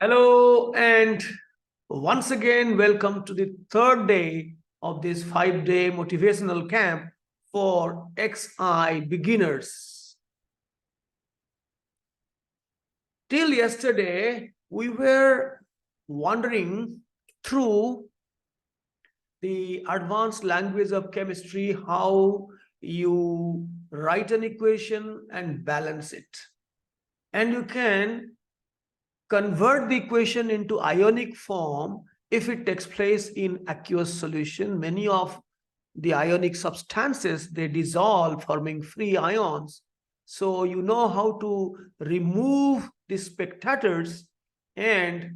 Hello, and once again, welcome to the third day of this 5-day motivational camp for XI beginners. Till yesterday, we were wandering through the advanced language of chemistry, how you write an equation and balance it. And you can convert the equation into ionic form if it takes place in aqueous solution. Many of the ionic substances, they dissolve, forming free ions. So you know how to remove the spectators and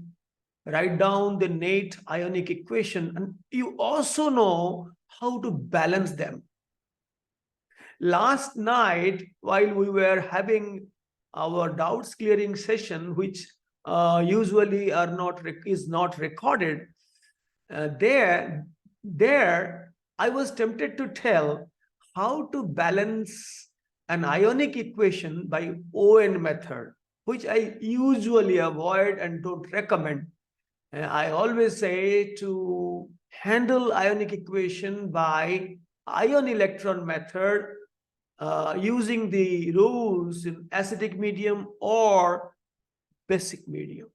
write down the net ionic equation. And you also know how to balance them. Last night, while we were having our doubts clearing session, which usually is not recorded, there I was tempted to tell how to balance an ionic equation by ON method, which I usually avoid and don't recommend. I always say to handle ionic equation by ion electron method, using the rules in acidic medium or basic medium.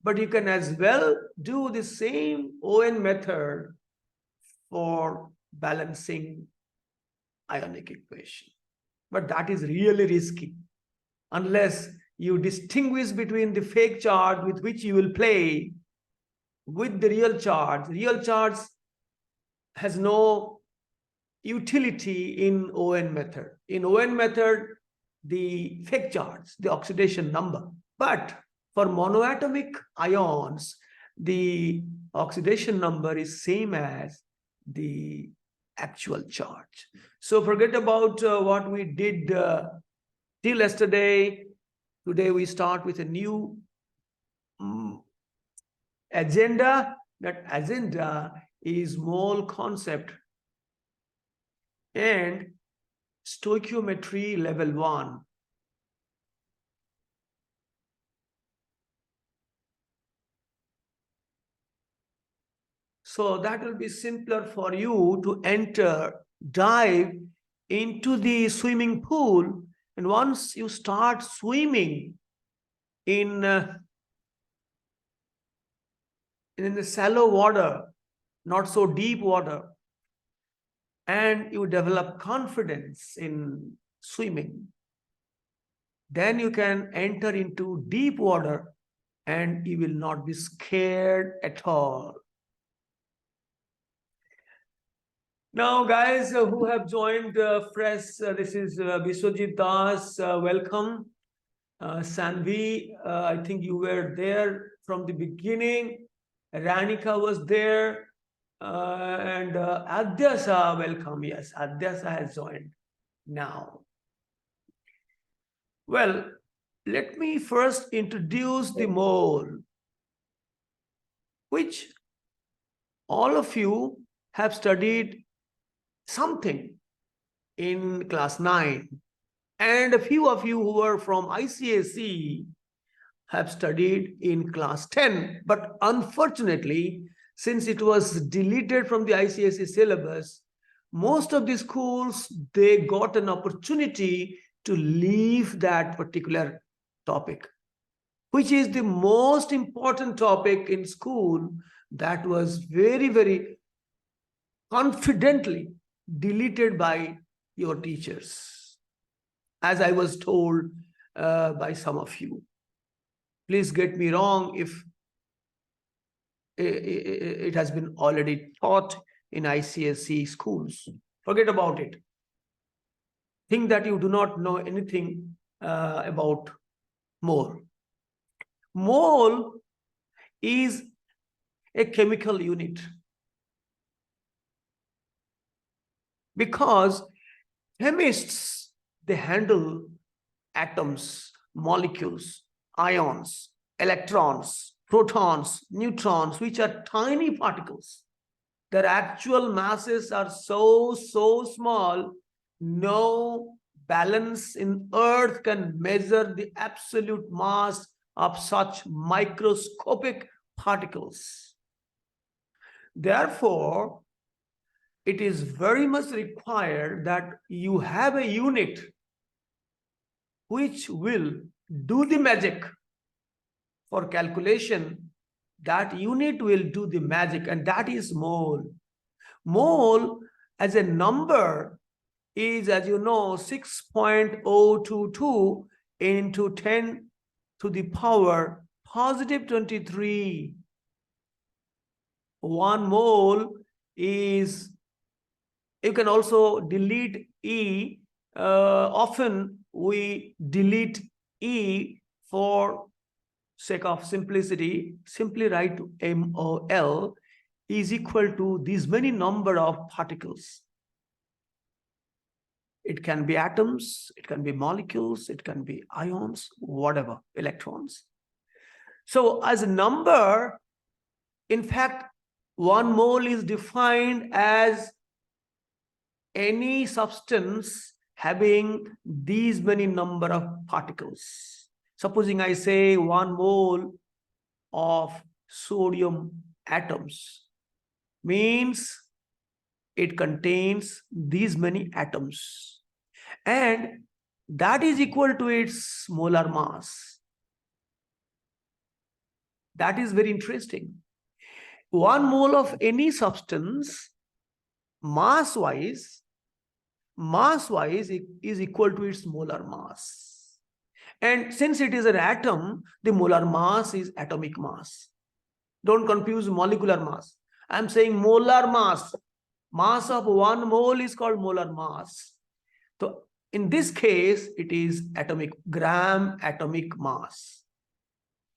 But you can as well do the same ON method for balancing ionic equation. But that is really risky unless you distinguish between the fake charge with which you will play with the real charge. Real charge has no utility in ON method. In ON method, the fake charge, the oxidation number. But for monoatomic ions, the oxidation number is same as the actual charge. So forget about what we did till yesterday. Today we start with a new agenda. That agenda is mole concept and stoichiometry level 1. So that will be simpler for you to dive into the swimming pool. And once you start swimming in the shallow water, not so deep water, and you develop confidence in swimming, then you can enter into deep water and you will not be scared at all. Now, guys who have joined fresh, this is Biswajit Das, welcome. Sanvi, I think you were there from the beginning. Ranika was there. And Adyasa, welcome. Yes, Adyasa has joined now. Well, let me first introduce the mole, which all of you have studied something in class 9. And a few of you who are from ICSE have studied in class 10. But unfortunately, since it was deleted from the ICSE syllabus, most of the schools, they got an opportunity to leave that particular topic, which is the most important topic in school, that was very, very confidently deleted by your teachers, as I was told by some of you. Please get me wrong if it has been already taught in ICSE schools. Forget about it. Think that you do not know anything about mole. Mole is a chemical unit because chemists, they handle atoms, molecules, ions, electrons, protons, neutrons, which are tiny particles. Their actual masses are so small, no balance in Earth can measure the absolute mass of such microscopic particles. Therefore, it is very much required that you have a unit which will do the magic for calculation. That unit will do the magic, and that is mole. Mole as a number is, as you know, 6.022 into 10 to the power positive 23. 1 mole is, you can also delete E. Often we delete E for sake of simplicity. Simply write MOL is equal to these many number of particles. It can be atoms, it can be molecules, it can be ions, whatever, electrons. So as a number, in fact, 1 mole is defined as any substance having these many number of particles. Supposing I say 1 mole of sodium atoms means it contains these many atoms, and that is equal to its molar mass. That is very interesting. 1 mole of any substance mass-wise is equal to its molar mass. And since it is an atom, the molar mass is atomic mass. Don't confuse molecular mass. I'm saying molar mass. Mass of 1 mole is called molar mass. So in this case, it is gram atomic mass.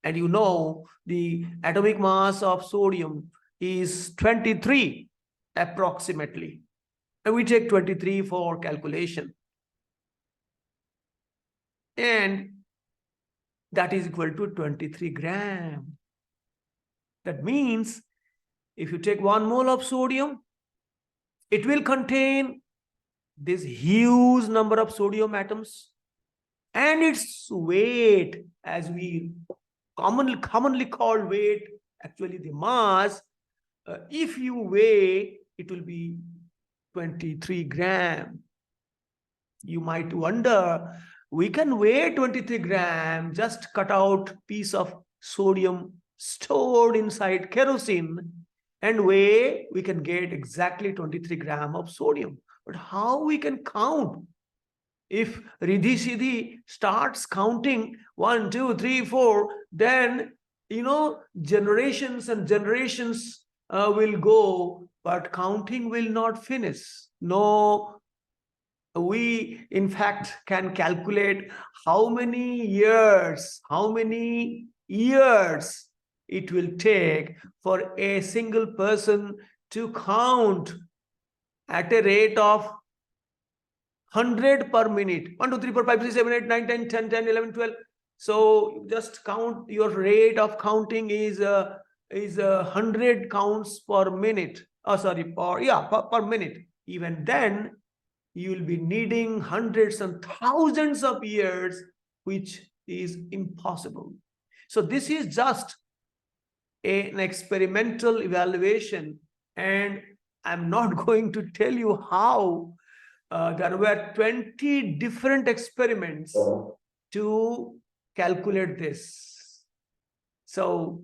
And you know, the atomic mass of sodium is 23 approximately. And we take 23 for calculation. And that is equal to 23 gram. That means if you take 1 mole of sodium, it will contain this huge number of sodium atoms, and its weight, as we commonly call weight, actually the mass, if you weigh, it will be 23 gram. You might wonder, we can weigh 23 gram, just cut out piece of sodium stored inside kerosene and weigh, we can get exactly 23 gram of sodium. But how we can count? If Riddhi Siddhi starts counting 1, 2, 3, 4, then, you know, generations and generations will go, but counting will not finish. No, we in fact can calculate how many years it will take for a single person to count at a rate of 100 per minute. 1, 2, 3, 4, 5, 6, 7, 8, 9, 10, 10, 10, 11, 12. So just count, your rate of counting is 100 counts per minute. Per minute. Even then, you will be needing hundreds and thousands of years, which is impossible. So this is just an experimental evaluation, and I'm not going to tell you how. There were 20 different experiments to calculate this. So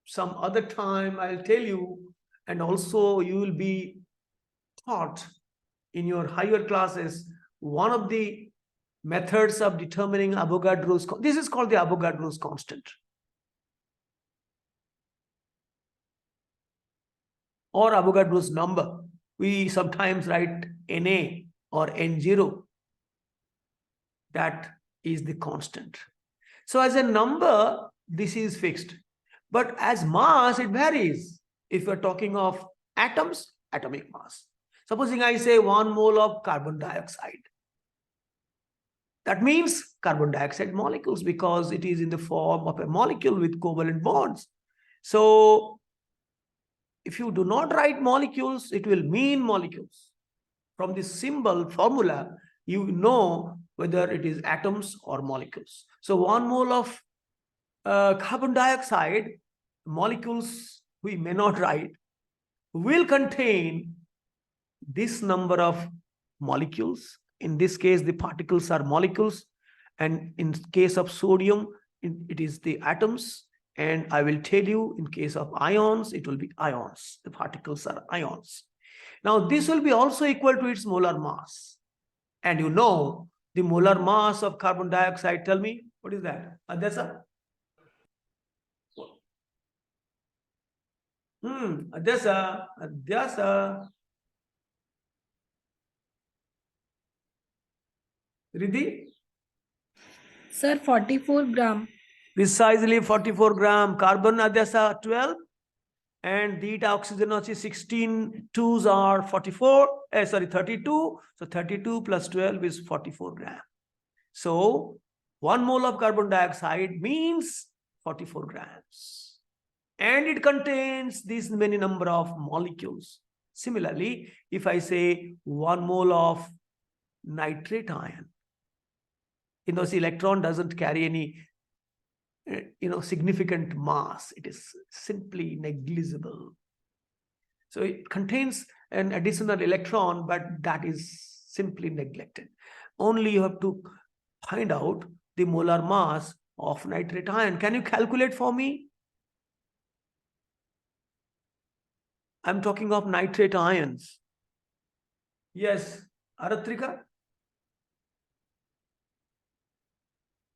some other time I'll tell you, and also you will be taught in your higher classes one of the methods of determining Avogadro's. This is called the Avogadro's constant, or Avogadro's number. We sometimes write Na or N0. That is the constant. So as a number, this is fixed. But as mass, it varies. If we're talking of atoms, atomic mass. Supposing I say 1 mole of carbon dioxide. That means carbon dioxide molecules, because it is in the form of a molecule with covalent bonds. So if you do not write molecules, it will mean molecules. From this symbol formula, you know whether it is atoms or molecules. So 1 mole of carbon dioxide molecules we may not write will contain this number of molecules. In this case, the particles are molecules, and in case of sodium, it is the atoms. And I will tell you, in case of ions, it will be ions. The particles are ions. Now, this will be also equal to its molar mass. And you know, the molar mass of carbon dioxide, tell me, what is that? Adesa? Adesa. Riddhi? Sir, 44 gram. Precisely 44 gram. Carbon adesa 12. And theta oxygen 16 2s are 44. 32. So 32 plus 12 is 44 gram. So 1 mole of carbon dioxide means 44 grams. And it contains this many number of molecules. Similarly, if I say 1 mole of nitrate ion, the electron doesn't carry any significant mass. It is simply negligible. So it contains an additional electron, but that is simply neglected. Only you have to find out the molar mass of nitrate ion. Can you calculate for me? I'm talking of nitrate ions. Yes, Aratrika?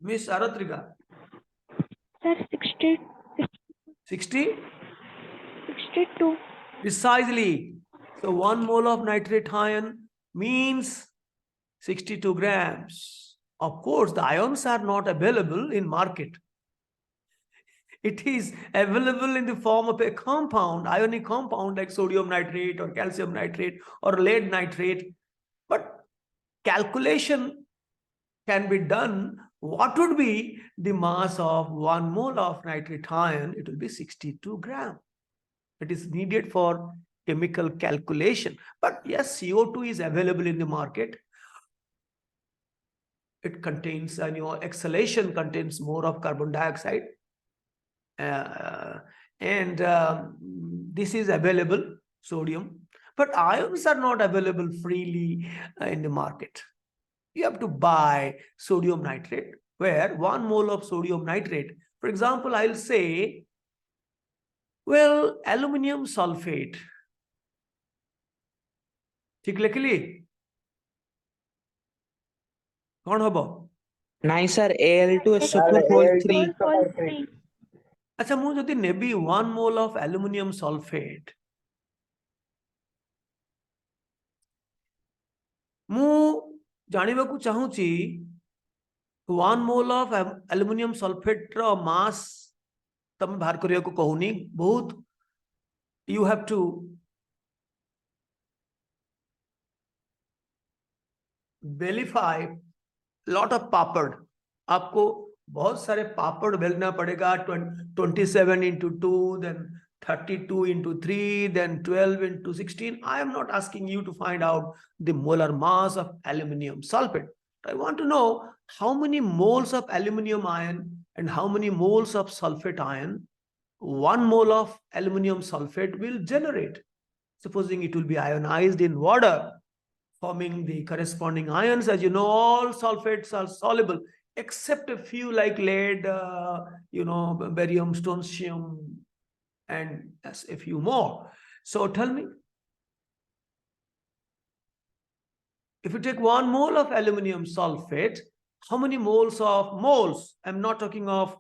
Miss Aratrika? Sir, 60, 60? 62. Precisely. So 1 mole of nitrate ion means 62 grams. Of course, the ions are not available in market. It is available in the form of a compound, ionic compound like sodium nitrate or calcium nitrate or lead nitrate. But calculation can be done. What would be the mass of 1 mole of nitrate ion? It will be 62 grams. It is needed for chemical calculation. But yes, CO2 is available in the market. It contains, exhalation contains more of carbon dioxide. This is available, sodium. But ions are not available freely in the market. You have to buy sodium nitrate, where 1 mole of sodium nitrate, for example, I'll say, well, aluminum sulfate. ठीक लिखली कौन हबो नहीं sir Al2SO4 अच्छा मु जदि नेबी 1 mole of aluminum sulfate मु जानिबा को चाहूची 1 mole of aluminum sulfate रो मास तम बाहर करिया को कहूनी बहुत you have to बेलीफाई लॉट ऑफ पापड़ आपको बहुत सारे पापड़ बेलना पड़ेगा 27 into 2 then 32 into 3 then 12 into 16. I am not asking you to find out the molar mass of aluminum sulfate. I want to know how many moles of aluminum ion and how many moles of sulfate ion 1 mole of aluminum sulfate will generate. Supposing it will be ionized in water, forming the corresponding ions. As you know, all sulfates are soluble except a few like lead, barium, strontium, and a few more. So tell me, if you take 1 mole of aluminum sulfate, how many moles? I'm not talking of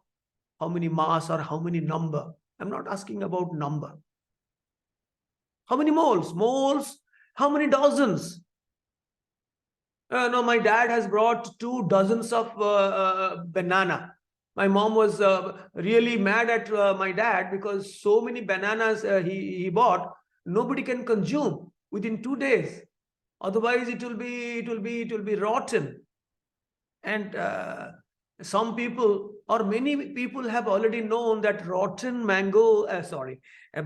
how many mass or how many number. I'm not asking about number. How many moles? Moles, how many dozens? No, my dad has brought 2 dozens of banana. My mom was really mad at my dad because so many bananas he bought, nobody can consume within 2 days. Otherwise, it will be rotten. And some people or many people have already known that rotten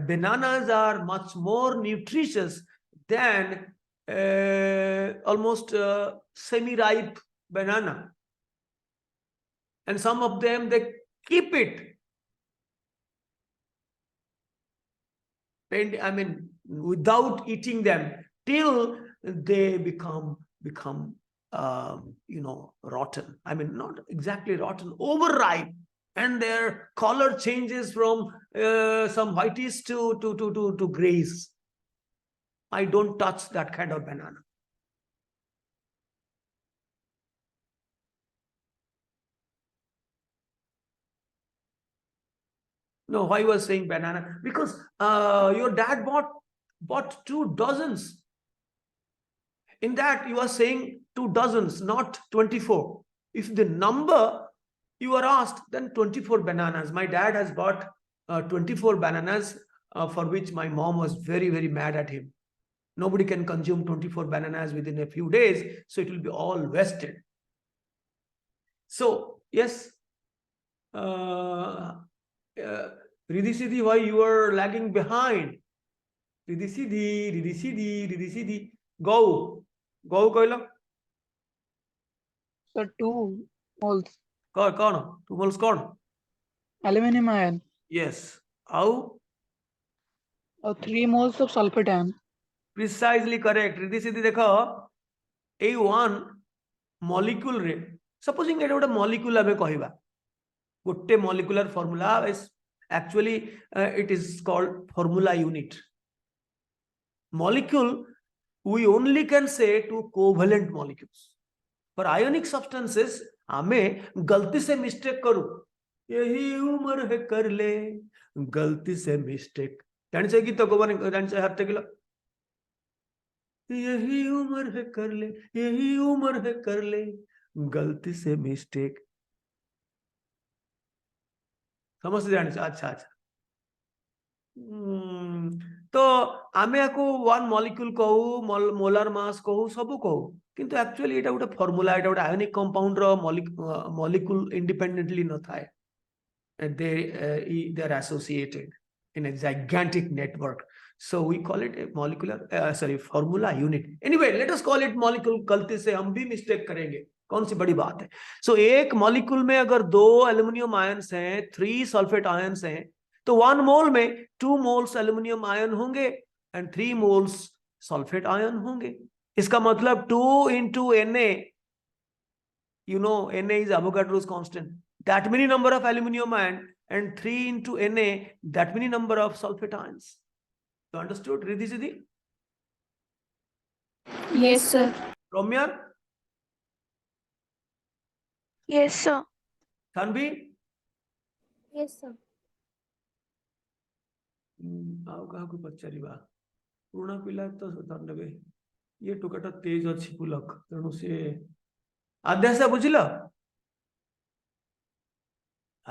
bananas are much more nutritious than almost semi-ripe banana. And some of them, they keep it I mean, without eating them till they become rotten. I mean, not exactly rotten, overripe, and their color changes from some whitish to grays. I don't touch that kind of banana. No, why was saying banana? Because your dad bought 2 dozens. In that, you are saying 2 dozens, not 24. If the number you are asked, then 24 bananas. My dad has bought 24 bananas, for which my mom was very, very mad at him. Nobody can consume 24 bananas within a few days, so it will be all wasted. So, yes, Riddhi Siddhi, why you are lagging behind? Riddhi Siddhi, Riddhi Siddhi, Riddhi Siddhi. Go Koila. So 2 moles. Kaun? 2 moles kaun? Aluminum ion. Yes. How? 3 moles of sulfate ion. Precisely correct. Riddhi Siddhi dekho. A one molecule re. Supposing it a molecule ame kahiba. Gotte molecular formula is actually it is called formula unit. Molecule we only can say to covalent molecules. For ionic substances हमें गलती से mistake करूं, यही उम्र है कर ले, गलती से मिस्टेक जानिছে কি তো গোবন জানিছে হাতে গিলো, यही उम्र है कर ले, यही उम्र है कर ले, गलती से मिस्टेक समझ जानिছে। अच्छा अच्छा तो आमे आको वन मॉलिक्यूल कहू, मोलार मास कहू, सब कहू, किंतु एक्चुअली एटा गोटे फॉर्मूला, एटा गोटे आयोनिक कंपाउंड रो मॉलिक्यूल इंडिपेंडेंटली न थाए, they are associated in a gigantic network, so we call it a molecular formula unit. Anyway, let us call it molecule. गलती से हम भी मिस्टेक करेंगे, कौन सी बड़ी बात है। सो एक मॉलिक्यूल में अगर 2 एल्यूमिनियम आयंस हैं, 3 सल्फेट आयंस हैं, तो 1 मोल में 2 मोल्स एल्यूमिनियम आयन होंगे एंड 3 मोल्स सल्फेट आयन होंगे। इसका मतलब 2 into Na, you know Na is Avogadro's constant, that many number of aluminum ion, and 3 into Na, that many number of sulfate ions. You understood, Riddhi Siddhi? Yes, sir. Ramya? Yes, sir. Tanvi? Yes, sir. ଆଉ କାହାକୁ ପଚାରିବା, ପୁରୁଣା ପିଲା ତ ଧରିନେବେ, ଇଏ ଟୋକାଟା ତେଜ ଅଛି ପୁଲକ, ତେଣୁ ସେ ଆଦ୍ୟାଶା ବୁଝିଲ,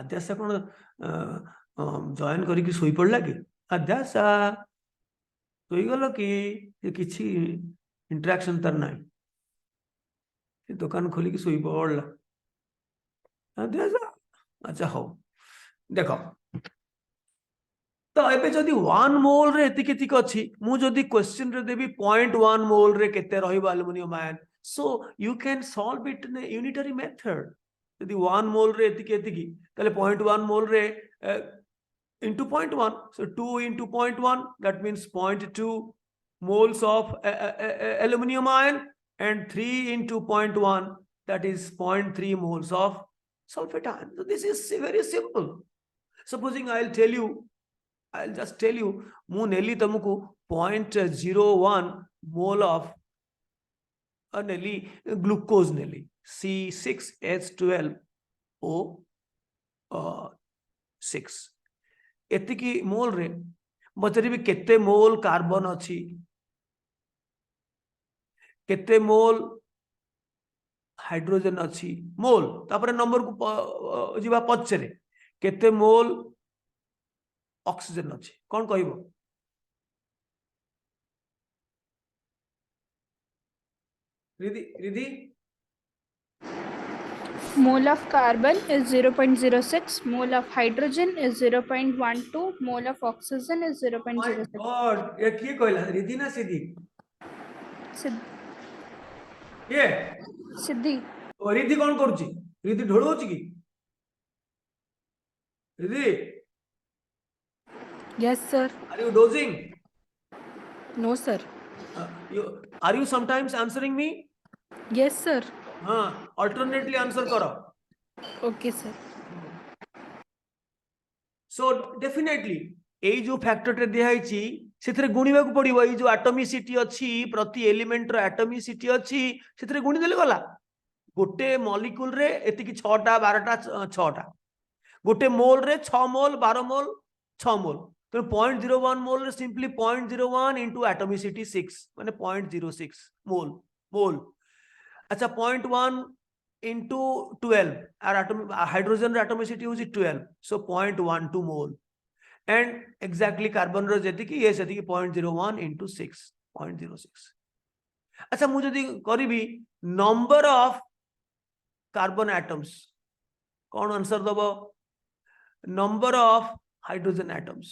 ଆଦ୍ୟାଶା କଣ ଜଏନ କରିକି ଶୋଇ ପଡିଲା କି? ଆଦ୍ୟାଶା ଶୋଇଗଲ କି? କିଛି ଇଣ୍ଟରାକ୍ସନ ତାର ନାହିଁ, ସେ ଦୋକାନ ଖୋଲିକି ଶୋଇ ପଡିଲା। ଆଦ୍ୟାଶା ଆଚ୍ଛା ହଉ, ଦେଖ तो एबे जदि 1 मोल रे एति केतिक अछि, मु जदि क्वेश्चन रे देबी 0.1 मोल रे केते रहिबो aluminium ion, so you can solve it in unitary method. यदि 1 मोल रे एति केतिकी, तले 0.1 मोल रे into 0.1, so 2 into 0.1, that means 0.2 moles of aluminum ion, and 3 into 0.1, that is 0.3 moles of sulfate ion. So this is very simple. Supposing I'll just tell you, mu neli tamuku 0.01 mole of neli glucose neli C6H12O6 एतिकी मोल रे बचरी भी केते mole carbon अछि, केते मोल hydrogen अछि, मोल तापर number को जीवा पछरे केते मोल ऑक्सीजन अच्छी, कौन कहबो? Ridhi? Mole of carbon is 0.06, mole of hydrogen is 0.12, mole of oxygen is 0.06. God, ये की कहला, रिधि ना सिद्धि? ये सिद्धि। ओ रिधि कौन करछि? रिधि ढोळोछि की? Ridhi? Yes, sir. Are you dozing? No, sir. Are you sometimes answering me? Yes, sir. Alternately answer करो. Okay, sir. So definitely एई जो फैक्टर टे दिया हिची सेथरे गुणिबा को पड़िबो एई जो एटॉमिसिटी अछि प्रति एलिमेंट रो एटॉमिसिटी अछि सेथरे गुणी देले गला गोटे मॉलिक्यूल रे एति कि 6टा 12टा 6टा गोटे मोल रे 6 मोल 12 मोल 6 मोल तो 0.01 मोल रे सिंपली 0.01 इनटू एटॉमिसिटी 6 माने 0.06 मोल मोल अच्छा 0.1 into 12 our atom hydrogen atomicity is 12 so 0.12 mole and exactly carbon रो जेति कि ये सेति कि 0.01 into 6 0.06 अच्छा मु जदी करिबी नंबर ऑफ कार्बन एटम्स कौन आंसर दबो नंबर ऑफ हाइड्रोजन एटम्स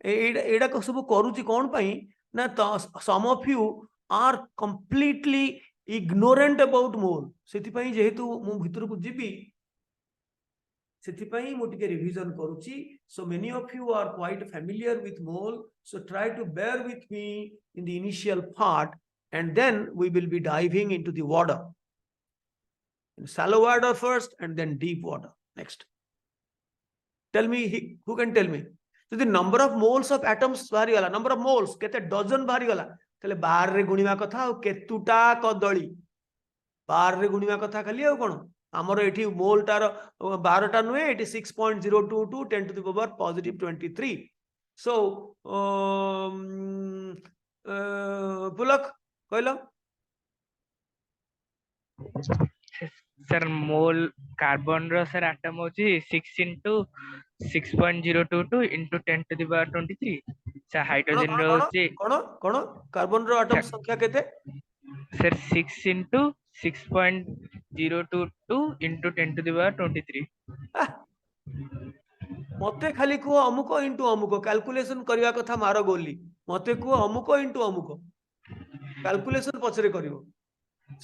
एडा को सब करूची कौन पई ना some of you are completely ignorant about mole सेति जेहेतु मु भितर को जीबी सेति मु टिके रिवीजन करूची so many of you are quite familiar with mole so try to bear with me in the initial part and then we will be diving into the water in shallow water first and then deep water next tell me who can tell me so the number of moles of atoms बाहरी गला number of moles केते dozen बाहरी गला तले 12 रे गुणिबा कथा और केतुटा कदली 12 रे गुणिबा कथा खाली आ कोन हमर एठी मोल टार 12 टा नुए एठी 6.022 10 to the power positive 23 so पुलक कहलो सर मोल कार्बन रो सर एटम होची 6 into 6.022 into 10 to the power 23 sir hydrogen रो होची कोन कार्बन रो एटम संख्या केते sir 6 into 6.022 into 10 to the power 23 मते खाली को अमुक इंटू अमुक कैलकुलेशन करबा कथा मारो गोली मते को अमुक इंटू अमुक कैलकुलेशन पछरे करिवो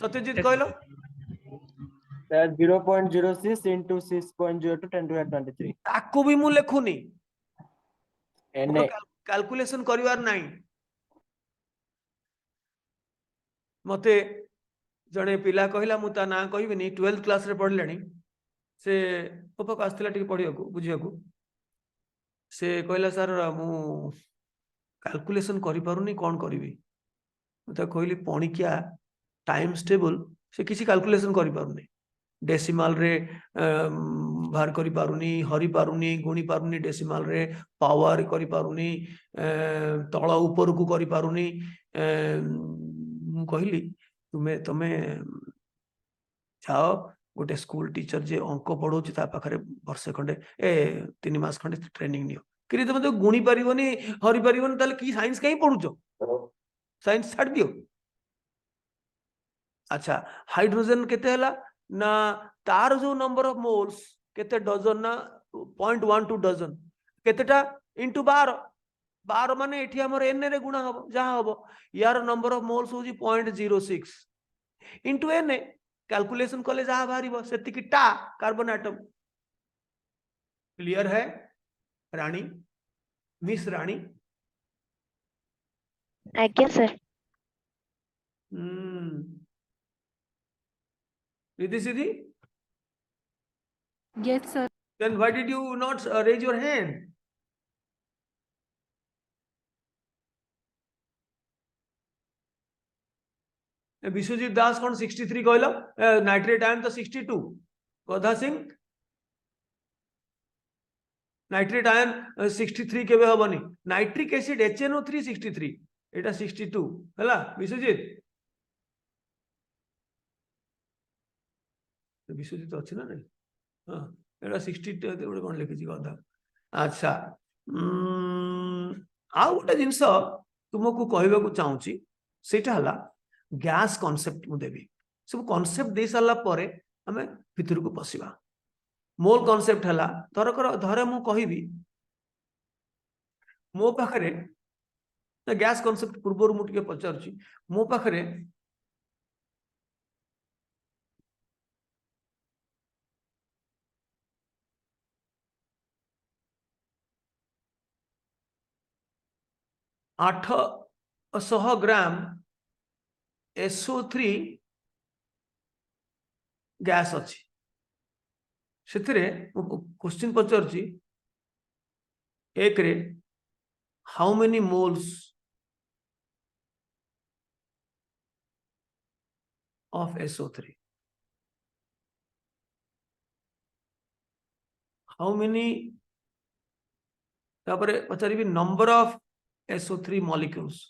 सत्यजित कहलो Sir, 0.06 into 6.02 10 to the power 23. ताको भी मु लेखुनी Na. कैलकुलेशन करिवार नाही मते जणे पिला कहला मु ता ना कहबिनी 12th क्लास रे पढलेनी से पपक आस्थिला टिके पढियाकू बुझियाकू से कहला सर मु कैलकुलेशन करि पारुनी कोन करिवि मते कहली पणिकिया टाइम्स टेबल से किसी कैलकुलेशन करि पारुनी डेसिमल रे बाहर करि पारुनी हरि पारुनी गुणी पारुनी डेसिमल रे पावर करि पारुनी तळ ऊपर को करि पारुनी मु कहली तुमे तमे जाओ गोटे स्कूल टीचर जे अंक पढ़ौछि ता पाखरे वर्षे खंडे 3 मास खंडे ट्रेनिंग नियो कि तुम तो गुणी पारिबनी हरि पारिबनी ताले की साइंस कहीं पढुछो साइंस छाड़ दियो अच्छा हाइड्रोजन केते हला ना तार जो नंबर ऑफ मोल्स केते डजन ना 0.12 डजन केतेटा इनटू 12 12 माने एठी हमर एन रे गुणा हबो जहा हबो यार नंबर ऑफ मोल्स होजी 0.06 इनटू एन कैलकुलेशन कले जहा बाहरिबो सेति की टा कार्बन एटम क्लियर है रानी मिस रानी आज्ञा sir Riddhi Siddhi Yes, sir. then why did you not raise your hand Biswajit Das कौन 63 कहलो नाइट्रेट आयन तो 62 गधा सिंह नाइट्रेट आयन 63 केबे हबनी नाइट्रिक एसिड HNO3 63 एटा 62 हला विश्वजीत विश्वजीत अछि ना नहीं हां एटा 62 गोटे कोन लिखि छी गधा अच्छा आ गोटे जिंस तुमको कहबा को चाहूची सेटा हला गैस कॉन्सेप्ट मु देबी सब कॉन्सेप्ट दे साला परे हमें भितर को पसिबा मोल कॉन्सेप्ट हला धरे मु कहिबी मो पाखरे गैस कॉन्सेप्ट पूर्व मु टिके पचारची मो पाखरे 800 ग्राम SO3 गैस अच्छी से क्वेश्चन पचार एक रे how many moles of SO3 how many पचारि नंबर ऑफ SO3 मॉलिक्यूल्स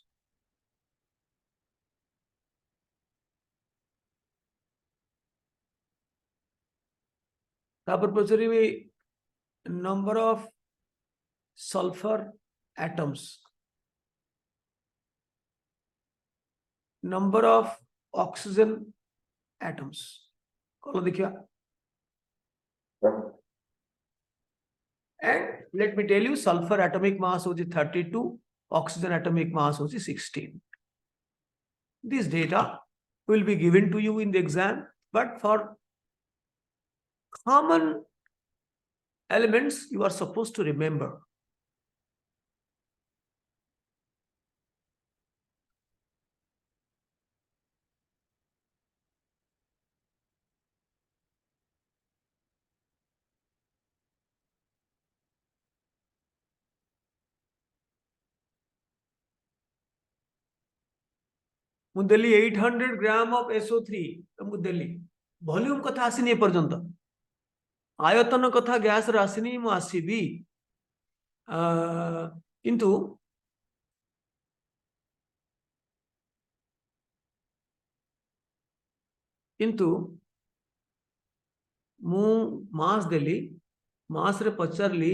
पचारि number of sulphur atoms number of oxygen atoms कौन देखिए and let me tell you sulfur atomic mass होची 32 oxygen atomic mass होची 16 this data will be given to you in the exam but for common elements you are supposed to remember मुदेली 800 gram of SO3 तुमको देली volume कथा आसीनी पर्यंत आयतन कथा gas र आसीनी मु आसीबी किंतु किंतु मु मास देली मास रे पचारली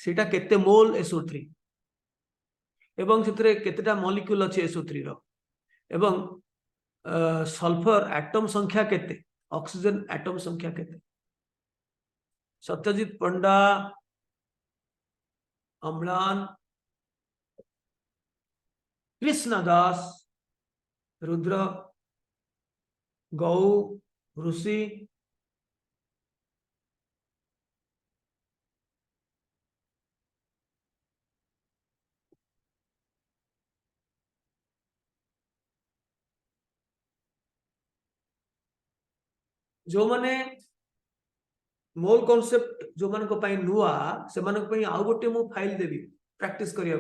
सेटा केते मोल SO3 एवं सेतरे केतेटा मॉलिक्यूल अछि SO3 रो एवं सल्फर एटम संख्या केते ऑक्सीजन एटम संख्या केते सत्यजित पंडा अम्लान कृष्णदास रुद्र गौ ऋषि जो माने मोल कॉन्सेप्ट जो मान को पाई नुआ से मान को पाई आउ गोटे मु फाइल देबी प्रैक्टिस करिया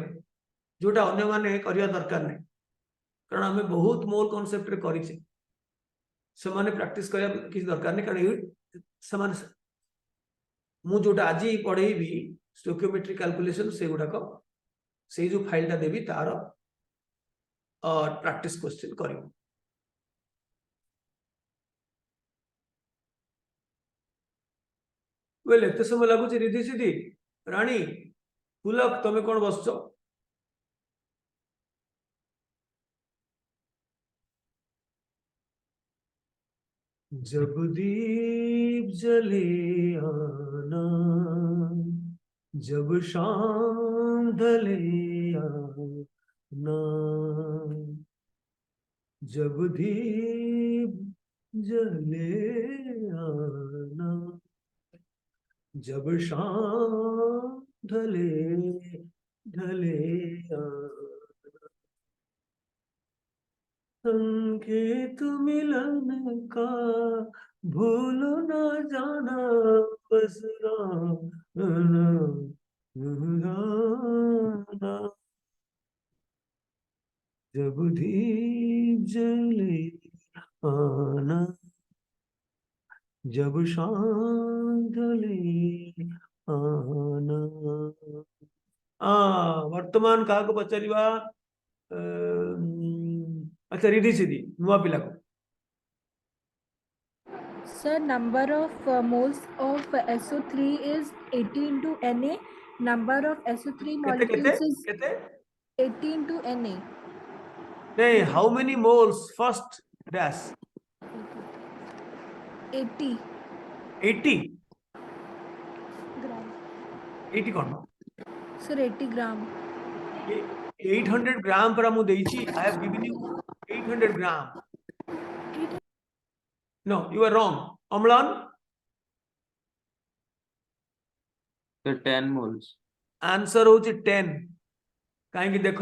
जोटा अन्य माने करिया दरकार नै कारण हमें बहुत मोल कॉन्सेप्ट रे करिसे से माने प्रैक्टिस करिया किछ दरकार नै कारण समान मु जोटा आज पढ़ेबी स्टोइकियोमेट्री कैलकुलेशन से गुडा को से जो फाइल ता देबी तार और प्रैक्टिस क्वेश्चन करियो बोले एत समय लगुच रिधि सीधी राणी पुलक तमें कौन बसच जब दीप जले आना जब शाम ढले आना जब दीप जले आना जब शाम ढले ढले संकेत मिलन का भूल न जाना बस जब दीप जले आना जब शाम ढले आना वर्तमान क्या को पचारिबा अच्छा रिधि सीधी नुआ पिला को Sir, number of moles of SO3 is 80 into Na. Number of SO3 केते molecules केते is केते 80 into Na. नहीं how many moles first dash 80 80 gram. 80 कौन Sir, 80 gram. 800 ग्राम पर मु देइची I have given you 800 gram no you are wrong Amlan So 10 moles. आंसर होची 10 कहीं देख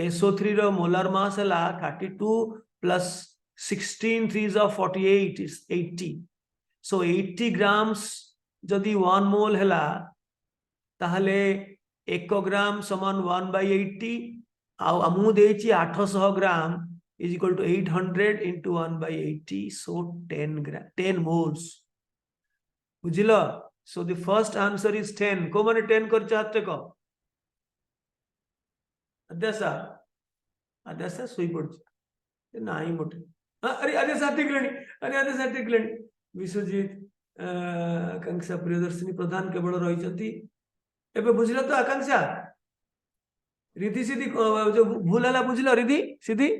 SO3 रो मोलार मास है 32 plus 16 3s of 48 is 80. So 80 grams जदि 1 मोल है ताहले 1 ग्राम समान 1/80 आमु देछि 800 ग्राम is equal to 800 into 1/80, so 10 moles. बुझिलो? So the first answer is 10. को माने 10 कर चाहते को? अद्यासा सोई पड़छ नाही मोटे अरे अद्यासा टिकलणी अरे अद्यासा टिकलणी विश्वजीत आकांक्षा प्रियदर्शिनी प्रधान केवल रहिसंती एबे बुझिलो तो आकांक्षा रिधि सीधी जो भूल हला बुझिलो Ridhi Siddhi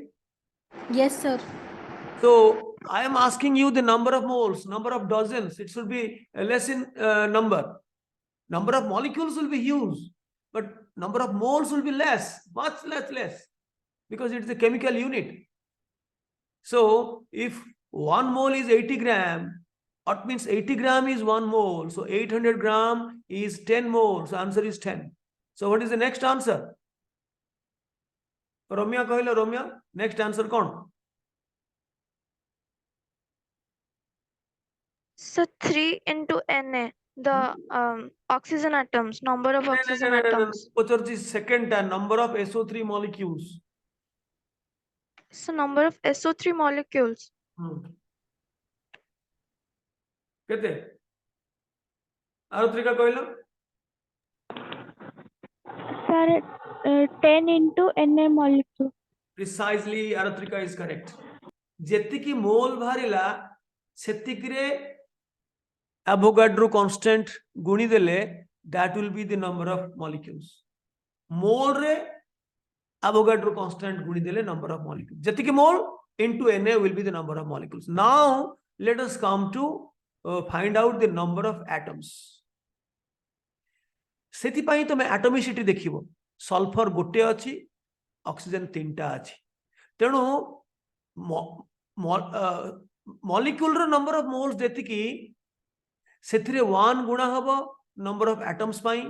Yes, sir. so I am asking you the number of moles, number of dozens. It should be less in number of molecules will be huge, but number of moles will be less, much less, because it's a chemical unit. So if 1 mole is 80 gram, what means 80 gram is 1 mole, so 800 gram is 10 moles. So answer is 10. So what is the next answer? Romya कहलो Romya, next answer कौन? So 3 into Na, the oxygen atoms, number of oxygen atoms. पचरची second time number of SO3 molecules. So number of SO3 molecules. केते? आरुत्रिका कहलो? Sir, 10 into Na molecule. Precisely, Arutrika is correct. जेतिकी mole बाहरिला सेतिकरे Avogadro constant गुणी देले that will be the number of molecules. Mole रे Avogadro constant गुणी देले number of molecules. जेतिकी mole into Na will be the number of molecules. Now let us come to find out the number of atoms. सेतिपाई तमे atomicity देखिबो sulphur गोटे अछि oxygen तीनटा अछि तेणु molecule रो नंबर ऑफ मोल्स देतिकी सेथिरे 1 गुणा हबो नंबर ऑफ एटम्स पाई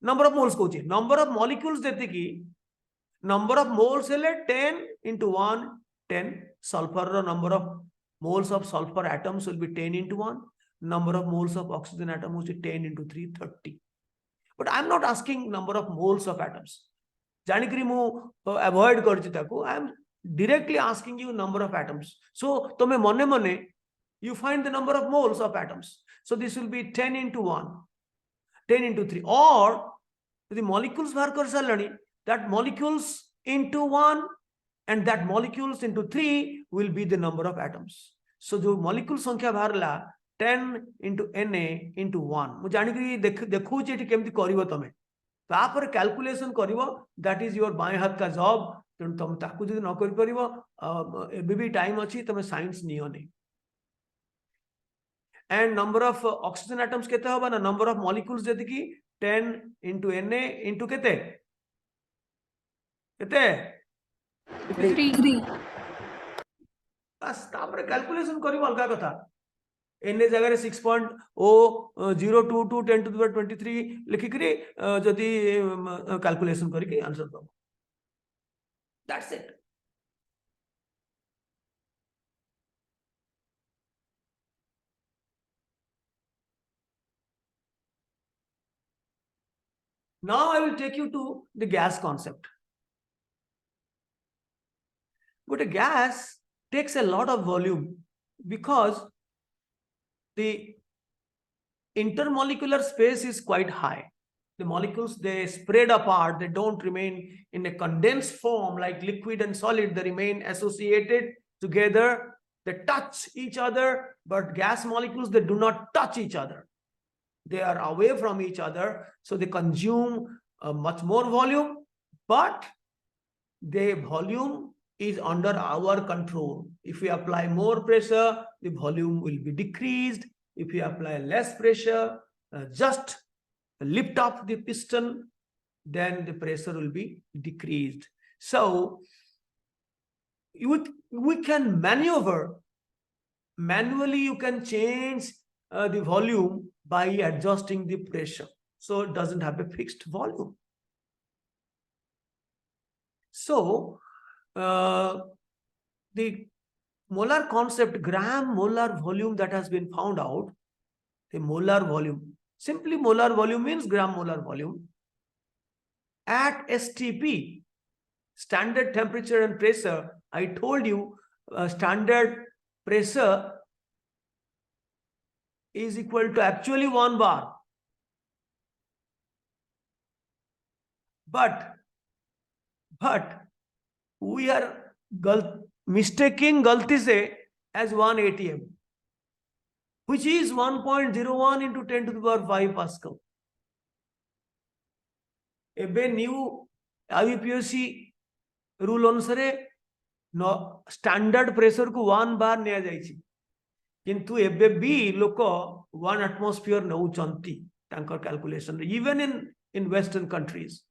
नंबर ऑफ मोल्स कोची नंबर ऑफ मॉलिक्यूल्स देतिकी नंबर ऑफ मोल्स हेले 10 into 1 10 सल्फर रो number of moles of sulfur atoms will be 10 into 1 number of moles of oxygen atom will be 10 into 3 30. But I am not asking number of moles of atoms. Janikri mu avoid karchi taku. I am directly asking you number of atoms. So tome mone you find the number of moles of atoms. So this will be 10 into 1, 10 into 3, or the molecules bhar kar salani, that molecules into 1 and that molecules into 3 will be the number of atoms. So the molecule sankhya bharla 10 into Na into 1 मु जानि कि देखु जे केमति करिवो तमे तापर calculation करिवो that is your by हाथ का जॉब तेणु तुम ताकू जदि न करि परिवो एबे भी टाइम अछि तमे साइंस नियो नै and number of oxygen atoms केते होबा ना नंबर ऑफ मॉलिक्यूल्स जदि कि 10 into Na into केते केते 3. बस तापर कैलकुलेशन करिवो अलगा कथा Na जगह 6.002 10 to the power 23 लिखिकरी जदि कैलकुलेशन करके आंसर दो that's it now I will take you to the gas concept. But a gas takes a lot of volume because the intermolecular space is quite high. The molecules, they spread apart, they don't remain in a condensed form like liquid and solid, they remain associated together, they touch each other, but gas molecules, they do not touch each other. They are away from each other, so they consume much more volume, but the volume is under our control. If we apply more pressure, the volume will be decreased. If we apply less pressure, just lift up the piston, then the pressure will be decreased. So we can maneuver manually. You can change the volume by adjusting the pressure, so it doesn't have a fixed volume. So the molar concept, gram molar volume, that has been found out. The molar volume, simply molar volume means gram molar volume at STP, standard temperature and pressure. I told you standard pressure is equal to actually 1 bar, but we are mistaking galti se as 1 ATM, which is 1.01 into 10 to the power 5 Pascal. Ebe new IUPAC rule अनुसारे standard pressure को 1 bar निया जाइछि, किंतु एबे भी लोक 1 atmosphere नउचंती तांकर calculation, even in Western countries.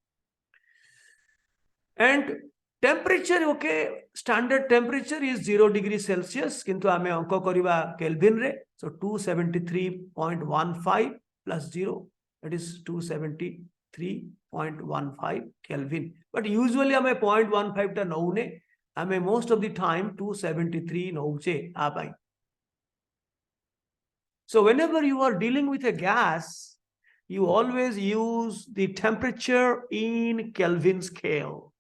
And temperature, okay, standard temperature is 0 degrees Celsius, किंतु आमे अंक करिबा Kelvin रे, so 273.15 plus 0, that is 273.15 Kelvin. But usually आमे 0.15 टा नउने, आमे most of the time 273 नउचे आबाई. So whenever you are dealing with a gas, you always use the temperature in Kelvin scale,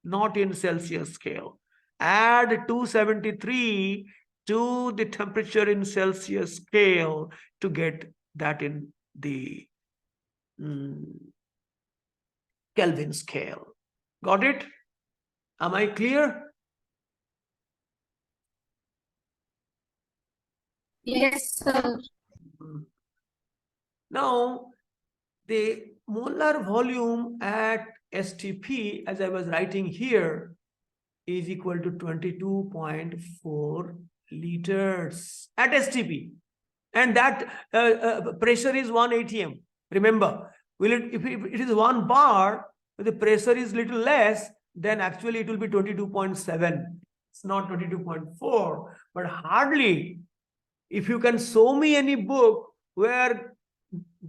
not in Celsius scale. Add 273 to the temperature in Celsius scale to get that in the Kelvin scale. Got it? Am I clear? Yes, sir. Now, the molar volume at STP, as I was writing here, is equal to 22.4 liters at STP. And that pressure is 1 ATM. Remember, if it is 1 bar, the pressure is little less, then actually it will be 22.7. It's not 22.4, but hardly, if you can show me any book where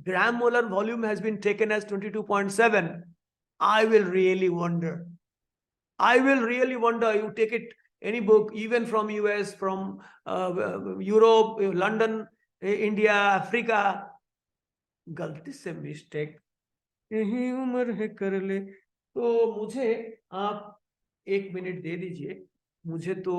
gram molar volume has been taken as 22.7, I will really wonder. I will really wonder. You take it, any book, even from US, from Europe, London, India, Africa, गलती से mistake यही उम्र है कर ले. तो मुझे आप 1 मिनट दे दीजिए, मुझे तो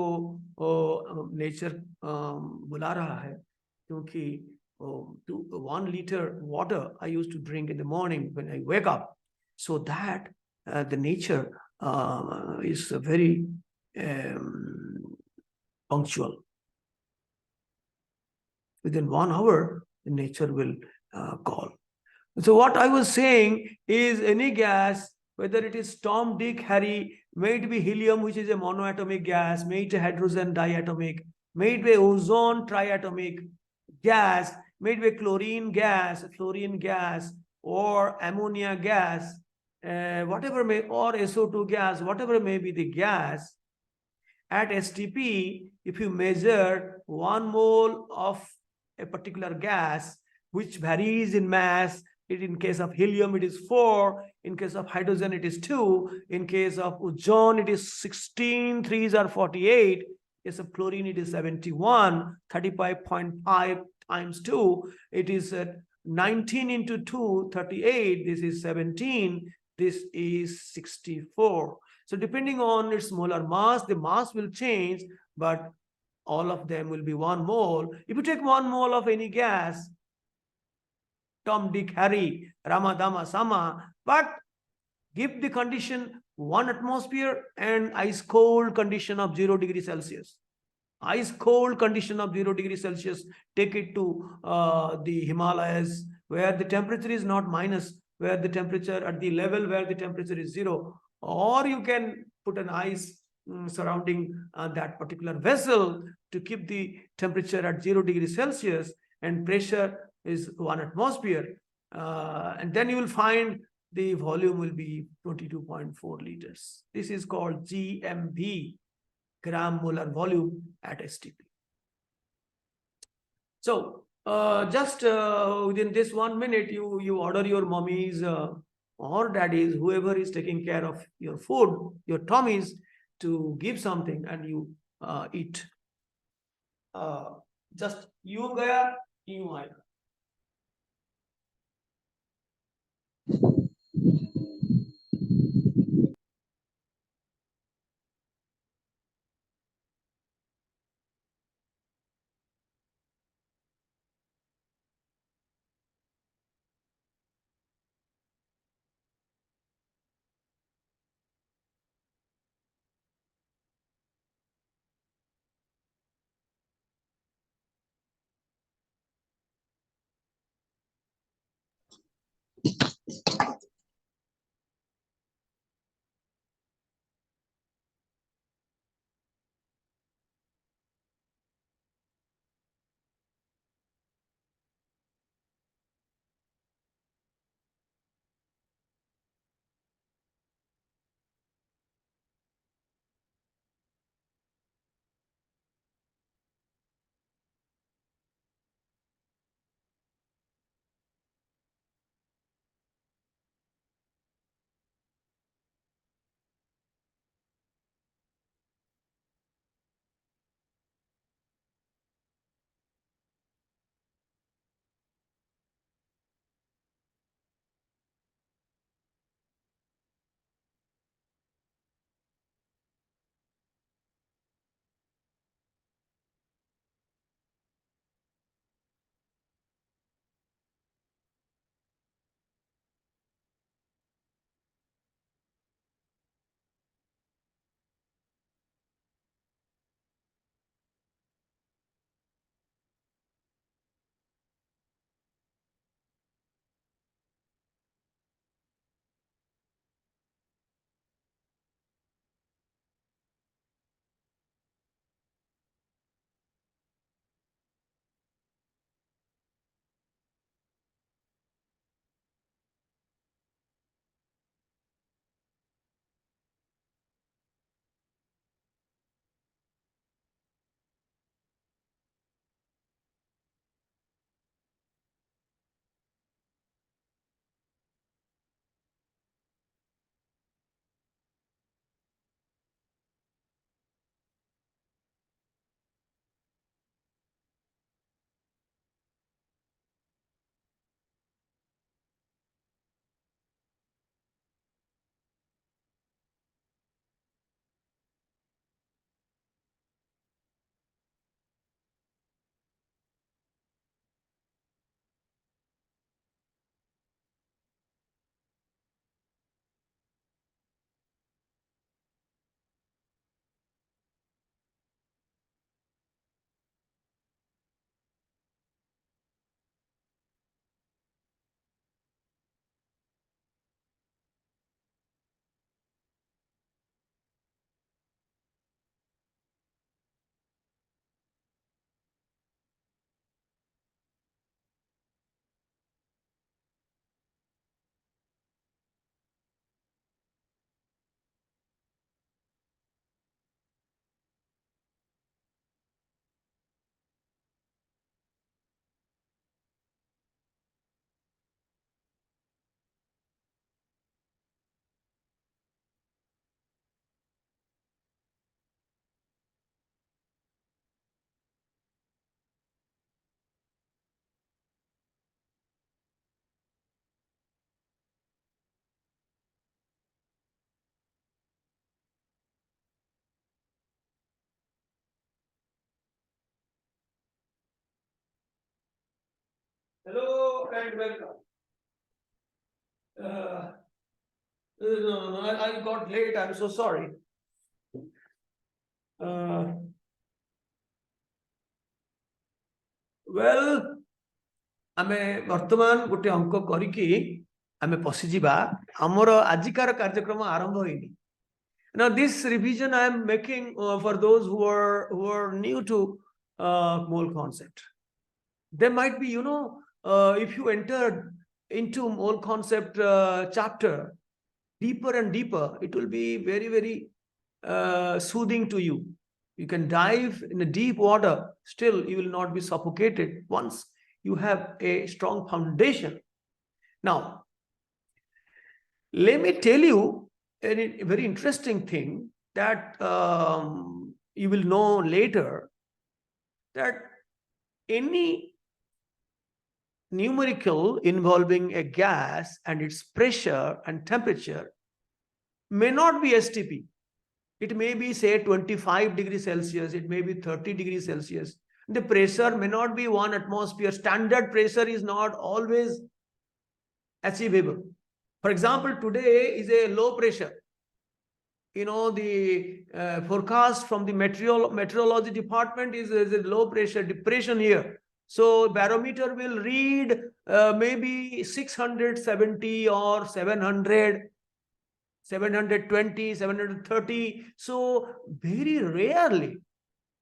नेचर बुला रहा है, क्योंकि 1 liter water I used to drink in the morning when I wake up, so that the nature is very punctual. Within 1 hour, the nature will call. So what I was saying is, any gas, whether it is Tom, Dick, Harry, may it be helium, which is a monoatomic gas, may it be hydrogen diatomic, may it be ozone triatomic gas, may it be chlorine gas, or ammonia gas, whatever may, or SO2 gas, whatever may be the gas, at STP, if you measure 1 mole of a particular gas, which varies in mass, in case of helium it is 4, in case of hydrogen it is 2, in case of ozone it is 16, 3s are 48, in case of chlorine it is 71, 35.5 times 2, it is 19 into 2, 38, this is 17, this is 64. So depending on its molar mass, the mass will change, but all of them will be 1 mole. If you take 1 mole of any gas, Tom, Dick, Harry, Rama, Dama, Sama, but give the condition 1 atmosphere and ice cold condition of 0 degrees Celsius. Ice cold condition of 0 degrees Celsius, take it to the Himalayas, where the temperature is not minus, where the temperature at the level where the temperature is 0, or you can put an ice surrounding that particular vessel to keep the temperature at 0 degrees Celsius, and pressure is 1 atmosphere, and then you will find the volume will be 22.4 liters. This is called GMV, gram molar volume at STP. So just within this 1 minute, you order your mommy's or daddies, whoever is taking care of your food, your tummies, to give something and you eat. Just you gaya, you aaya. Hello and welcome. No, I got late. I'm so sorry. Well, आमे वर्तमान गोटे अंक करिकी आमे पसिजिबा हमर आजिकार कार्यक्रम आरंभ होइनी. Now this revision I am making for those who are new to mole concept. There might be, if you enter into mole concept chapter deeper and deeper, it will be very, very soothing to you. You can dive in a deep water, still you will not be suffocated once you have a strong foundation. Now, Let me tell you a very interesting thing that you will know later, that any numerical involving a gas and its pressure and temperature may not be STP. It may be, say, 25 degrees Celsius, it may be 30 degrees Celsius. The pressure may not be 1 atmosphere. Standard pressure is not always achievable. For example, today is a low pressure. The forecast from the meteorology department is a low pressure depression here. So barometer will read maybe 670 or 700, 720, 730. So very rarely,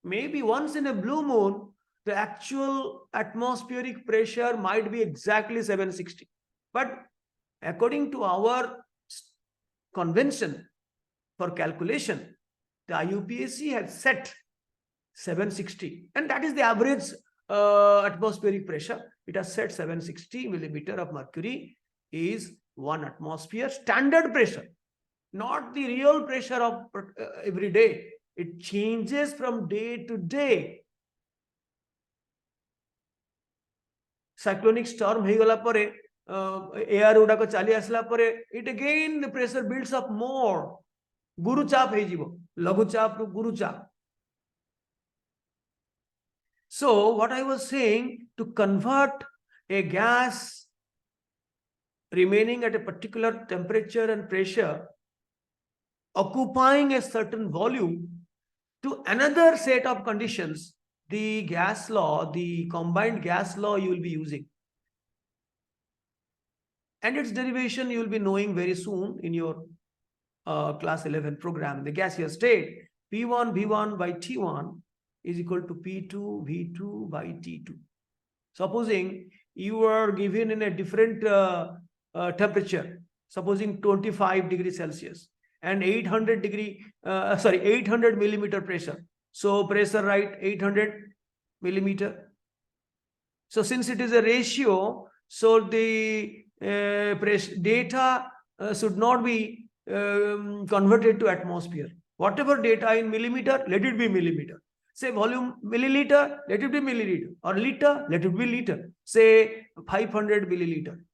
maybe once in a blue moon, the actual atmospheric pressure might be exactly 760. But according to our convention for calculation, the IUPAC has set 760, and that is the average atmospheric pressure. It has set 760 millimeter of mercury is 1 atmosphere standard pressure, not the real pressure of every day. It changes from day to day. Cyclonic storm heigala pare, air udaka chali asla pare, it again the pressure builds up more. Guru chap heijibo, lagu chap to guru chap. So what I was saying, to convert a gas remaining at a particular temperature and pressure, occupying a certain volume, to another set of conditions, the gas law, the combined gas law you will be using. And its derivation you will be knowing very soon in your class 11 program. The gaseous state, P1 V1 by T1 is equal to P2 V2 by T2. Supposing you are given in a different temperature, supposing 25 degrees Celsius and 800 millimeter pressure. So pressure, right, 800 millimeter. So since it is a ratio, so the data should not be converted to atmosphere. Whatever data in millimeter, let it be millimeter. Say volume milliliter, let it be milliliter, or liter, let it be liter. Say 500 milliliter.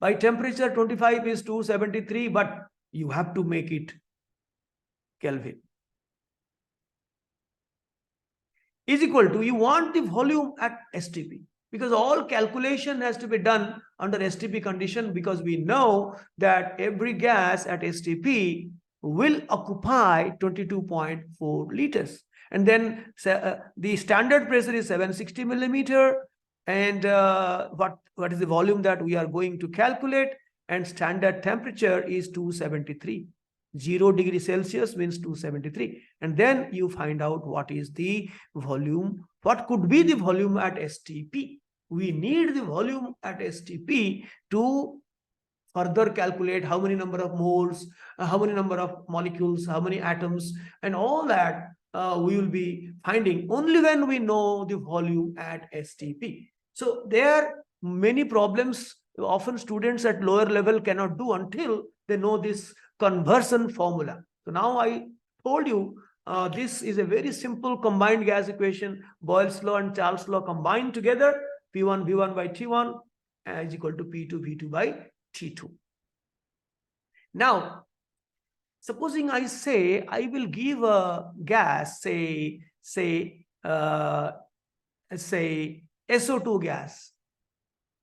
By temperature, 25 is 273, but you have to make it Kelvin. Is equal to, you want the volume at STP, because all calculation has to be done under STP condition, because we know that every gas at STP will occupy 22.4 liters. And then the standard pressure is 760 millimeter. And what is the volume that we are going to calculate? And standard temperature is 273. 0 degree Celsius means 273. And then you find out what is the volume, what could be the volume at STP. We need the volume at STP to further calculate how many number of moles, how many number of molecules, how many atoms, and all that we will be finding only when we know the volume at STP. So there are many problems often students at lower level cannot do until they know this conversion formula. So now I told you this is a very simple combined gas equation. Boyle's law and Charles' law combined together, P1 V1 by T1 is equal to P2 V2 by T2. Now, supposing I say I will give a gas, say SO2 gas.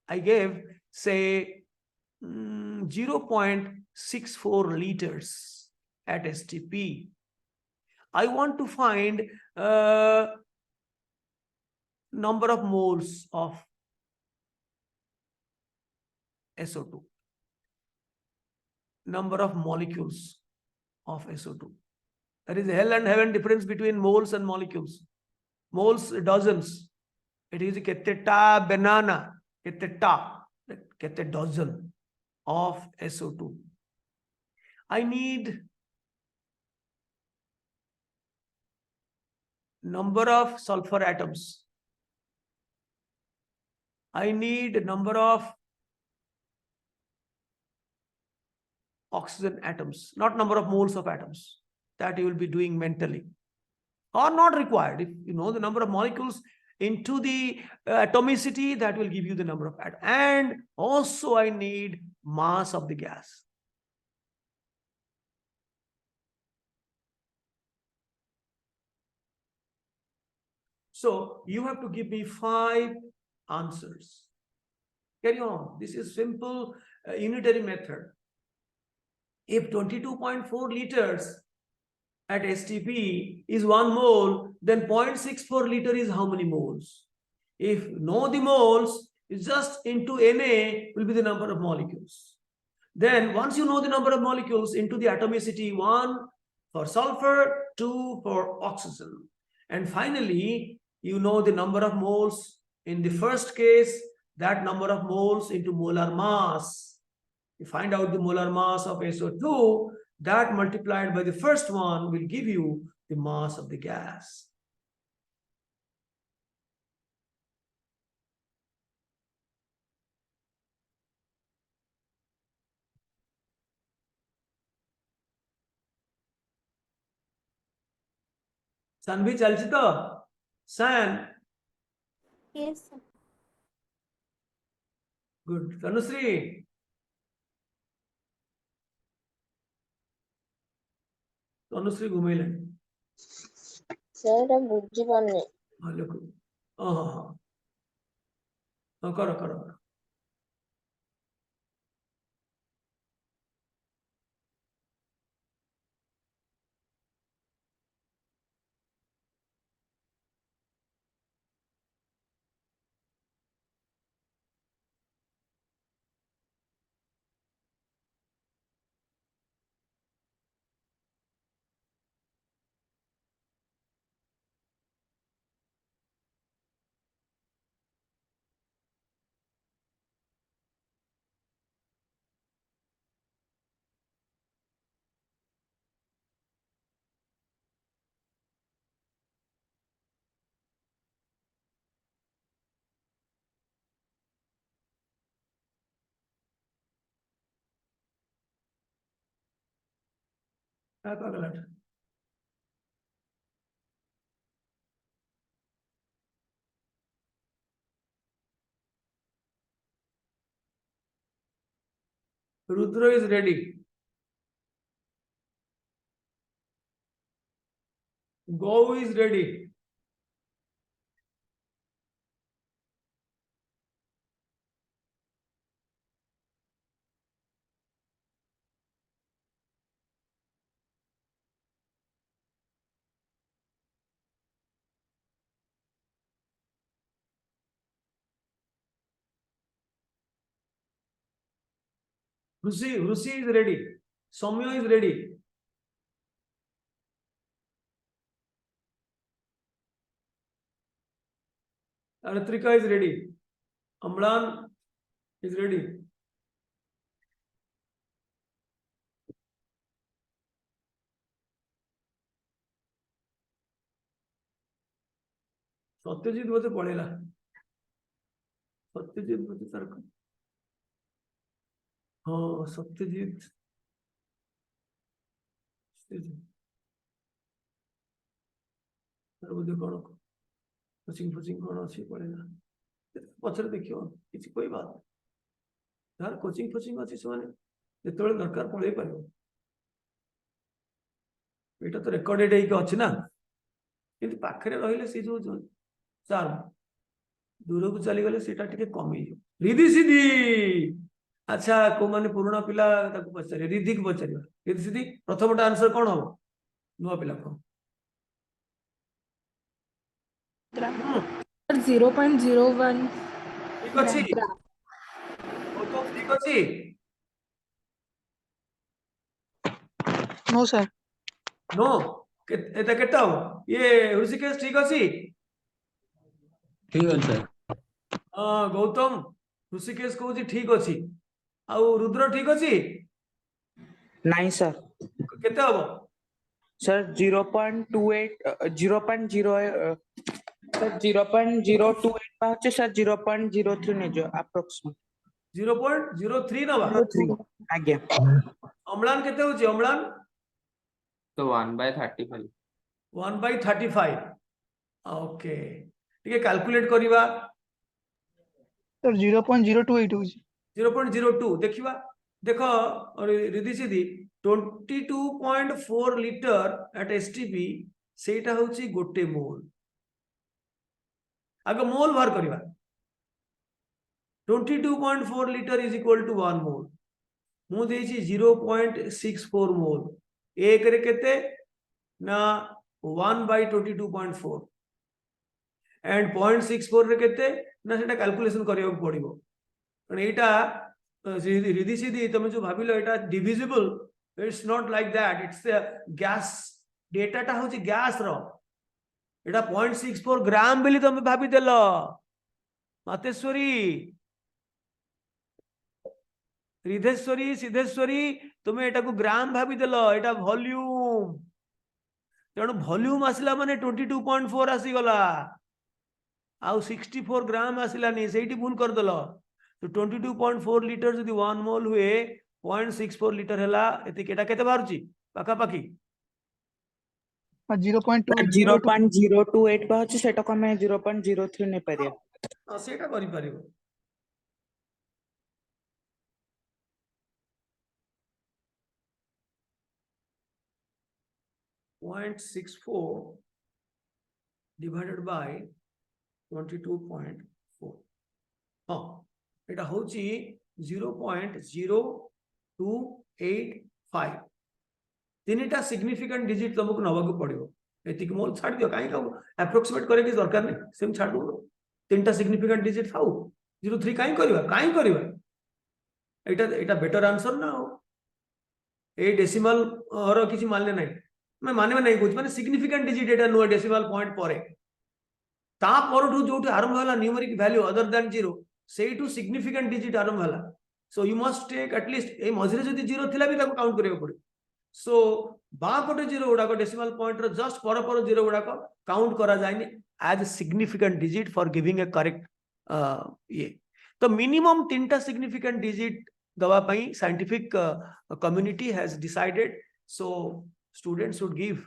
I gave, say, 0.64 liters at STP. I want to find number of moles of SO2, number of molecules of SO2. There is a hell and heaven difference between moles and molecules. Moles, dozens. It is keteta banana, keteta dozen of SO2. I need number of sulfur atoms. I need number of oxygen atoms, not number of moles of atoms. That you will be doing mentally, or not required. If you know the number of molecules into the atomicity, that will give you the number of atoms. And also I need mass of the gas. So you have to give me 5 answers. Carry on. This is simple unitary method. If 22.4 liters at STP is 1 mole, then 0.64 liter is how many moles? If know the moles, it's just into Na will be the number of molecules. Then once you know the number of molecules into the atomicity, 1 for sulfur, 2 for oxygen. And finally, you know the number of moles in the first case, that number of moles into molar mass. You find out the molar mass of SO2, that multiplied by the first one will give you the mass of the gas. Sanvi chalchi to? San? Yes, sir. Good. Tanusri? Tanusri घुमेलेन. Sir, ବୁଝି ପାରୁନି. ଲୋକ ହଁ କର काय पागलाट. Rudra is ready. Go is ready. Rusi is ready. Soumya is ready. Aratrika is ready. Amlan is ready. Satyajit बोलते पड़ेगा. सत्यजित बोलते sir. हाँ सत्यजित. सर बोलते कौन को कोचिंग कौन अच्छी पड़ेगा. पचर देखियो किसी कोई बात यार कोचिंग अच्छी से माने ଯେତେବେଳେ ଦରକାର ପଳେଇ ପାରିବ. ଏଇଟା ତ ରେକର୍ଡେଡ ହେଇକି ଅଛି ନା, କିନ୍ତୁ ପାଖରେ ରହିଲେ ସେ ଯୋଉ ସାର୍ ଦୂରକୁ ଚାଲିଗଲେ ସେଟା ଟିକେ କମିଯିବ. ରିଧି ସିଧି. ଆଚ୍ଛା କୋଉମାନେ ପୁରୁଣା ପିଲା ତାକୁ ପଚାରିବେ, ରିଧିକୁ ପଚାରିବା. ରିଧି ସିଧି ପ୍ରଥମଟା ଆନ୍ସର କଣ ହବ? ନୂଆ ପିଲା କଣ? 0.01. ଠିକ ଅଛି. ଗୌତମ ଠିକ ଅଛି? No, sir. नो ଏଟା କେତେ ହବ? ଇଏ ଋଷିକେଶ ଠିକ ଅଛି? ଠିକ ଅଛି ସାର୍. ହଁ ଗୌତମ ଋଷିକେଶ କହୁଛି ଠିକ ଅଛି. ଆଉ ରୁଦ୍ର ଠିକ ଅଛି? ନାଇଁ ସାର୍. କେତେ ହବ? ସାର୍ 0.28 0.028 ବାହାରୁଛି ସାର୍. 0.03 ନେଇଯିବ ଆପ୍ରୋକ୍ସିମେଟ. 0.03 ନବା. ଆଜ୍ଞା. अम्लान केते होची अम्लान तो 1/35 1/35 ओके ठीक है कैलकुलेट करिवा सर 0.028 होची 0.02 देखिवा देखो रिधि सिद्धि 22.4 लिटर एट एसटीपी सेटा होची गोटे मोल आगे मोल बाहर करिवा 22.4 लिटर इज इक्वल टू 1 मोल मु देछि 0.64 मोल एक रे केते ना 1/22.4 एंड 0.64 रे केते ना सेटा कैलकुलेशन करियो पड़िबो कारण एटा रिधि सिद्धि तुम जो भाबिलो एटा divisible it's not like that it's gas डेटाटा होची गैस रो एटा 0.64 ग्राम बेली तुम भाबी देलो मातेश्वरी रिधेश्वरी सिद्धेश्वरी तुम्हें एटा को ग्राम भाबी देलो एटा वॉल्यूम तेणु वॉल्यूम आसला माने 22.4 आसी गला आउ 64 ग्राम आसलानी सेठी भूल कर देलो तो 22.4 लिटर जदि 1 मोल हुए 0.64 लिटर हैला एति केटा केते बारुची पाखा पाखी 0.202 0.028 बाहर सेटा को हमें 0.03 नहीं परिया सेटा करि परिबो .64 divided by 22.4 हाँ एटा होची 0.0285 तीनटा सिग्निफिकेंट डिजिट तुमको नबाको पड़िबो एतिक मोल छाड़ दियो काई का अप्रोक्सीमेट करे कि दरकार नहीं सेम छाड़ दो तीनटा सिग्निफिकेंट डिजिट थाउ 03 काई करबा एटा एटा बेटर आंसर ना हो ए डेसिमल और किसी मानले नहीं मैं माने में नहीं कुछ माने सिग्निफिकेंट डिजिट एटा नो डेसिमल पॉइंट परे ता परठु जोठी आरंभ होला न्यूमेरिक वैल्यू अदर देन 0 सेटू सिग्निफिकेंट डिजिट आरंभ होला so you must take at least a मझरे जदी 0 थिला भी ताको काउंट करियो पड़े सो बा पटे 0 गुडा को डेसिमल पॉइंट रो जस्ट पर 0 गुडा को काउंट करा जायनी as a significant digit for giving a correct ये तो मिनिमम तीनटा सिग्निफिकेंट डिजिट दवा पई scientific community has decided so students should give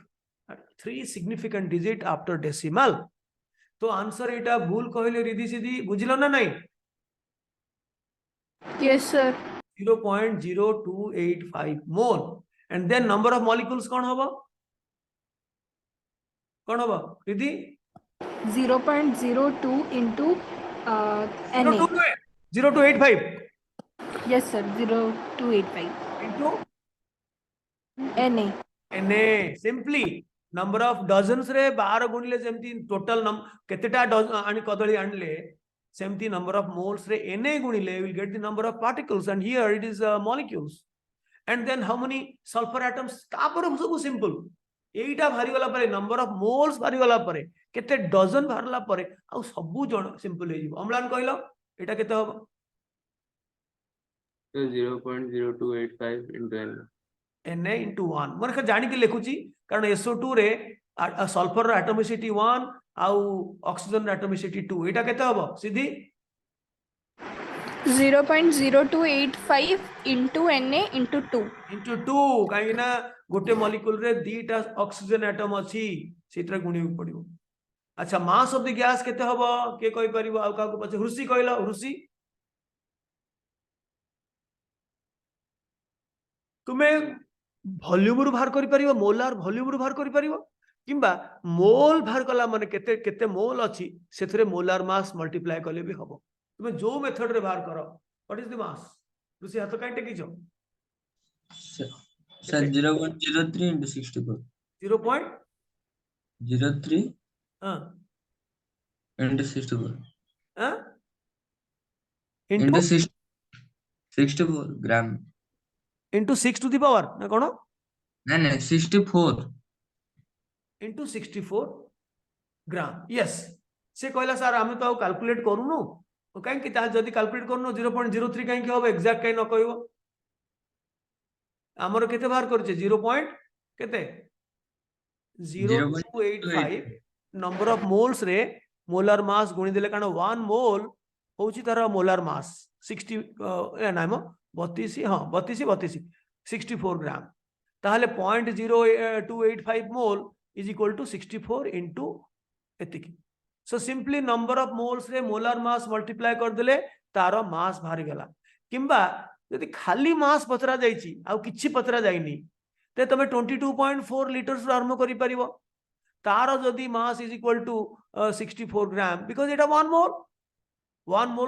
3 significant digit after decimal तो आंसर एटा भूल कहले रिधि सिद्धि बुझलो ना नहीं Yes, sir. 0.0285 mole and then number of molecules कौन होबो Ridhi 0.02 into Na. 0285 Yes, sir. 0285 into Na. Na simply number of dozens रे 12 गुणिले जेमती टोटल केतेटा आणि कदळी आणले सेमती number of moles रे Na गुणिले will get the number of particles and here it is molecules and then how many sulfur atoms तापर सब simple एटा भारी गला परे number of moles भारी गला परे केते डजन भारला परे आ सब जण सिंपल हे जीव अम्लान कहलो एटा केते हो तो 0.0285 into n Na into 1 मन जानि के लिखुची कारण SO2 रे सल्फर रो एटॉमिसिटी 1 आउ ऑक्सीजन रो एटॉमिसिटी 2 एटा केते हबो सीधी 0.0285 into Na into 2. into 2 काहे ना गोटे मॉलिक्यूल रे दीटा ऑक्सीजन एटम अछि सेतरा गुणी पड़िबो अच्छा मास ऑफ द गैस केते हबो के कहि परिबो आ का को पछ ऋषि कहलो ऋषि तुम्हें वॉल्यूम रु बाहर करि परिबो मोलार वॉल्यूम रु बाहर करि परिबो किंबा मोल बाहर कला माने केते केते मोल अछि सेथरे मोलार मास मल्टीप्लाई कले भी हबो तुम्हें जो मेथड रे बाहर करो व्हाट इज द मास ऋषि हाथ काई टेकिछो सर 0.03 into 64 0.03 हां into 64 हां into 64 gram into 6 to the power ना कोन नहीं 64 into 64 ग्राम यस से कहला सर हम तो कैलकुलेट करूनु काई कि ता जदी कैलकुलेट करनो 0.03 काई कि हो एग्जैक्ट काई न कहबो हमर केते बाहर करछे 0. केते 0.285 नंबर ऑफ मोल्स रे मोलार मास गुणी देले कारण 1 मोल होची तार मोलार मास 60 नाइमो 32 हां 32 64 ग्राम ताहले 0.0285 mole is equal to 64 into एतिकी so simply number of moles रे मोलार मास मल्टीप्लाई कर देले तारो मास बाहरी गला किंबा यदि खाली मास पचरा जाईची आ किछि पचरा जाईनी ते तमे 22.4 लिटर्स आरंभ करि परिबो तारो जदि mass is equal to 64 gram because एटा 1 मोल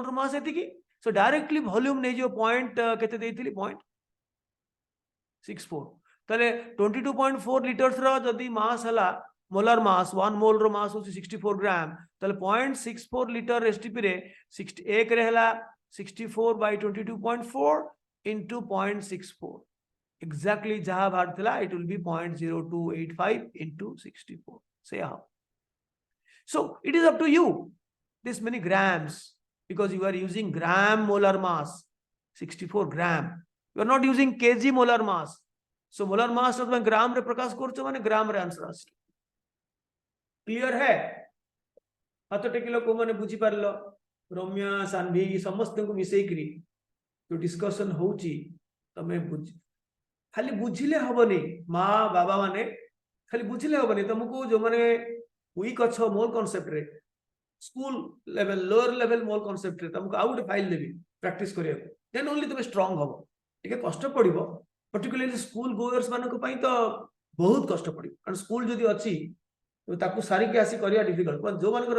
रो मास एतिकी सो डायरेक्टली वॉल्यूम नै जो पॉइंट केते देइथिली 0.64 ताले 22.4 लिटर्स रो जदि मास हला मोलर मास 1 मोल रो मास होची 64 ग्राम ताले 0.64 लिटर एसटीपी रे 61 रे हला 64 by 22.4 into 0.64 exactly jaha bhartila it will be 0.0285 into 64 say how so it is up to you this many grams because you are using gram molar mass 64 gram you are not using kg molar mass so molar mass of gram re prakash korcho mane gram re answer asli clear hai hato tekilo ko mane buझी parlo रम्या सान्वी समस्त को मिसई करी तो discussion होची तमे बुझ खाली बुझिले हबनी माँ बाबा माने खाली बुझिले हबनी तुमको जो माने वीक अच्छो मोल कांसेप्ट रे स्कूल लेवल लोअर लेवल मोल कांसेप्ट रे तुमको आउट फाइल देबी प्रैक्टिस करिया देन ओनली तुम स्ट्रांग हबो ठीक है कष्ट पड़िबो पर्टिकुलरली स्कूल गोयर्स मानको पई तो बहुत कष्ट पड़िबो कारण स्कूल जदी अछि तो ताकू सारी के आसी करिया डिफिकल्ट पर जो मानकर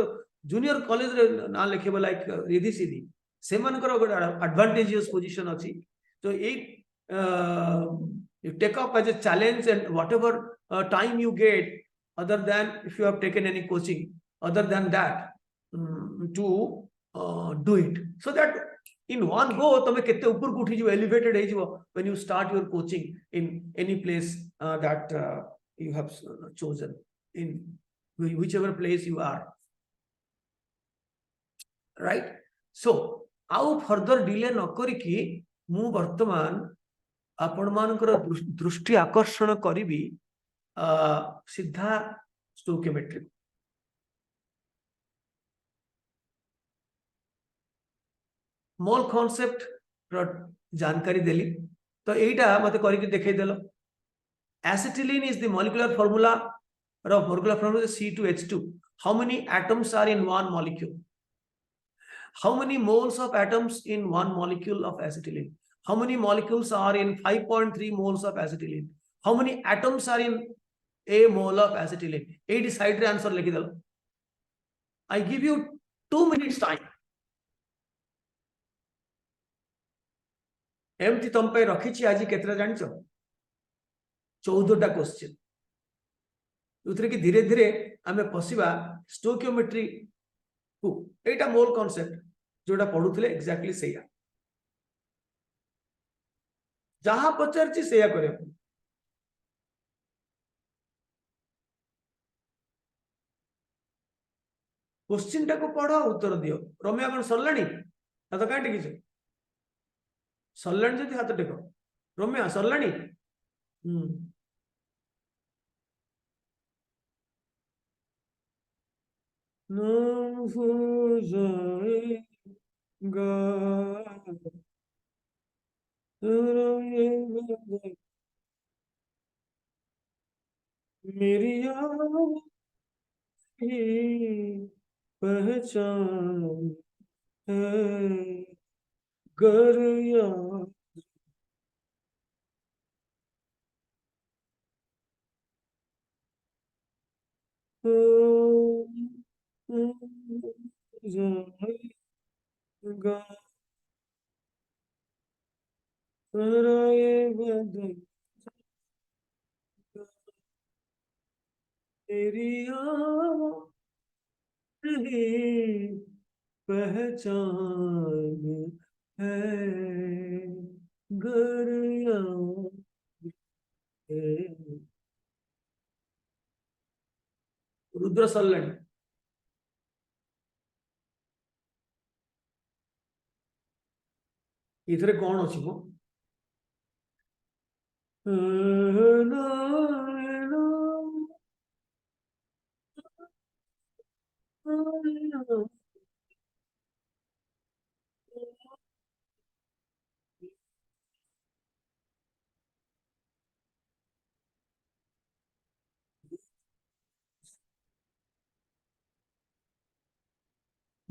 जूनियर कॉलेज रे ना लिखेबो लाइक रिधि सीधी से मानकर गोटे एडवांटेजियस पोजीशन अछि तो ए you take up as a challenge and whatever time you get other than if you have taken any coaching other than that to do it so that in one go tame kete upar ku uthi jibo elevated he jibo when you start your coaching in any place that you have chosen in whichever place you are right so आउ further delay न करी कि मु वर्तमान आपण मानकर दृष्टि आकर्षण करी सीधा स्टोइकियोमेट्री मोल कॉन्सेप्ट जानकारी देली तो एटा मते करी देखै देलो acetylene is the molecular formula C2H2 how many atoms are in one molecule how many moles of atoms in one molecule of acetylene how many molecules are in 5.3 moles of acetylene how many atoms are in a mole of acetylene 80 side रे answer लिखि दल I give you 2 minutes time एमती तुम पे रखी छी आज केतरा जानि छ 14 टा क्वेश्चन उतरे कि धीरे धीरे आमे पसिबा स्टोइकियोमेट्री को एटा मोल कांसेप्ट जोटा पढुतले एक्जेक्टली सेया जहां पचारची सेया करे क्वेश्चन टा को पढ़ो उत्तर दियो रम्या कौन सरलाणी हाथ काहे टेकिछ सरलाणी जदि हाथ टेको रम्या सरलाणी मेरी पहचान है गर तेरी पहचान है गर रुद्र सल्लण इथरे कौन अछि मो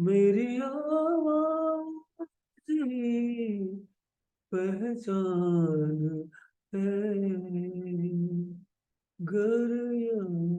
मेरी आवाज़ की पहचान है गर याद।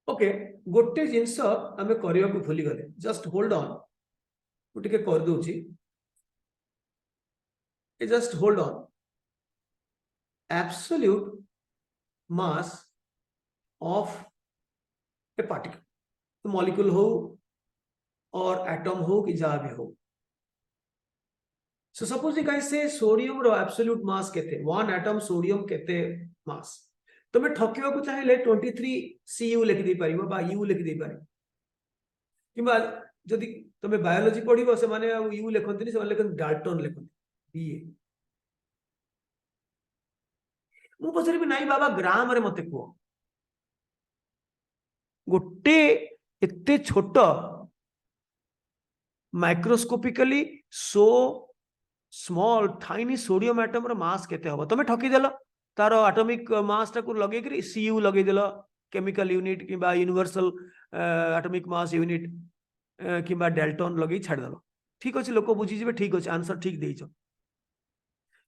ओके गोटे जिनस आम करने को भूली गले जस्ट होल्ड ऑन मुझे कर दूची just hold on absolute mass of a particle molecule हो और एटम हो कि जहाँ भी हो so suppose I say sodium रो एब्सोल्यूट मास केते वन एटम सोडियम केते मास तुम ठकिया को चाहिए 23 CU लिखि दे परिबो बा U लिखि दे पारि किबा जदि तुम बायोलॉजी पढिबो से माने U लिखंतिनी से लिखन डाल्टन लिखंती बीए मु पछरी भी नाही बाबा ग्राम रे मते को गोटे एते छोट microscopically so small tiny sodium atom रो मास केते हबो तुम ठकी देलो तार एटॉमिक मास टाकू लगे करी CU लगे देलो केमिकल यूनिट किबा यूनिवर्सल एटॉमिक मास यूनिट किबा डेल्टन लगे छाड़ देलो ठीक अछि लोक बुझी जिवे ठीक अछि आंसर ठीक देइछो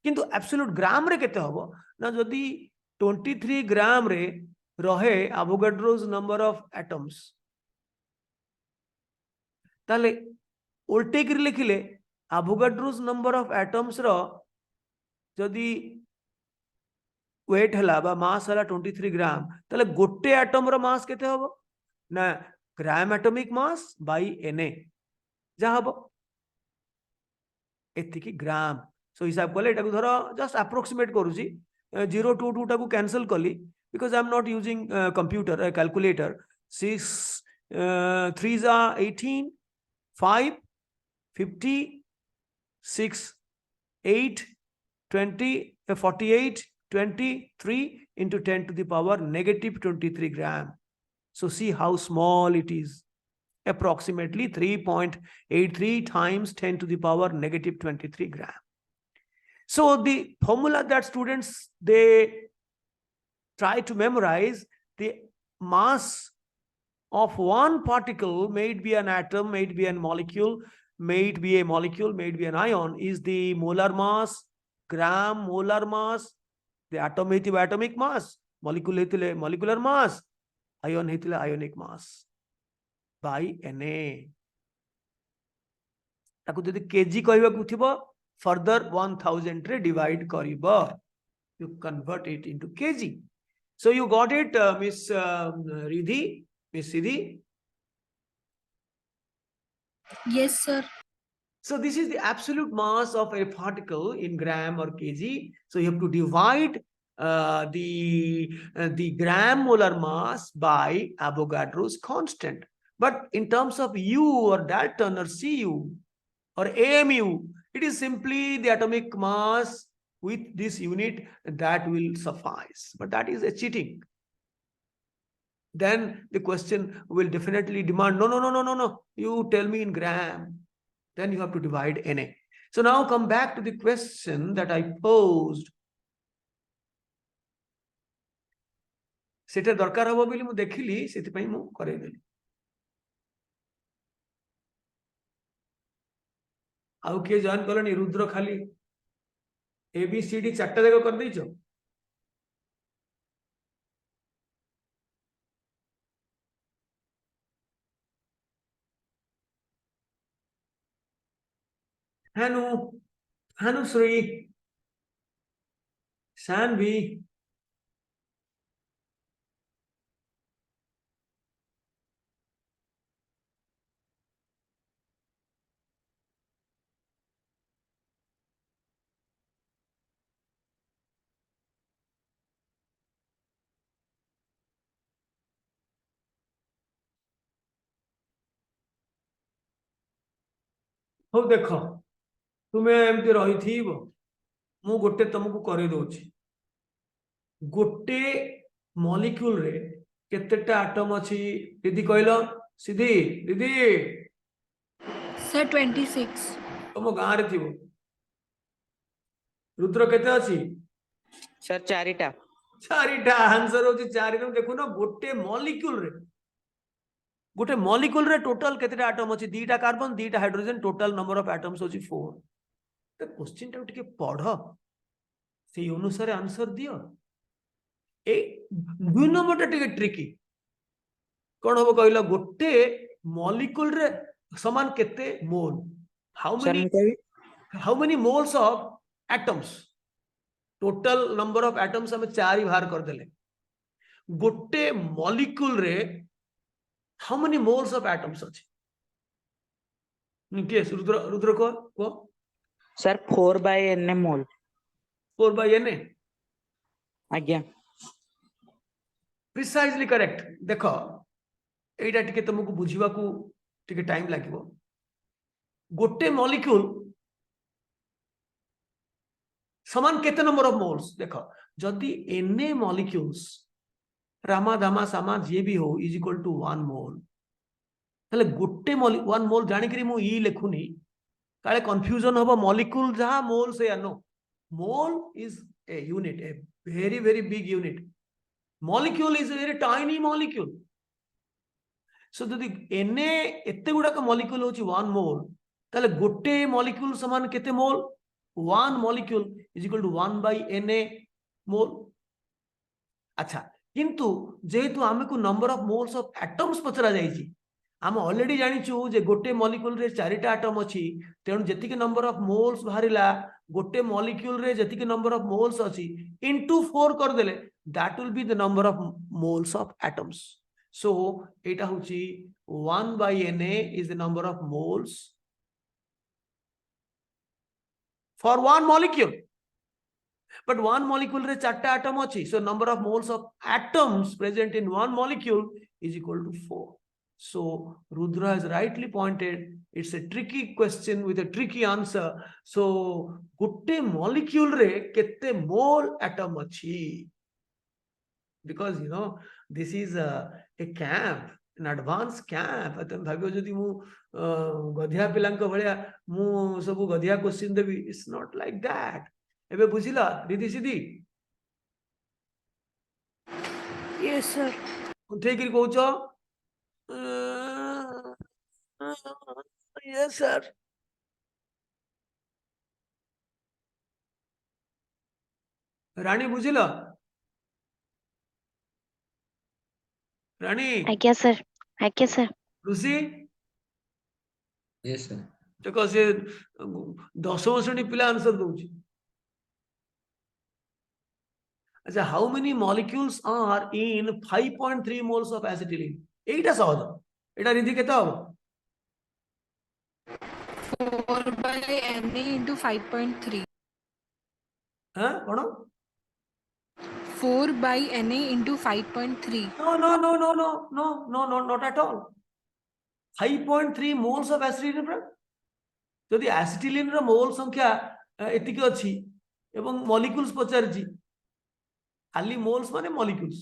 किंतु एब्सोल्यूट ग्राम रे केते हबो ना जदी 23 ग्राम रे रहे एवोगाड्रोस नंबर ऑफ एटम्स ताले उल्टे कर लिखिले एवोगाड्रोस नंबर ऑफ एटम्स रो जदी वेट हला बा मास हला 23 ग्राम ताले गोटे एटम रो मास केते हबो ना gram atomic mass by Na जा हबो एतिकी ग्राम सो हिसाब कले एटा को धरो जस्ट अप्रोक्सीमेट करूची 022 टाको कैंसिल कली because I am not using computer calculator 6 3 18 5 50 6 8 20 48 23 into 10 to the power negative 23 gram. So see how small it is. Approximately 3.83 times 10 to the power negative 23 gram. So the formula that students they try to memorize, the mass of one particle, may it be an atom, may it be a molecule, may it be a molecule, may it be an ion, is the molar mass, gram molar mass, the atom heitile atomic mass, molecule heitile molecular mass, ion heitile ionic mass by Na. ताकू जदि KG कहबाकू थिबो further 1000 रे divide करिबो you convert it into kg. So you got it, Miss Riddhi, Miss Siddhi. Yes, sir. So this is the absolute mass of a particle in gram or kg. So you have to divide the gram molar mass by Avogadro's constant. But in terms of U or Dalton or Cu or AMU, it is simply the atomic mass with this unit that will suffice. But that is a cheating. Then the question will definitely demand, no, you tell me in gram. Then you have to divide Na. So now come back to the question that I posed. सेटा दरकार हबो बोली मु देखिली सेति पई मु करे देली आउ के जॉइन करनी रुद्र खाली ABCD चारटा जगह कर देइछो Hanu Hanusri Sanvi हो देखो तुम्हें एमती रही थी मु गोटे तुमको करे दोची गोटे मॉलिक्यूल रे केतेटा एटम अछि दीदी कहलो सीधी दीदी Sir, 26. तुम गाँ रे थिबो रुद्र केते अछि सर चारिटा चारिटा आंसर होची चारि नु देखु ना गोटे मॉलिक्यूल रे टोटल केतेटा एटम अछि दीटा कार्बन दीटा hydrogen total number of atoms होची 4 तो क्वेश्चन टा टिके पढ़ से अनुसार आंसर दियो ए दुई नंबर टा टिके ट्रिकी कौन हम कहला गोटे मॉलिक्यूल रे समान केते मोल सर मैं कही how many moles of atoms total number of atoms हमें 4 ही बाहर कर देले गोटे मॉलिक्यूल रे how many moles of atoms अछि के रुद्र रुद्र को सर 4/n मोल 4/na आज्ञा प्रिसाइजली करेक्ट देखो एटा टिके तुमको बुझिबा को टिके टाइम लागिवो गोटे मॉलिक्यूल समान केते नंबर ऑफ मोल्स देखो जदि na मॉलिक्यूल्स रामा दामा सामा जे भी हो इज इक्वल टू 1 मोल तले गोटे 1 मोल जानि करी मु ई लेखुनी काले कंफ्यूजन होबो मॉलिक्यूल जहां मोल से या no mole is a unit a very very big unit molecule is a very tiny molecule so जदि na एते गुडा का molecule होची 1 मोल ताले गोटे molecule समान केते मोल 1 molecule is equal to 1/na मोल अच्छा किंतु जेहेतु आमे को number of moles of atoms पचरा जाईची आम ऑलरेडी जानिचु जे गोटे मॉलिक्यूल रे चारिटा एटम अछि तेणु जेतिके नंबर ऑफ मोल्स बाहरिला गोटे मॉलिक्यूल रे जेतिके नंबर ऑफ मोल्स अछि इनटू 4 कर देले that will be the number of moles of atoms so eta hochi 1/na is the number of moles for one molecule but one molecule re charta atom achi so number of moles of atoms present in one molecule is equal to 4 so Rudra has rightly pointed it's a tricky question with a tricky answer so gotte molecule re kette mole atom achi because you know this is a camp an advanced camp तुम भाग्य जदि मु गधिया पिलांक भलिया मु सब गधिया question Devi it's not like that एबे बुझिला दीदी सीधी Yes, sir. उठे कि कहउछो यस सर रानी बुझिला रानी आज्ञा सर ऋषि Yes, sir. देखो से 10 श्रेणी पिला आंसर दउची अच्छा how many molecules are in 5.3 moles of acetylene एटा सहज एटा रिधि केता हो 4/na into 5.3. हां कोन 4/na into 5.3. no not at all 5.3 moles of acetylene जदि एसिटिलीन रो मोल संख्या एतिक अछि एवं मॉलिक्यूल्स पचारछि खाली मोल्स माने मॉलिक्यूल्स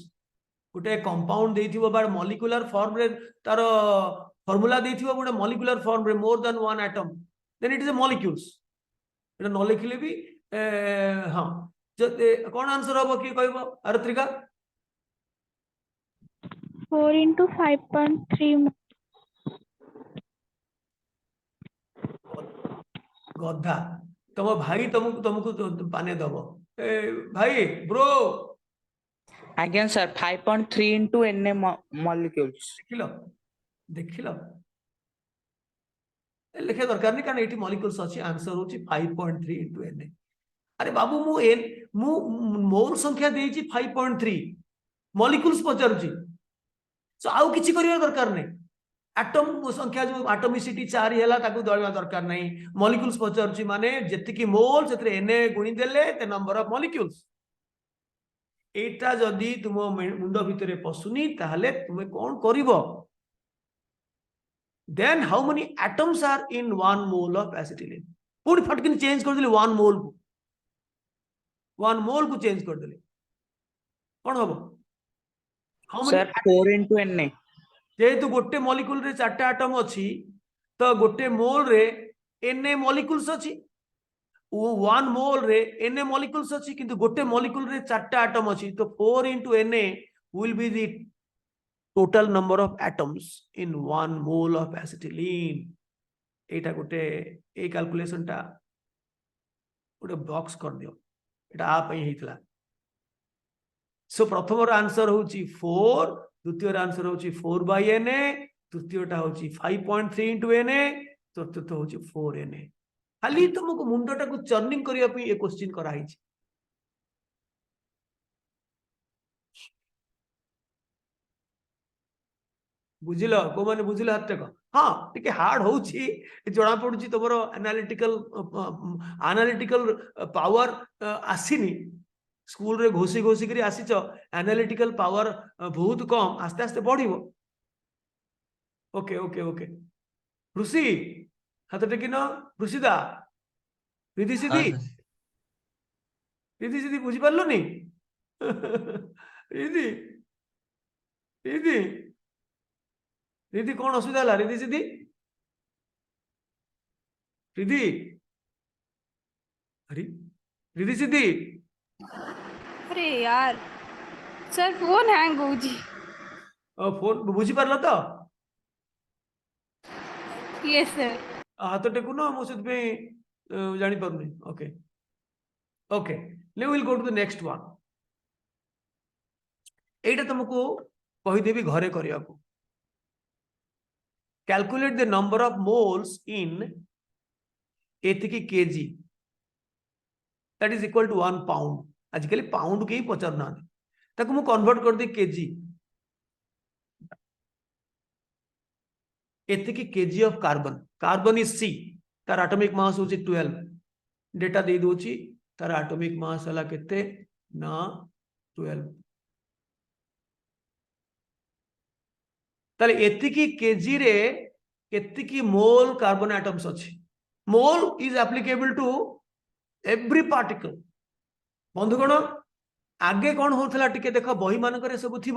गोटे कंपाउंड देथिबो बा मॉलिक्यूलर फॉर्म रे तार फार्मूला देथिबो गोटे मॉलिक्यूलर फॉर्म रे more than one atom then it is a molecules एटा न लिखले भी हां कौन आंसर हबो कि कहबो आरत्रिका 4 into 5.3 गधा तुम भाई तुमको पाने दबो भाई ब्रो आज्ञा सर 5.3 into na molecules देखिलो लिखे दरकार नहीं कारण एटी मॉलिक्यूल्स अछि आंसर होची 5.3 into na अरे बाबू मु मोल संख्या देइची 5.3 मॉलिक्यूल्स पचारुची सो आउ किछि करिया दरकार नहीं एटम संख्या जो एटमिसिटी 4 हैला ताकू दळवा दरकार नहीं मॉलिक्यूल्स पचारुची माने जेतिकी मोल सेतरे na गुणी देले ते नंबर ऑफ मॉलिक्यूल्स एटा जदी तुम मुंड भितरे पसुनी ताहले तुमे कोन करिवो then how many atoms are in 1 mole of acetylene पूरी फटकिन चेंज कर देले 1 मोल को चेंज कर देले कौन हम हाउ Sir, 4 into Na. जेहेतु गोटे मॉलिक्यूल रे 4टा एटम अछि तो गोटे मोल रे Na मॉलिक्यूल्स अछि 1 मोल रे Na मॉलिक्यूल्स अछि किंतु गोटे मॉलिक्यूल रे 4टा एटम अछि तो 4 into Na will be the total number of atoms in 1 mole of acetylene एटा गोटे ए कैलकुलेशन टा गोटे बॉक्स कर दियो एटा आ पई हेतला सो प्रथम आंसर होची 4 द्वितीय आंसर होची 4 by Na तृतीयटा होची 5.3 into Na चतुर्थ होची 4 Na खाली तुमको मुंडटा को चर्निंग करिया पई ए क्वेश्चन करा हिची बुझिल को माने बुझिल हाथ टेक हाँ टिके हार्ड होची जणा पडुची तमरो एनालिटिकल पावर आसीनी स्कूल रे घोसी घोसी करी आसीच एनालिटिकल पावर बहुत कम आस्ते आस्ते बढ़िबो ओके ओके ओके ऋषि हाथ टेकिन ऋषिदा रिधि हाँ सिद्धि सर रिधि सिद्धि बुझी पारलनी रिधि रिधि रिधि कौन असुविधा है रिधि सिद्धि रिधि अरे रिधि सिद्धि अरे यार सर फोन हैंग होची फोन बुझी पारल तो यस सर हाथ टेकुन मुझे जानी पारुनी ओके ओके ले will go to the next one एटा तुमको कहीदेवी घरे करिया को calculate the number of moles in एतिकी K G that is equal to 1 pound आजिकल पाउंड के ही पचार ना ताको मु कन्वर्ट कर दे केजी एतिकी K G of carbon carbon is C तार एटॉमिक मास होची 12 डेटा दे दोची तार एटॉमिक मास हला केते ना 12 ताले एतिकी केजी रे केतिकी मोल कार्बन एटम्स अछि mole is applicable to every particle बंधुगण आगे कौन होता टिके देख बही मानक सब थी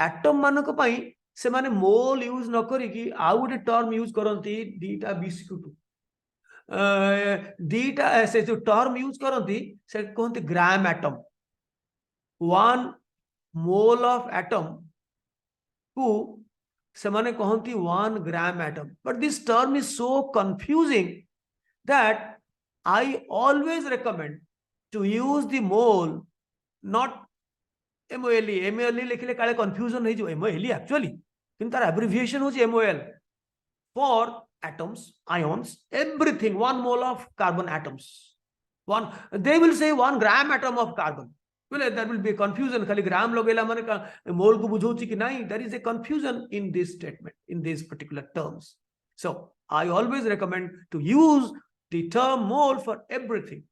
एटम मानक पई से माने मोल यूज न करिकी आउ गोटे टर्म यूज करती दीटा बिस्कुट दीटा से जो टर्म यूज करती से कहते gram atom 1 mole of atom को से माने कहती 1 gram atom but this term is so confusing that I always recommend to use the mole not MOLE MOLE लिखले काले confusion नहीं जो MOLE actually किंतु तार abbreviation हो जी MOL for atoms ions everything 1 mole of carbon atoms one they will say 1 gram atom of carbon well there will be confusion खाली ग्राम लगेला माने मोल को बुझौची कि नहीं there is a confusion in this statement in these particular terms so I always recommend to use the term mole for everything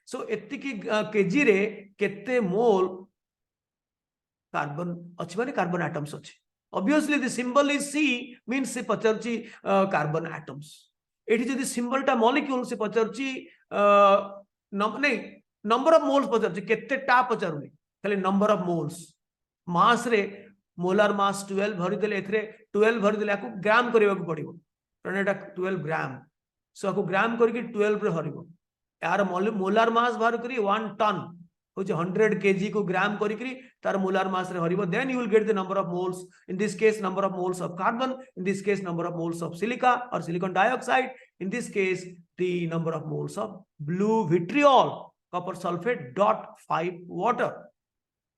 so एतिकी K G रे केते mole carbon अछि माने कार्बन एटम्स अछि obviously the symbol is C means से पचरची carbon atoms एठी जदी symbol टा मॉलिक्यूल से पचरची नहीं नंबर ऑफ मोल्स पचरची केते टा पचरुनी खाली नंबर ऑफ मोल्स मास रे मोलार मास 12 भरि देले एथरे 12 भरि देले को ग्राम करबा को पड़िबो कारण एटा 12 ग्राम सो आपको ग्राम करके 12 रे हरिबो यार मोलार मास बाहर करी 1 टन होचे 100 केजी को ग्राम करी तार मोलार मास रे हरिबो then you will get the number of moles in this case number of moles of carbon in this case number of moles of silica और silicon dioxide in this case the number of moles of blue vitriol copper sulphate dot 5 water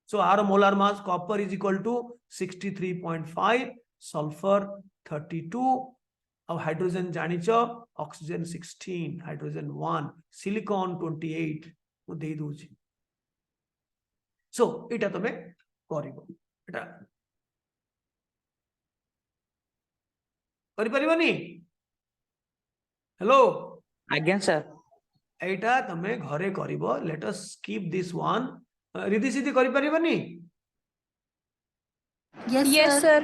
so our molar mass copper is equal to 63.5 sulfur 32 अब hydrogen जानिच oxygen 16 hydrogen 1 silicon 28 मु दे दूची सो एटा तमे करिवो एटा करि परिबनी hello आज्ञा sir एटा तमे घरे करिवो let us skip this one Riddhi Siddhi करि परिबनी यस सर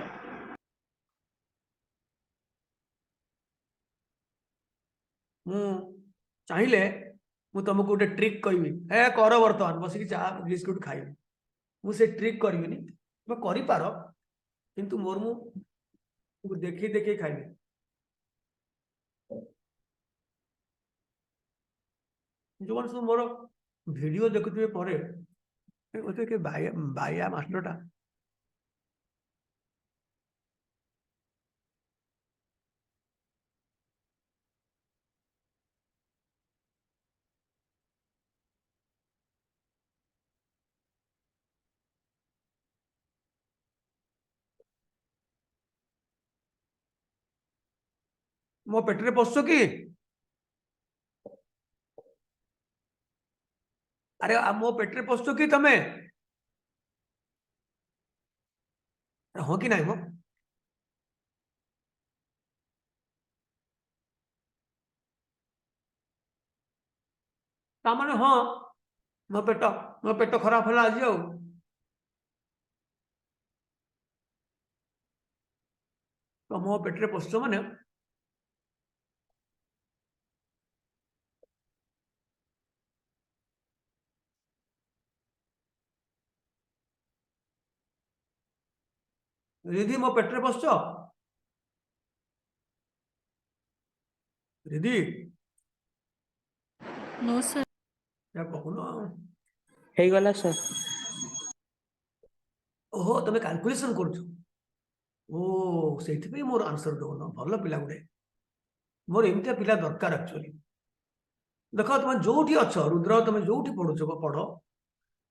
चाहिए मु तुमको गोटे ट्रिक कहबी ए कर बर्तमान बसिक चा बिस्कुट खाइबी मुझे ट्रिक करिविनी मैं करि पारो किंतु मोर मु देखि देखि खाइबे जो सब मोर वीडियो देखुथिबे परे ओते के बाया मास्टरटा मो पेटरे पसो कि अरे मो पेटरे पसो कि तमे हो कि नहीं मो तामाने हाँ मो पेट खराब होला आज तो मो पेटरे पसो माने रिधि मो पेटरे पसो रिधि नो सर या कहून हे गला सर ओहो तमे कैलकुलेशन करछु ओ सेठी पे मोर आंसर दो भल पिला गुडे मोर एमतिया पिला दरकार एक्चुअली देखो तुम जोठी अच्छ रुद्र तुम जोठी पढ़ुछ पढ़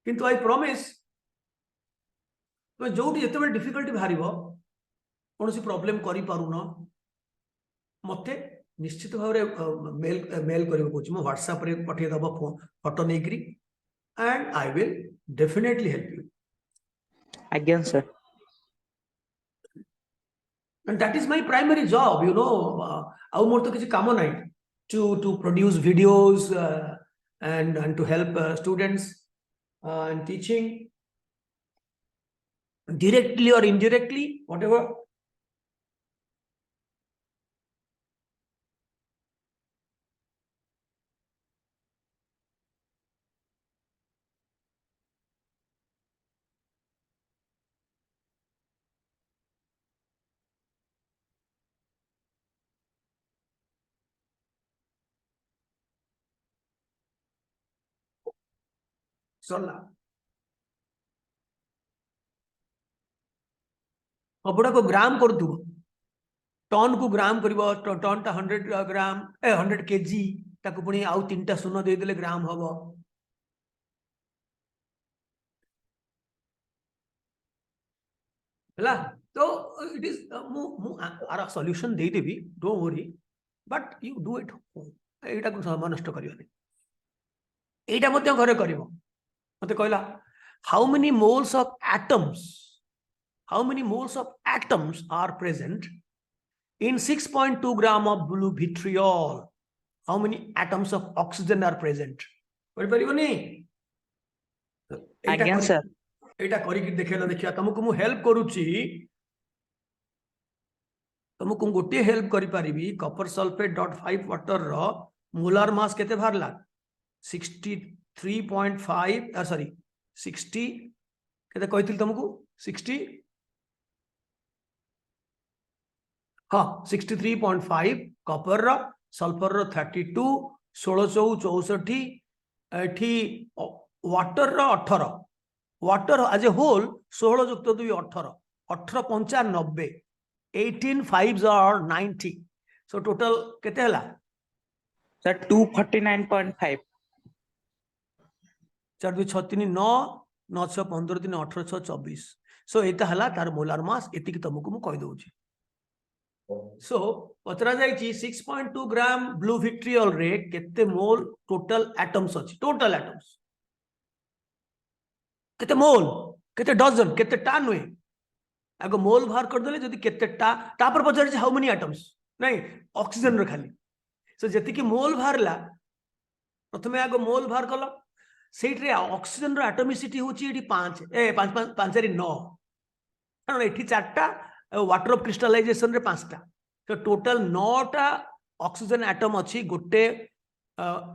किंतु आई प्रॉमिस तुम जोठी जिते डिफिकल्टी बाहर कौन प्रॉब्लम करि पारुन मते निश्चित भाव मेल करियो कहूँ मो व्हाट्सएप रे पठे दबो फोटो नेकरी and I will definitely help you आज्ञा sir and that is my primary job you know au mor to kichi kamo nai to produce videos and to help students in teaching directly or indirectly whatever सरला कपड़ा को ग्राम कर दू ton को ग्राम कर ton टा 100 ग्राम 100 KG ताको पुणी आउ 3टा शून्य दे देले ग्राम हबो हला तो it is are solution they Devi don't worry but you do it एटा को समय नष्ट करियो एटा मते घरे करिवो मते कहला how many moles of atoms are present in 6.2 gram of blue vitriol how many atoms of oxygen are present करि परिबोनी आज्ञा सर एटा करि कि देखेला देखिया तुमको मु हेल्प करूची तुमको गोटे हेल्प करि परिबी कॉपर सल्फेट .5 वाटर रो मोलार मास केते भारला 63.5 सॉरी 60 केते कहिथिल तुमको 60 हाँ 63.5 कॉपर रो सल्फर रो 32 16 64 एठी वाटर रो 18 वाटर एज ए होल 16 युक्त 2 18 18 95 18 5 are 90 so total केते हला सर 249.5 4 2 6 3 9 9 6 15 3 18 6 24 सो एता हला तार मोलार मास एतिक तुमको मु कहि दउची सो पचरा जाईची 6.2 ग्राम ब्लू विट्रियल रे केते मोल टोटल एटम्स अछि टोटल एटम्स केते मोल केते डजन केते टा नुए आगो मोल बाहर कर देले जदी केते टा तापर पचर हाउ मेनी एटम्स नहीं ऑक्सीजन रे खाली सो जति कि मोल बाहरला प्रथमे आगो मोल बाहर कलो सेट रे ऑक्सीजन रो एटॉमिसिटी होची एटी 5 5 5 रे 9 कारण एठी चारटा वाटर ऑफ क्रिस्टलाइजेशन रे 5टा तो टोटल 9टा ऑक्सीजन एटम अछि गोटे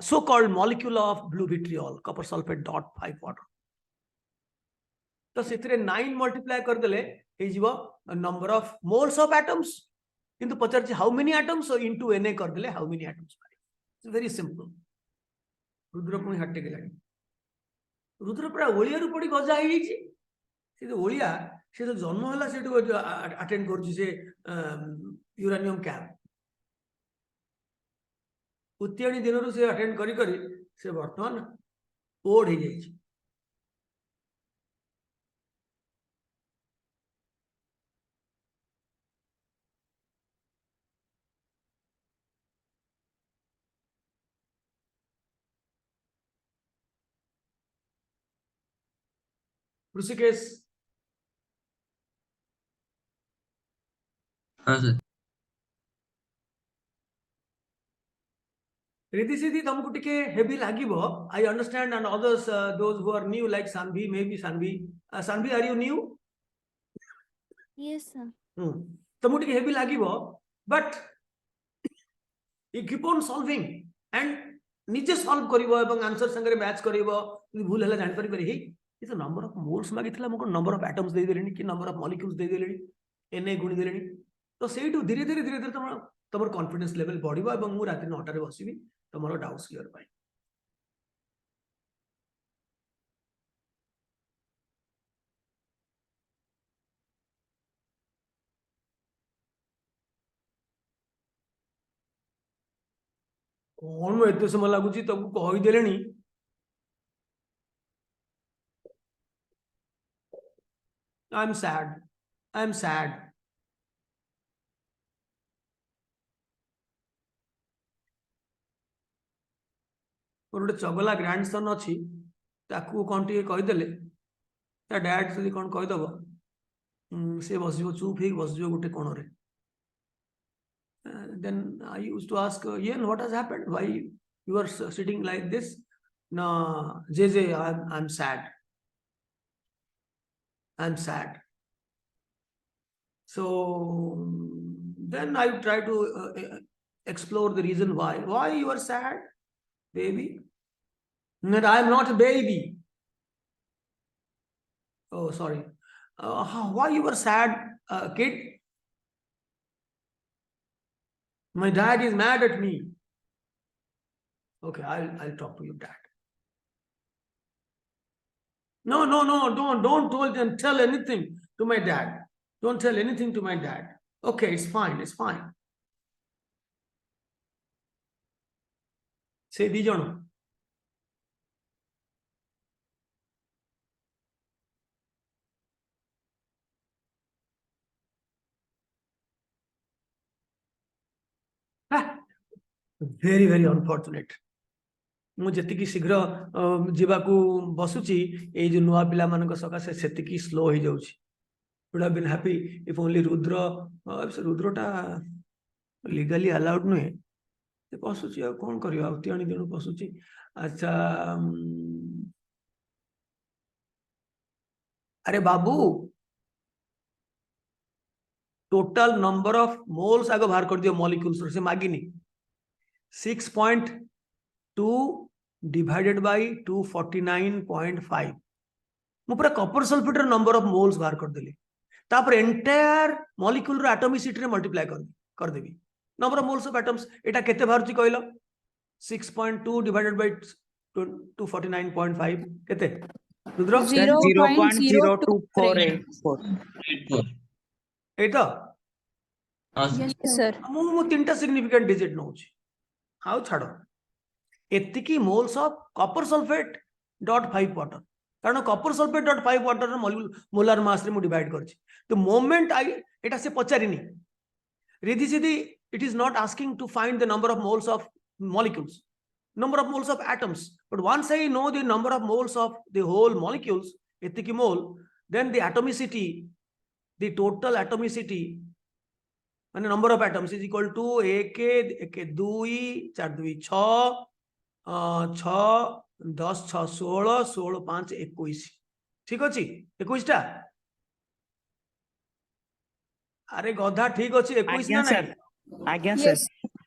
so called molecule of blue vitriol copper sulphate .5 water तो से 9 मल्टीप्लाई कर देले number of moles of atoms किंतु पचार how many atoms into Na कर देले how many atoms very simple Rudra पुणी हट्टे गलानी रुद्र पूरा ओडिया रु पड़ी गजा हो जाइए से जो ओडिया से जो जन्म होला से अटेंड कर यूरानियम कैंप उत्तीर्ण दिन से अटेंड करी करी से बर्तमान ओड हो जाइए ऋषिकेश हाँ सर रिद्धि सिद्धि तुमको टिके हेवी लागिबो I understand and others those who are new like Sanvi may be Sanvi Sanvi are you new Yes, sir. तुमको टिके हेवी लागिबो but you keep on solving and निजे सॉल्व करिवो एवं आंसर संगे मैच करिवो भूल हला जान पारि हे ये तो नंबर ऑफ मोल्स मागितला मको नंबर ऑफ एटम्स दे देलेनी कि नंबर ऑफ मॉलिक्यूल्स दे देलेनी Na गुणी देलेनी तो सेठू धीरे धीरे तुम कॉन्फिडेंस लेवल बढ़िबो एवं मु राति 9 टा रे बसिबी तुमरो डाउट्स क्लियर पाई कौन एत समय लगुच कहीदेले I am sad I am sad मोर गोटे चगला ग्रांडसन अच्छी कौन टे कहीदेले डैड से कौन कहीदब से बस चुप हो बस गोटे कोण रे then I used to ask Ian what has happened why you are sitting like this no JJ I'm sad so then I try to explore the reason why you are sad baby that I am not a baby oh sorry why you are sad kid my dad is mad at me okay I'll talk to your dad no don't tell anything to my dad don't tell anything to my dad okay it's fine say दी जण very very unfortunate मुझे शीघ्र जीवाकू बसुची ये जो नुआ पिला मान सकाशे से slow हो जाउची would have been happy if only रुद्रटा लीगली अलाउड नुहे पशुची कौन कर तीन दिन पशुची अच्छा अरे बाबू टोटल नंबर ऑफ मोल्स आगे बाहर कर दियो मॉलिक्यूल्स से मागिनी 6.2 डिवाइडेड बाय 249.5 मु पूरा copper sulphate number of moles बाहर कर देली तापर एंटायर मॉलिक्यूल रो एटॉमिसिटी रे मल्टीप्लाई कर देबी number of moles of atoms एटा केते बाहरची कहलो 6.2 डिवाइडेड बाय 249.5 केते रुद्र 0.0248 एटा Yes, sir. मु तीनटा सिग्निफिकेंट डिजिट नउची हाउ छाड़ो एतिकी moles of copper sulphate .5 water कारण copper sulphate .5 water molar mass रे मु डिवाइड करछि तो मोमेंट आई एटा से पचारिनी Riddhi Siddhi it is not asking to find the number of moles of molecules number of moles of atoms but once I know the number of moles of the whole molecules एतिकी mole then the atomicity the total atomicity माने number of atoms is equal to 1 2 4 2 6 6 10 6 16 16 5 21 ठीक अछि 21 टा अरे गधा ठीक अछि 21 ना नहीं आज्ञा Yes, sir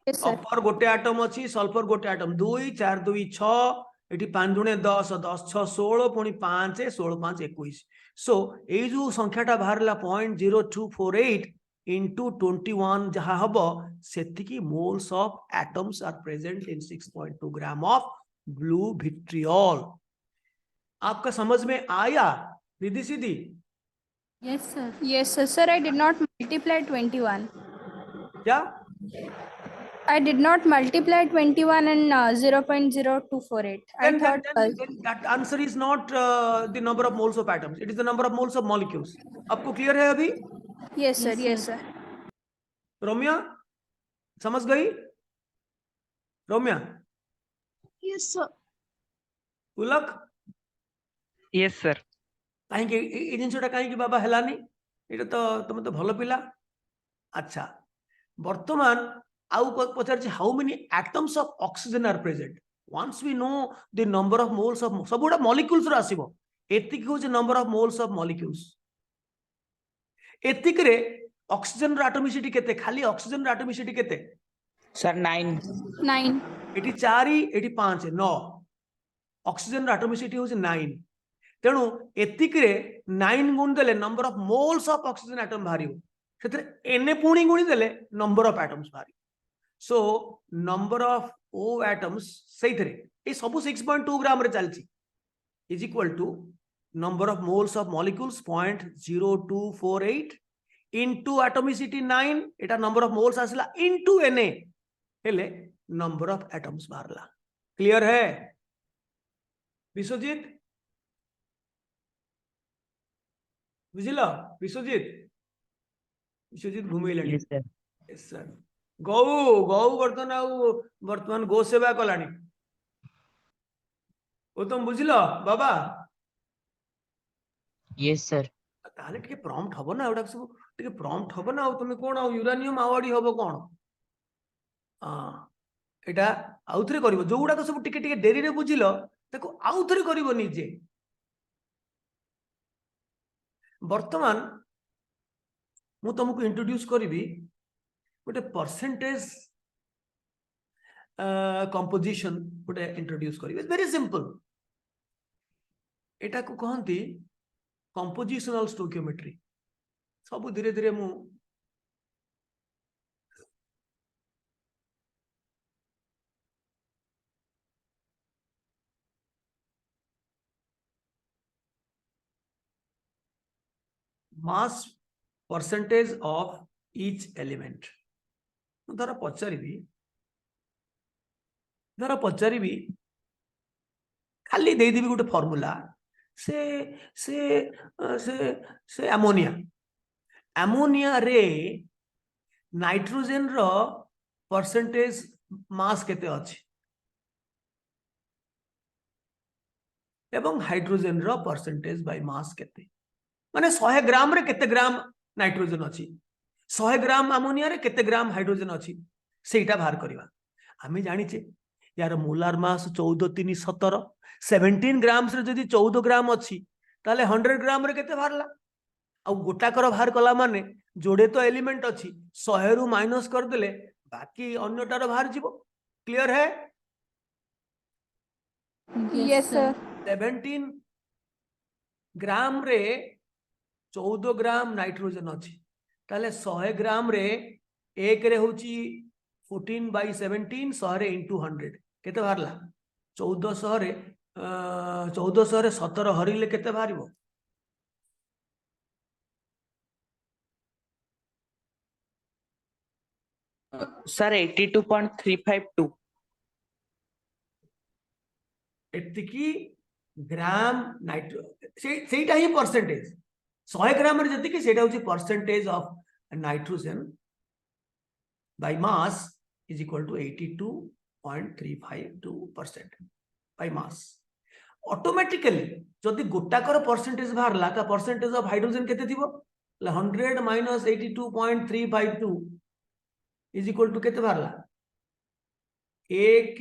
yes, sir. Copper गोटे एटम अछि सल्फर गोटे एटम 2 4 2 6 एटी 5 दुणे 10 10 6 16 पुणी 5 16 5 21 सो ये जो संख्याटा बाहरला 0.0248 into 21 जहाँ हबो सेतिकी moles of atoms are present in 6.2 gram of blue vitriol. आपका समझ में आया दीदी सीधी? Yes, sir. Yes, sir. Sir, I did not multiply 21. क्या? I did not multiply 21 and 0.0248. I Then thought. that answer is not the number of moles of atoms. It is the number of moles of molecules. आपको clear है अभी? Yes, sir. Yes, Yes, sir. sir. रोमिया समझ गई? रोमिया Yes, sir. पुलक yes sir କାହିଁକି ଏଇ ଜିନିଷଟା କାହିଁକି ବାବା ହେଲାନି? ଏଇଟା ତ ତମେ ତ ଭଲ ପିଲା। ଆଚ୍ଛା ବର୍ତ୍ତମାନ ଆଉ ପଚାରୁଛି how many atoms of oxygen are present. once we know the number of moles of ସବୁଗୁଡ଼ା molecules ର ଆସିବ। ଏତିକି ହେଉଛି number of moles of molecules। ଏତିକିରେ ଅକ୍ସିଜେନ ର ଆଟମିସିଟି କେତେ? ଖାଲି ଅକ୍ସିଜେନ ର ଆଟମିସିଟି କେତେ? सर 9 9. ଏଠି 4 ଏଠି 5 9 ଅକ୍ସିଜେନ ର ଆଟମିସିଟି ହେଉଛି 9। ତେଣୁ ଏତିକିରେ 9 ଗୁଣି ଦେଲେ number of moles of oxygen atom बाहरिବ। ସେଥିରେ n ପୁଣି ଗୁଣି ଦେଲେ नंबर ऑफ एटम्स बाहरिବ। So number of O atoms ସେଇଥିରେ এই ସବୁ 6.2 ग्राम रे ଚାଲିଛି is equal to number of moles of molecules 0.0248 into atomicity 9 एटा नंबर ऑफ मोल्स आसला इनटू Na हेले नंबर ऑफ एटम्स बाहरला। क्लियर है विश्वजीत? बुझिल विश्वजीत? विश्वजीत घुमेलानी। yes sir yes sir. गौ गौ वर्तमान गो सेवा कलानी। ओ तुम बुझिल बाबा? yes sir ताले टिके प्रॉम्प्ट हबो ना एडा सब टिके प्रॉम्प्ट हबो ना तुम कोन यूरानियम आवाडी हबो कोन? हां एटा आउथरे करिवो जोगुडा सब टिके टिके डेरी रे बुझिलो ताको आउथरे करिवो निजे। वर्तमान मु तुमको इंट्रोड्यूस करिवि गोटे परसेंटेज कंपोजिशन गोटे इंट्रोड्यूस करिवि। Very simple. एटा को कहंती कंपोजिशनल स्टोइकियोमेट्री। सब धीरे धीरे मु mass percentage of each element धर पचारि खाली दे देबी गोटे फॉर्मूला से से से से अमोनिया रे नाइट्रोजन रो परसेंटेज मास केते अछि एवं हाइड्रोजन रो परसेंटेज बाय मास केते माने 100 ग्राम रे केते ग्राम नाइट्रोजन अछि 100 ग्राम अमोनिया रे केते ग्राम हाइड्रोजन अछि सेटा बाहर करबा। आमे जानिचे यार मोलार मास 14 17 ग्राम से जदि 14 ग्राम अछि ताले 100 ग्राम रे केते बाहरला आ गोटाकर बाहर कला माने जोड़े तो एलिमेंट अछि 100 रु माइनस कर देले बाकी अन्यटार बाहर जीवो। क्लियर है? Yes, sir. 17 ग्राम रे 14 ग्राम नाइट्रोजन अछि ताले 100 ग्राम रे एक रे होची 14/17 100 रे इंटू 100 केते बाहरला 1400 रे 1400 रे 17 हरिले केते बाहरिबो? सर 82.352 एतिकी ग्राम नाइट्रो सेटा ही परसेंटेज 100 ग्राम रे जति कि सेटा होची percentage of nitrogen by mass is equal to 82.352% by mass. Automatically जदि गोटाकर परसेंटेज बाहरला ता परसेंटेज ऑफ हाइड्रोजन केते थिबो 100 माइनस 82.352 इज इक्वल टू केते बाहरला 1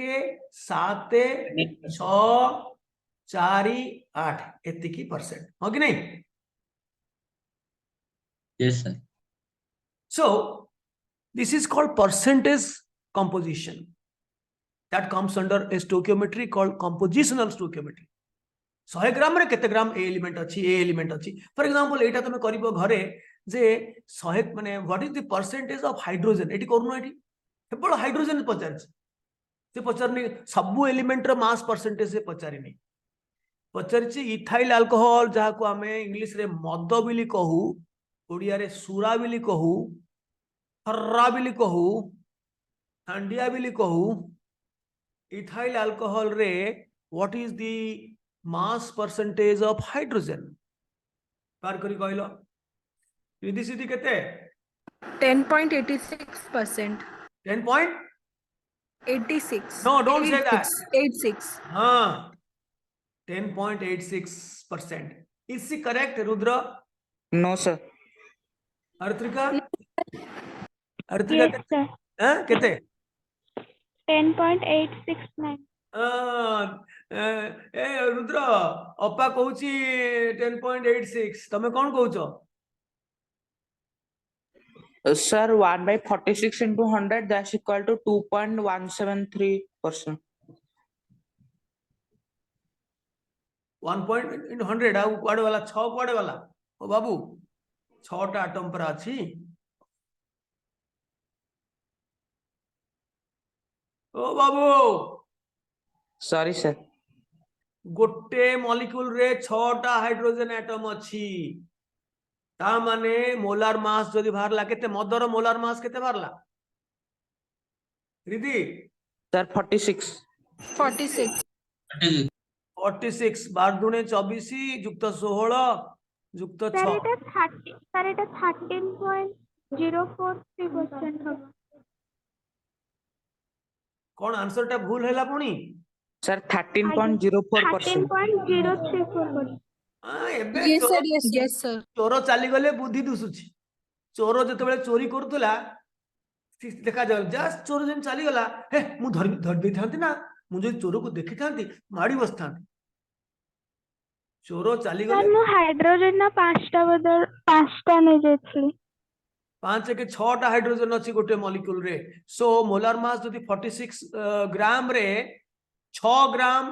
7 6 4 8 एतिकी परसेंट हो कि नहीं? yes sir So this is called percentage composition. that comes under a stoichiometry called compositional stoichiometry. 100 ग्राम रे केते ग्राम ए एलिमेंट अछि ए एलिमेंट अछि फॉर एग्जांपल एटा तमे करिवो घरे जे 100 माने what is the percentage of hydrogen eighty करनो एटी केवल हाइड्रोजन पचार से पचारनी सब एलिमेंट रो मास परसेंटेज से पचारिनी पचारिछि इथाइल अल्कोहल जहा को हमें इंग्लिश रे मद बिली कहू ओडिया रे सुरा बिली कहू हर्रा बिली कहू हांडिया बिली कहू इथाइल अल्कोहल रे what is the mass percentage of hydrogen पार करी कहलो विधि सीधी केते 10.86%. 10.86 No, don't say that 86. हाँ 10.86%. is she correct Rudra? No, sir. Artika Yes, sir. हाँ केते 10.869. ए रुद्र अपा कहूची 10.86 तमे कौन कहूच Sir, 1/46 into 100, that's equal to 2.173%. 1 into 100 आउ कुआडे वाला 6 कुआडे वाला ओ बाबू 6 टा एटम पर अछि ओ बाबू Sorry, sir. गोटे मॉलिक्यूल रे 6 टा हाइड्रोजन एटम अछि ता माने मोलार मास जदि बाहरला केते मदर मोलार मास केते बाहरला Ridhi Sir, 46. 46. 46 12 दुणे 24 जुक्त 16 जुक्त 6 Sir, it is 13.043% होगा. कौन आंसर टा भूल हैला पुणी Sir, 13.04%. 13.034%. हां एबे Yes, चोर sir. Yes, sir. चोर चाली गले बुद्धि दुसुची चोर जते बेले चोरी करतला देखा जाओ जस्ट चोर जन चाली गला हे मु धर दे थांती ना मु जो चोर को देखि थांती माडी बसथांती चोर चाली Sir, गले मैं हाइड्रोजन ना 5टा बदल 5टा नहीं जेथली 5 के 6 टा हाइड्रोजन अछि गोटे मॉलिक्यूल रे सो मोलार मास जदि 46 ग्राम रे 6 ग्राम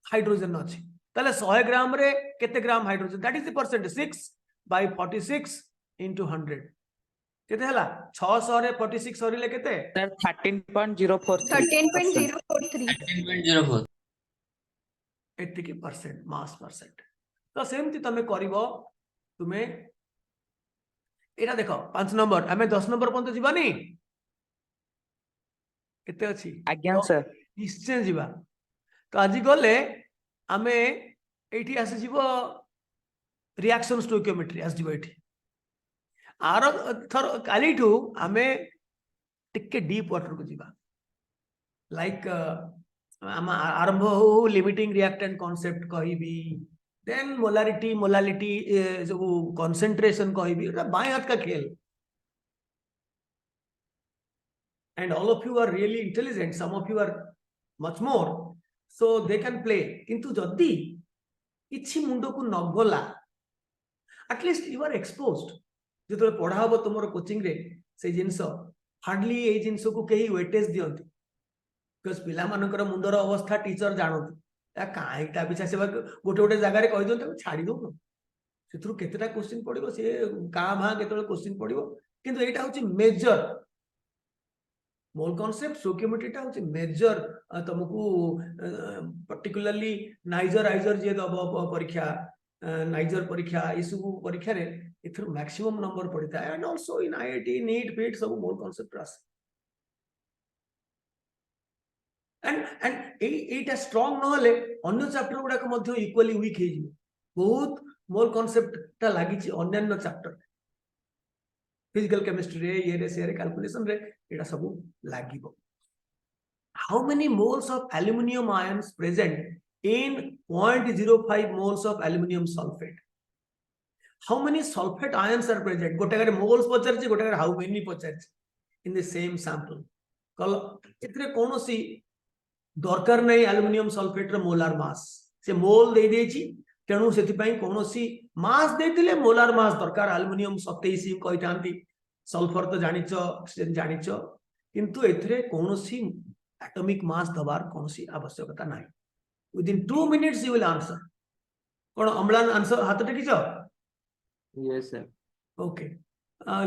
हाइड्रोजन अछि ताले 100 ग्राम रे केते gram hydrogen that is the percent 6/46 into 100 केते हला 600 रे 46 सरीले केते Sir, 13.043%. 13.043. 13.04. एतिकी परसेंट मास परसेंट तो सेमती तमे करिवो तुमे एटा देखो 5 नंबर हमें 10 नंबर पर्यंत जीवानी केते अछि Again, sir. निश्चय जीवा तो आज गले आमे एठी आसी जीवो रिएक्शन स्टोइकियोमेट्री आस जीवो एठी आर थर कालीठू आमे टिके डीप वाटर को जीवा लाइक आम आरंभ हो लिमिटिंग रिएक्टेंट कांसेप्ट कहबी देन मोलालिटी जो कंसंट्रेशन कहबी बाएं हाथ का खेल and all of you are really intelligent some of you are much more so they can play किंतु जदी किछि मुंडो को Nagla at least you are exposed जो पढ़ा हो तुमर कोचिंग रे से जिंस हार्डली ए जिंस को कहीं वेटेज दियंती बिकॉज़ पिला मानकर मुंडर अवस्था टीचर जानती या काईटा बिछा से गोटे गोटे जगह रे कहि दो छाड़ी दो सेथुरु केतेटा क्वेश्चन पड़िबो से का भा केतळे क्वेश्चन पड़िबो किंतु एटा होची मेजर मोल कांसेप्ट स्टोइकियोमेट्रीटा होची मेजर तुमको पर्टिकुलरली नाइजर आइजर जे दब परीक्षा नाइजर परीक्षा इसु परीक्षा रे इथुरु मैक्सिमम नंबर पड़िता and also in IIT NEET पीट सब मोल कांसेप्ट रास एंड एटा स्ट्रांग न होले अन्य चैप्टर गुडा को मध्ये इक्वली वीक हे जिवो बहुत मोल कांसेप्ट ता लागि छि अन्य चैप्टर फिजिकल केमिस्ट्री रे ये रे से रे कैलकुलेशन रे एटा सब लागिबो how many moles of aluminium ions present in 0.05 moles of aluminium sulfate how many sulfate ions are present गोटे गरे मोल्स पचार छि गोटे गरे हाउ मेनी पचार छि इन द सेम सैंपल कल एतरे कोनोसी दरकार नै एल्युमिनियम सल्फेट रे मोलार मास से मोल दे देछि तेणु सेति पई कोनोसी मास देतिले मोलार मास दरकार एल्युमिनियम 27 कहितांती सल्फर तो जानिचो ऑक्सीजन जानिचो किंतु एथरे कोनोसी एटॉमिक मास दबार कौन सी आवश्यकता नहीं. Within 2 minutes you will answer. कौन अम्लान आंसर हाथ टेकी जाओ. Yes, sir. Okay.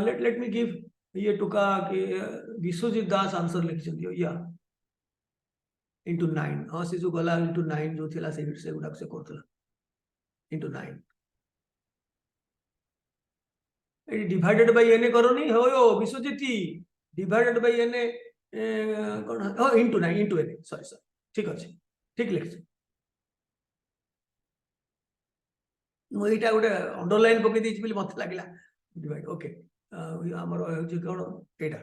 Let me give ये टुका कि विश्वजीत दास आंसर लिख दियो या into 9. हाँ से जो गला into 9 जो थिला से गुडाक से करतला into 9. डिवाइडेड बाय एन करोनी हो यो विश्वजीत डिवाइडेड बाय एन कोन हो into 9 into एन सॉरी ठीक अछि ठीक लिख मु एटा गोटे अंडरलाइन पके दिछि बिल मत लागिला डिवाइड ओके हमर होछि कोन एटा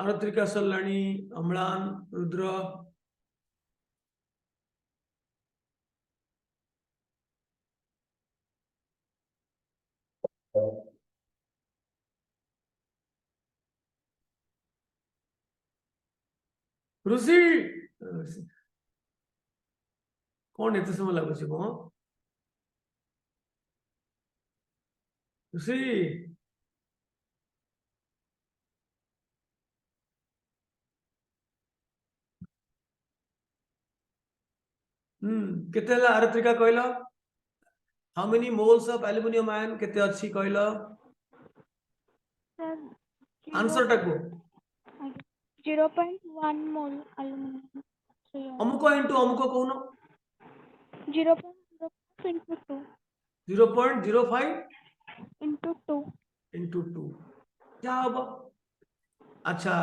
आरत्रिका सल्लाणी अम्लान रुद्र ऋषि कौन एते समय लागो छै को ऋषि केते हला आरत्रिका कहलो how many moles of aluminium ion केते अछि कहलो आंसर टाको 0.1 mole aluminum. अमुको into अमुको कहूनो 0.05 into 2 0.05 into 2. into 2 क्या होगा अच्छा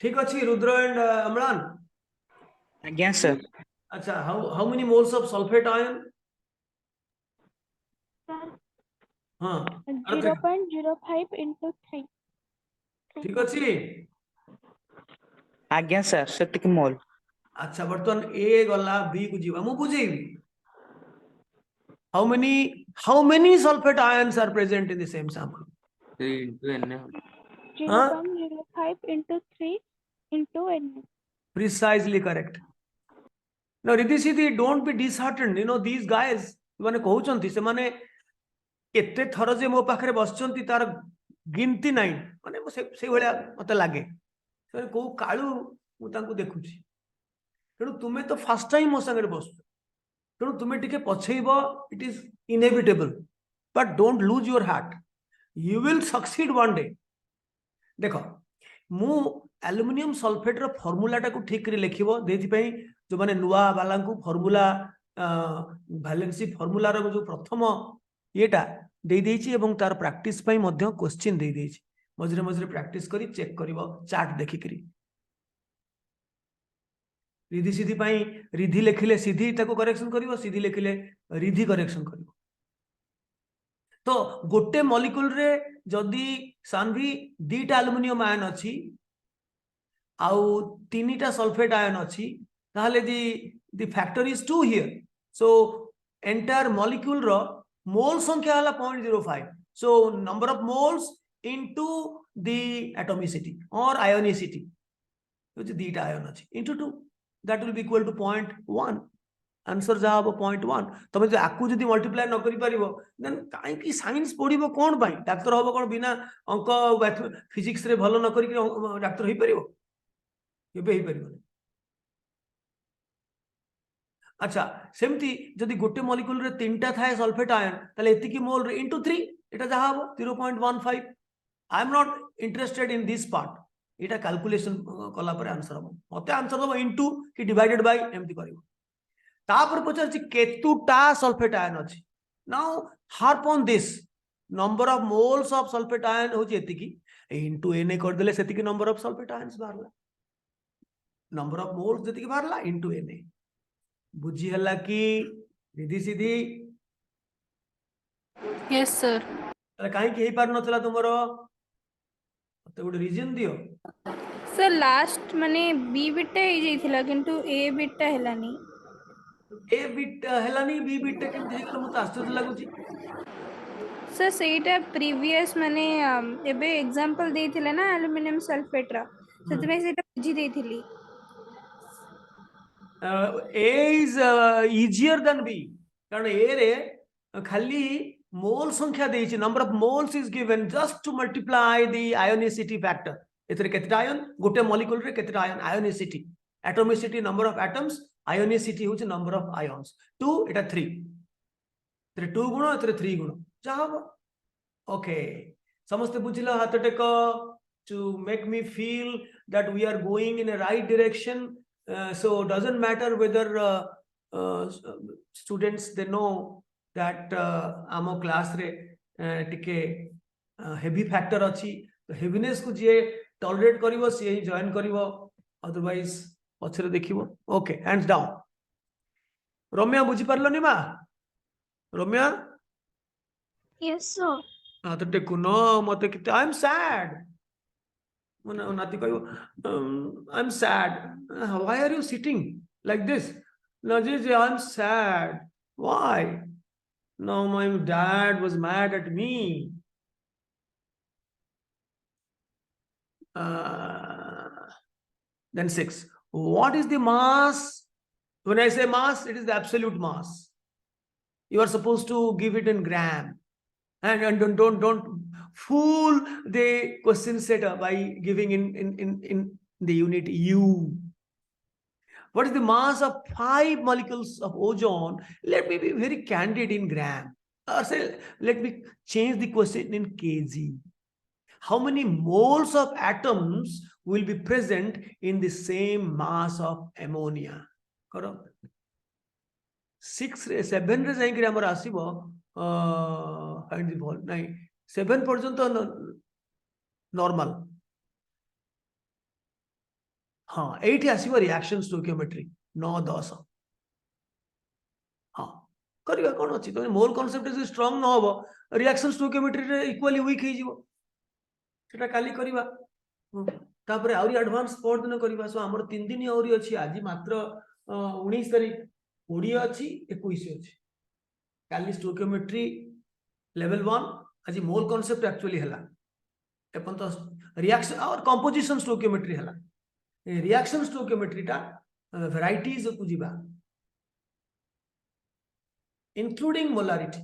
ठीक अछि Rudra and Amlan Again, sir. अच्छा how many moles of sulfate ion हाँ आरत्रिका 0.05 into 3. ठीक अछि Again, sir. Setik mole. अच्छा बर्तन ए गला बी को जीवा मु बुझेबी how many sulfate ions are present in the same sample 3 into n. 0.05 into 3 into n. precisely correct now Ridhishiti don't be disheartened you know these guys माने कहउचंती से माने एते थर जे मो पाखरे बसचंती तार गिनती नाही माने से भलिया मते लागे से को काळू मु तांको देखुची तेणु तुमे तो फर्स्ट टाइम मो संगे बस तेणु तुमे टिके पछेइबो it is inevitable but don't lose your heart you will succeed one day देखो मु एल्युमिनियम सल्फेट रो फार्मूला टाको ठीक करी लिखिबो देथि पई जो माने नुवा वाला को फार्मूला वैलेंसी फार्मूला रो जो प्रथम येटा दे देछि एवं तार प्रैक्टिस पई मध्य क्वेश्चन दे देछि मझरे मझरे प्रैक्टिस करी चेक करिवो चार्ट देखि करी रिधि सीधी पाई रिधि लिखिले सीधी ताको करेक्शन करिवो सीधी लिखिले रिधि करेक्शन करिवो तो गोटे मॉलिक्यूल रे जदी सानवी दीटा एल्युमिनियम आयन अछि आउ तीनिटा सल्फेट आयन अछि ताहले the factor is 2 here so entire molecule रो मोल संख्या हला 0.05 so number of moles into the atomicity और आयोनिसिटी which दीटा आयन अछि into 2 that will be equal to 0.1 answer जा हो 0.1 तमे जे आकु जदी मल्टीप्लाई न करि परिबो देन काई की साइंस पढिबो कोन भाई डाक्टर होबो कोन बिना अंक फिजिक्स रे भलो न करि डाक्टर होई परिबो केबे होई परिबो अच्छा सेमती जदी गोटे मॉलिक्यूल रे तीनटा थाए सल्फेट आयन तले एति की मोल रे इनटू 3 এটা যাহা হবো 0.15. I am not interested in this part. এটা ক্যালকুলেশন কলা পরে আনসার হবো, মতে আনসার দেবো ইনটু কি ডিভাইডেড বাই এমতি করিব। তারপরে পচারছি কেতুটা সলফেট আয়ন আছে। Now harp on this, number of moles of sulfate ion হচ্ছে এতিকি, ইনটু Na করদেলে সেতিকি number of sulfate ions বাহারলা, number of moles যেতিকি বাহারলা ইনটু Na। বুঝি হেলা কি রিধি সিধি? Yes, sir. তাহলে কাহিଁକି ହେଇପାରୁନଥିଲା ତୁମର, ମତେ ଗୋଟେ ରିଜନ ଦିଅ। Sir, last ମାନେ B ବିଟଟା ହେଇଯାଇଥିଲା କିନ୍ତୁ A ବିଟଟା ହେଲାନି। A ବିଟ ହେଲାନି, B ବିଟଟା କେମିତି ହେଇଗଲା ମତେ ଆଶ୍ଚର୍ଯ୍ୟ ଲାଗୁଛି। Sir, ସେଇଟା ପ୍ରିଭିୟସ୍ ମାନେ ଏବେ ଏକ୍ସାମ୍ପଲ ଦେଇଥିଲେ ନା ଆଲୁମିନିୟମ ସଲଫେଟର, ସେଥିପାଇଁ ସେଇଟା ବୁଝି ଦେଇଥିଲି। A is easier than B, কারণ A রে খালি মোল সংখ্যা দিয়েছে, number of moles is given just to multiply the ionicity factor। এতে কেতটা আয়ন, গোটে মলিকুল রে কেতটা আয়ন, আয়োনিসিটি, অ্যাটমিসিটি number of atoms, আয়োনিসিটি হচ্ছে number of ions। 2 এটা 3, এতে 2 গুণ এতে 3 গুণ যা হবে। ওকে, সমস্ত বুঝিলা? হাত take, to make me feel that we are going in a right direction. So doesn't matter whether students they know that ଆମ କ୍ଲାସ ରେ ଟିକେ heavy factor ଅଛି, ତ heaviness କୁ ଯିଏ tolerate କରିବ ସିଏ ହିଁ join କରିବ, otherwise ପଛରେ ଦେଖିବ। Okay, hands down। ରମ୍ୟା ବୁଝି ପାରିଲନି ମା? Ramya Yes, sir. ହାତ ଟେକୁନ, ମତେ କେତେ I am sad, নাতি কইব I am sad. Why are you sitting like this? No, I am sad. Why? No, my dad was mad at me. Then 6. What is the mass? When I say mass, it is the absolute mass. You are supposed to give it in gram. And don't fool the question setter by giving in the unit U. What is the mass of 5 molecules of ozone? Let me be very candid in gram. Or say, let me change the question in kg. How many moles of atoms will be present in the same mass of ammonia? Correct. 7 রে যাইকি আমার আসিব find the vol নাই 7 পর্যন্ত normal. হ্যাঁ, এইটি আসিব reaction স্টোকিওমেট্রি 9 10। হ্যাঁ, করিবা কোন ଅଛି, তুমি মোল কনসেপ্ট যদি স্ট্রং ন হবো রিঅ্যাকশন স্টোকিওমেট্রি রে ইকুয়ালি উইক হইଯିବ, সেটা কালি করিবা। তারপরে আউরি অ্যাডভান্স পরদিন করিবা। সো আমার 3 দিন আউরি ଅଛି, আজি মাত্র 19 তারিখ, 20 ଅଛି, 21 ଅଛି। কালি স্টোকিওমেট্রি level 1, আজি মোল কনসেপ্ট एक्चुअली हला, अपन तो रिएक्शन और कंपोजिशन स्टोकियोमेट्री हला। रिएक्शन स्टोकियोमेट्री टा वैराइटीज को जीवा, including molarity,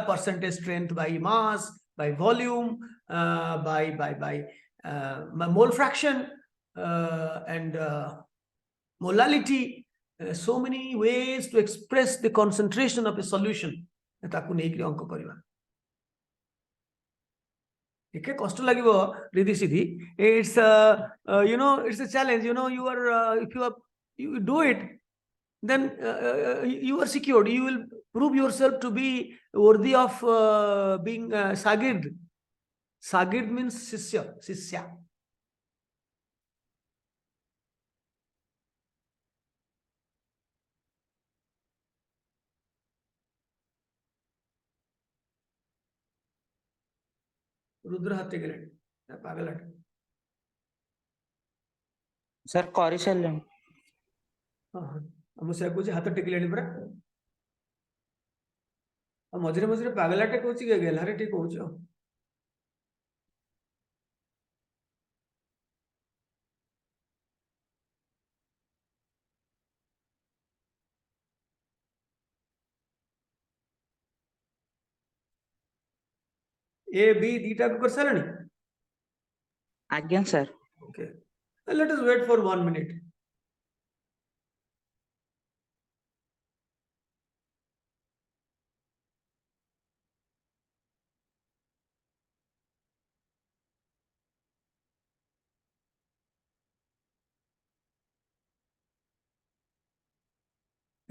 percentage strength by mass, by volume, by mole fraction, and molality. So many ways to express the concentration of a solution. ताकू नहीं कि अंक करिवा एके कष्ट লাগিব रीति सीधी। It's you know, it's a challenge, you know, you are if you do it, then you are secured, you will prove yourself to be worthy of being sagid. Sagid means sisya। Rudra हाते गेले पागलाट sir କରି ସାରିଲେଣି। ମୁଁ ସେ କହୁଛି ହାତ ଟେକିଲେଣି ପରା। ମଝିରେ ମଝିରେ ପାଗଲାଟେ କହୁଛି ଗେଲାରେ ଟିକେ କହୁଛି ଆଉ। ए बी दीटा भी कर सारे ଆଜ୍ଞା sir. Okay, let us wait for 1 minute.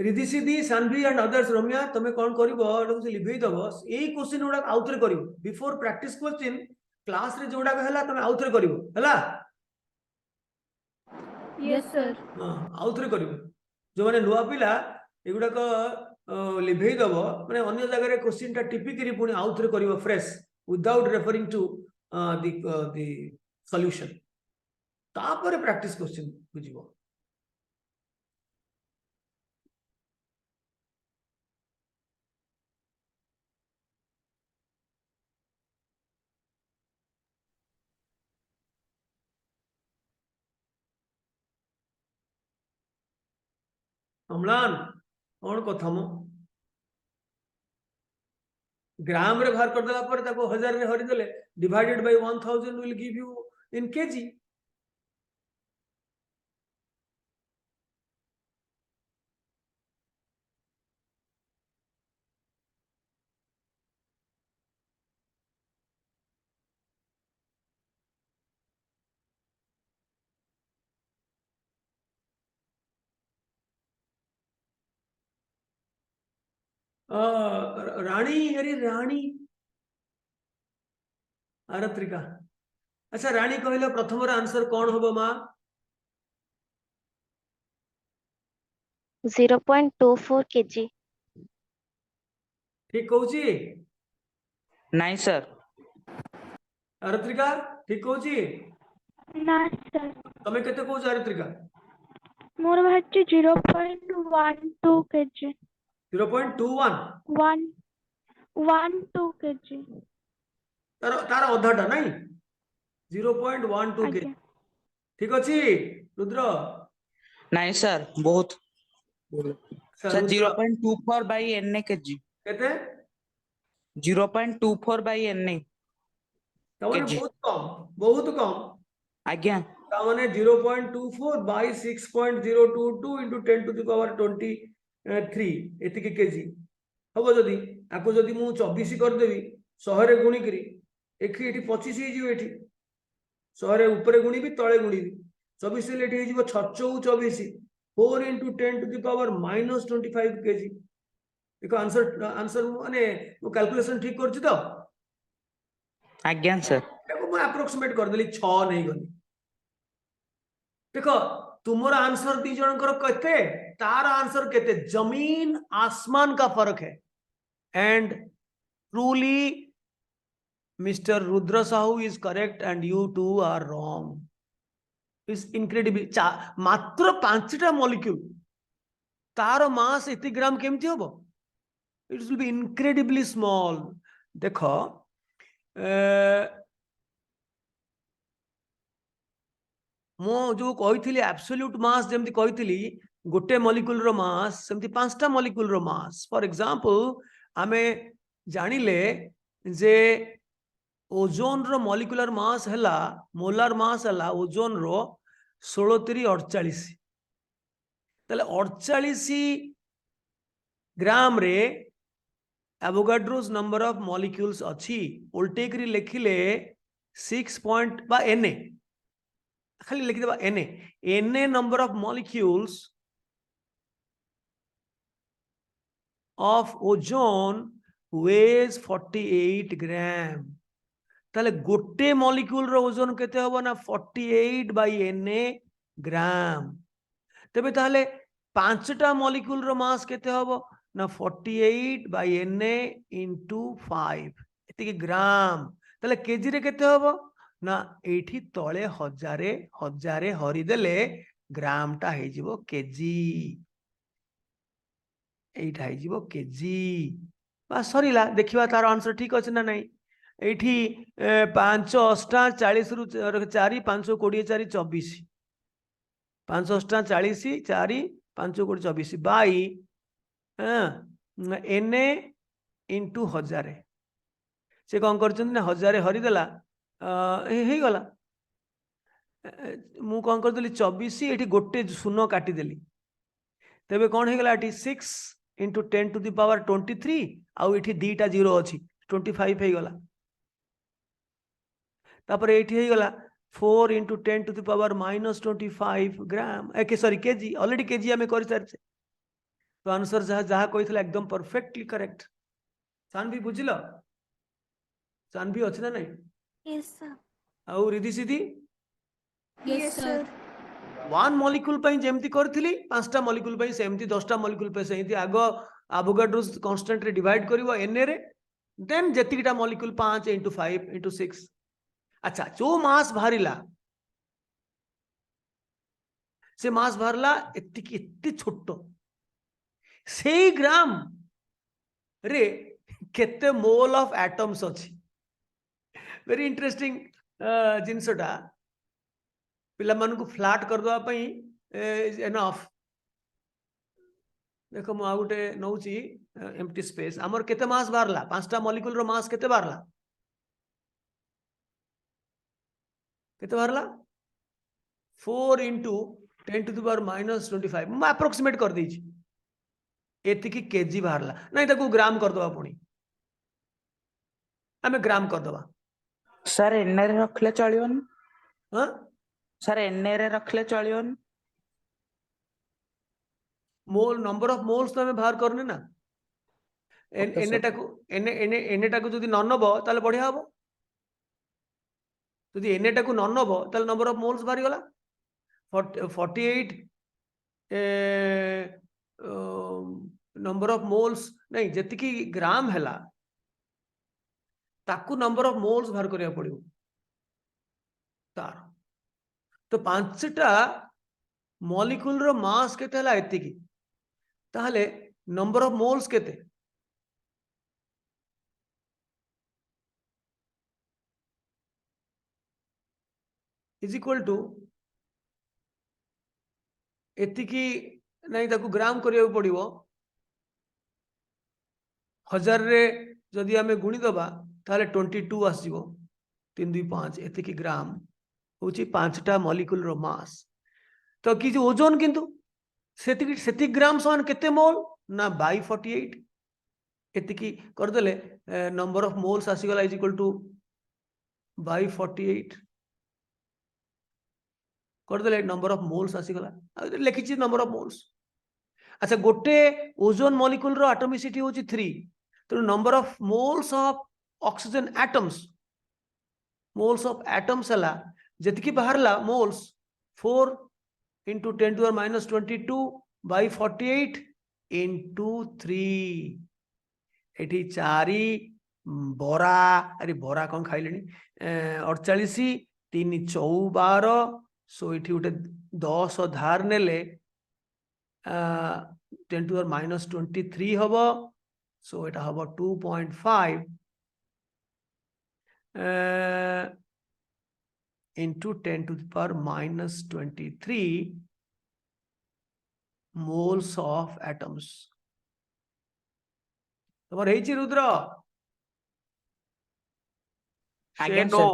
Riddhi Siddhi Saanvi and others Ramya तमे कौन करिवो एटा से लिभेई दबो एई क्वेश्चन उडा आउथरे करिवो बिफोर प्रैक्टिस क्वेश्चन क्लास रे जोडा हला तमे आउथरे करिवो हला Yes, sir. हां आउथरे करिवो जो माने नुवा पिला एगुडा को लिभेई दबो माने अन्य जगह रे क्वेश्चन टा टिपिकरी पुनी आउथरे करिवो fresh without referring to the solution तापर प्रैक्टिस क्वेश्चन बुझिवो अम्लान कौन कथा मो ग्राम रे बाहर कर देला पर ताको 1000 रे हरि देले divided by 1000 will give you in kg Rani अरे रानी आरत्रिका अच्छा रानी कहले प्रथम आंसर कौन होबो मा 0.24 kg. ठीक कहूची नहीं सर आरत्रिका ठीक कहूची ना सर तमे केते कहूछ आरत्रिका मोर बाहर 0.12 kg 0.21 112 kg तार तार अधाटा नहीं 0.12 के आज्ञा ठीक अछि रुद्र नहीं सर बहुत sir Rudra 0.24 by NA kg केते 0.24 by NA तमने kg बहुत कम आज्ञा तामने 0.24 by 6.022 into 10 to the power 23 एतिके केजी हबो जदी आको जदी मु 24 कर देबी 100 रे गुणी करी एखी एठी 25 हे जिवो एठी 100 रे ऊपर गुणी भी तळे गुणी भी 24 ले एठी हे जिवो 624 4 into 10 to the power minus 25 KG देखो आंसर आंसर माने वो कैलकुलेशन ठीक करछि तो आज्ञा सर देखो मैं अप्रोक्सीमेट कर देली 6 नहीं गली देखो तुमरा आंसर दी जनकर कहते तार आंसर कहते जमीन आसमान का फर्क है and truly mister Rudra Sahu is correct and you two are wrong is incredible मात्र 5टा मॉलिक्यूल तार मास 80 ग्राम केमती होबो it will be incredibly small देखो मो जो कही एब्सोल्यूट मास जमती कही गोटे मॉलिक्यूल रो मास सेमती 5टा मॉलिक्यूल रो मास फॉर एग्जांपल आमे जानिले जे ओजोन रो मॉलिक्यूलर मास हला मोलार मास हला ओजोन रो 16×48 तले 48 ग्राम रे एवोगाड्रोस नंबर ऑफ मॉलिक्यूल्स अच्छी उल्टेक री लिखिले 6 पॉइंट बा Na खाली लिखि देबा Na number of molecules of ozone weighs 48 gram ताले गोटे मॉलिक्यूल रो ओजोन केते होबो ना 48 बाय Na ग्राम तबे ताले 5टा मॉलिक्यूल रो मास केते होबो ना 48 बाय Na into 5 एतिके ग्राम ताले केजी रे केते होबो ना एठी तळे हजारे हजारे हरि देले ग्राम टा हे जिवो केजी एठा हे जिवो केजी बा सरीला देखिबा तार आंसर ठीक अछि ना नहीं एठी 5 8 40 रु 4 5 20 4 24 5 8 40 4 5 20 24 बाई Na into 1000 से कौन करछन ना 1000 हरि देला हे गला मु कौन कर देली 24 एठी गोटे शून्य काटी देली तबे कौन हे गला एठी 6 into 10 to the power 23 आउ एठी दीटा जीरो अछि 25 हे गला तापर एठी हे गला 4 into 10 to the power minus 25 ग्राम के सॉरी केजी ऑलरेडी केजी हमें कर सारछे तो आंसर जहाँ जहाँ कही एकदम परफेक्टली करेक्ट। सानवी बुझिल, सानवी अच्छी ना नहीं? Yes, sir. आउ Ridhi Siddhi Yes, sir. One molecule पे जेमती करथिली 5टा मॉलिक्यूल पे सेमती 10टा मॉलिक्यूल पे सेमती आगो एवोगाड्रोस कांस्टेंट रे डिवाइड करिवो Na रे, देन जेतिकीटा मॉलिक्यूल 5 into 5 into 6। अच्छा जो मास बाहरिला से मास बाहरला एतिकी एति छोटो, सेई ग्राम रे केते मोल ऑफ एटम्स अछि। वेरी इंटरेस्टिंग जिनसटा पिला मन को फ्लैट कर दवा पई इज एनफ। देखो मु आ गुटे नउची एम्प्टी स्पेस, हमर केते मास बाहरला 5टा मॉलिक्यूल रो मास केते बाहरला, केते बाहरला 4 into 10 to the power minus 25 मैं अप्रोक्सीमेट कर दी एतिकी केजी बाहरला नहीं ताको ग्राम कर दवा पुणी आमे ग्राम कर दवा। सर एनए रे रखले चलियोन? हां सर एनए रे रखले चलियोन? मोल नंबर ऑफ मोल्स तो हमें बाहर करने ना, एने टाको जदि न नब ताले बढ़िया हबो, जदि एने टाको न नब ताले नंबर ऑफ मोल्स बाहरी गला 48 नंबर ऑफ मोल्स नहीं जतिकी ग्राम हैला ताकू नंबर ऑफ मोल्स बाहर करिया पड़ियो तार। तो 5टा मॉलिक्यूल रो मास केते हला एतिकी, ताहले नंबर ऑफ मोल्स केते इज इक्वल टू एतिकी नहीं ताकू ग्राम करिया पड़ियो 1000 रे जदि आमे गुणी दबा ताहले 22 आसीबो 3 2 5 एतिकी ग्राम होची 5टा मॉलिक्यूल रो मास। तो कि ओजन किंतु सेति ग्राम समान केते मोल ना बाई 48 एतिकी कर देले नंबर ऑफ मोल्स आसी गला इज इक्वल टू बाई 48 कर देले नंबर ऑफ मोल्स आसी गला लिखिछि नंबर ऑफ मोल्स। अच्छा गोटे ओजोन मॉलिक्यूल रो एटॉमिसिटी होची 3, तो number of moles of oxygen atoms हला जतिकी बाहरला moles 4 into 10 to the minus 22 by 48 into 3 एठी चारी बरा अरे बरा कौन खाइले 48 3 4 12 सो एठी उठे 10 धार नेले 10 to the minus 23 हबो सो एटा हबो 2.5 into 10 to the power minus 23 moles of atoms। तमर हेची रुद्र आज्ञा नो सर।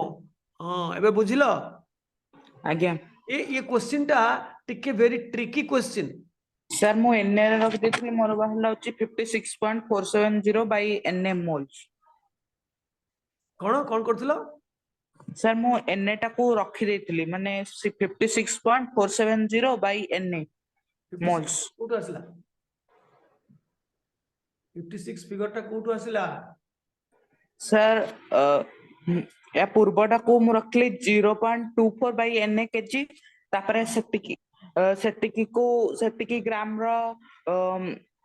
हां एबे बुझिलो आज्ञा ये क्वेश्चन टा टिके वेरी ट्रिकी क्वेश्चन। सर मु एनए रे रख देथि मोर बाहला होची 56.470 बाय एनए मोल्स। कोन करथिलो सर मु एनए टाको रखि देथिली माने 56.470 बाय एनए मोल्स। कोटो आसला 56 फिगर टा कोटो आसला सर या पूर्वटा को मु रखली 0.24 बाय एनए केजी तापरे सेतिकी ग्राम रो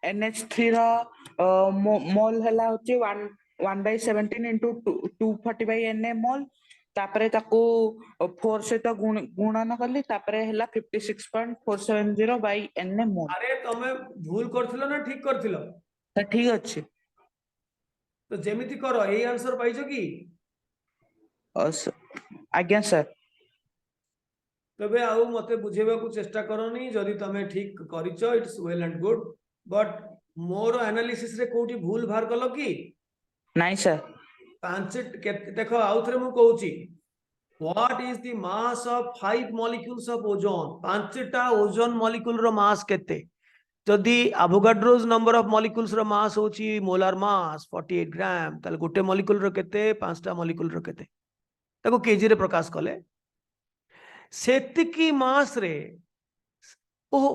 NH3 रो मोल हला होची 1/17 into 240 by Na मोल तापरे ताको 4 से तो गुणन करली तापरे हला 56.470 by Na मोल। अरे तमे भूल करथिलो ना ठीक करथिलो? तो ठीक अछि। तो जेमिति करो ए आंसर पाइछो की? आज्ञा सर। तबे आउ मते बुझेबा को चेष्टा करनी जदि तमे ठीक करिछो it's well and good but more analysis रे कोठी भूल भार कलो की? नहीं सर। पांच देखो आउथरे मु कहूची what is the mass of 5 molecules of ozone? 5टा ओजोन मॉलिक्यूल रो मास केते? जदि एवोगाड्रोस नंबर ऑफ मॉलिक्यूल्स रो मास होची मोलार मास 48 ग्राम ताले गोटे मॉलिक्यूल रो केते 5टा मॉलिक्यूल रो केते ताको केजी रे प्रकाश कले सेतिकी मास रे ओह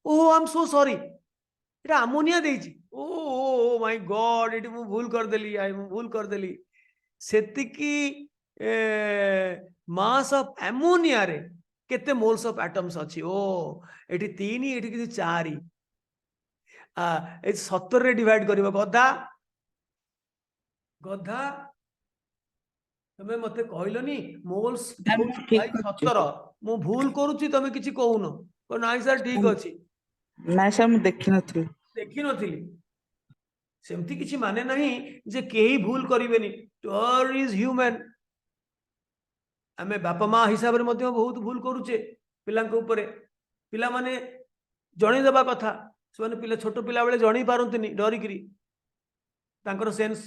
ओह आई एम सो सॉरी এটা আমোনিয়া ଦେଇଛି ଓ ଓ ମାଇ ଗଡ୍ ଏଠି ମୁଁ ଭୁଲ କରିଦେଲି ମୁଁ ଭୁଲ କରିଦେଲି ସେତିକି ମାସ୍ ଅଫ ଆମୋନିଆରେ କେତେ ମୋଲ୍ସ ଅଫ ଆଟମ୍ସ ଅଛି ଓ ଏଠି 3 ଏଠି କିଛି 4 ଏ 17 ରେ डिवाइड करिवो गधा गधा तमे मते कहलनी मोल्स बाय 17 मु भूल करूची तमे किछि कहूनो को नाइ सर ठीक अछि नाइ सर मु देखि नथिली सेमती किछि माने नहीं जे केही भूल करिवेनी टॉर इज ह्यूमन आमे बापा माँ हिसाब रे मध्य बहुत भूल करूचे पिलांक ऊपरे पिला माने जणी देबा कथा से पिला छोट पिला बेले जणी पारंतनी डरिकरी तांकर सेंस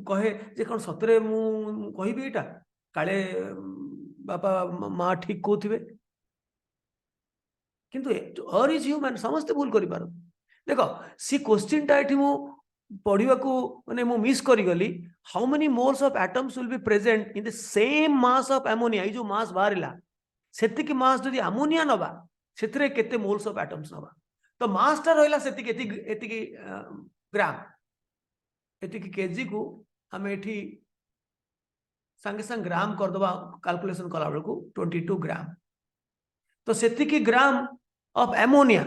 कहे जे कोन सतरे मु कहिबी एटा काले बापा माँ ठीक कहथिबे किंतु और इज ह्यूमन समस्त भूल करि पारो देखो सी क्वेश्चन टा एठी मु पढ़िबा को माने मु मिस करि गली how many moles of atoms will be present in the same mass of ammonia ई जो मास बाहरला सेति की मास जदी अमोनिया नबा सेतरे केते मोल्स ऑफ एटम्स नबा तो मास टा रहला सेति की ग्राम एति की केजी को हमें एठी संगे संग ग्राम कर दबा कैलकुलेशन कला बेलू 22 ग्राम तो सेति की ग्राम ऑफ अमोनिया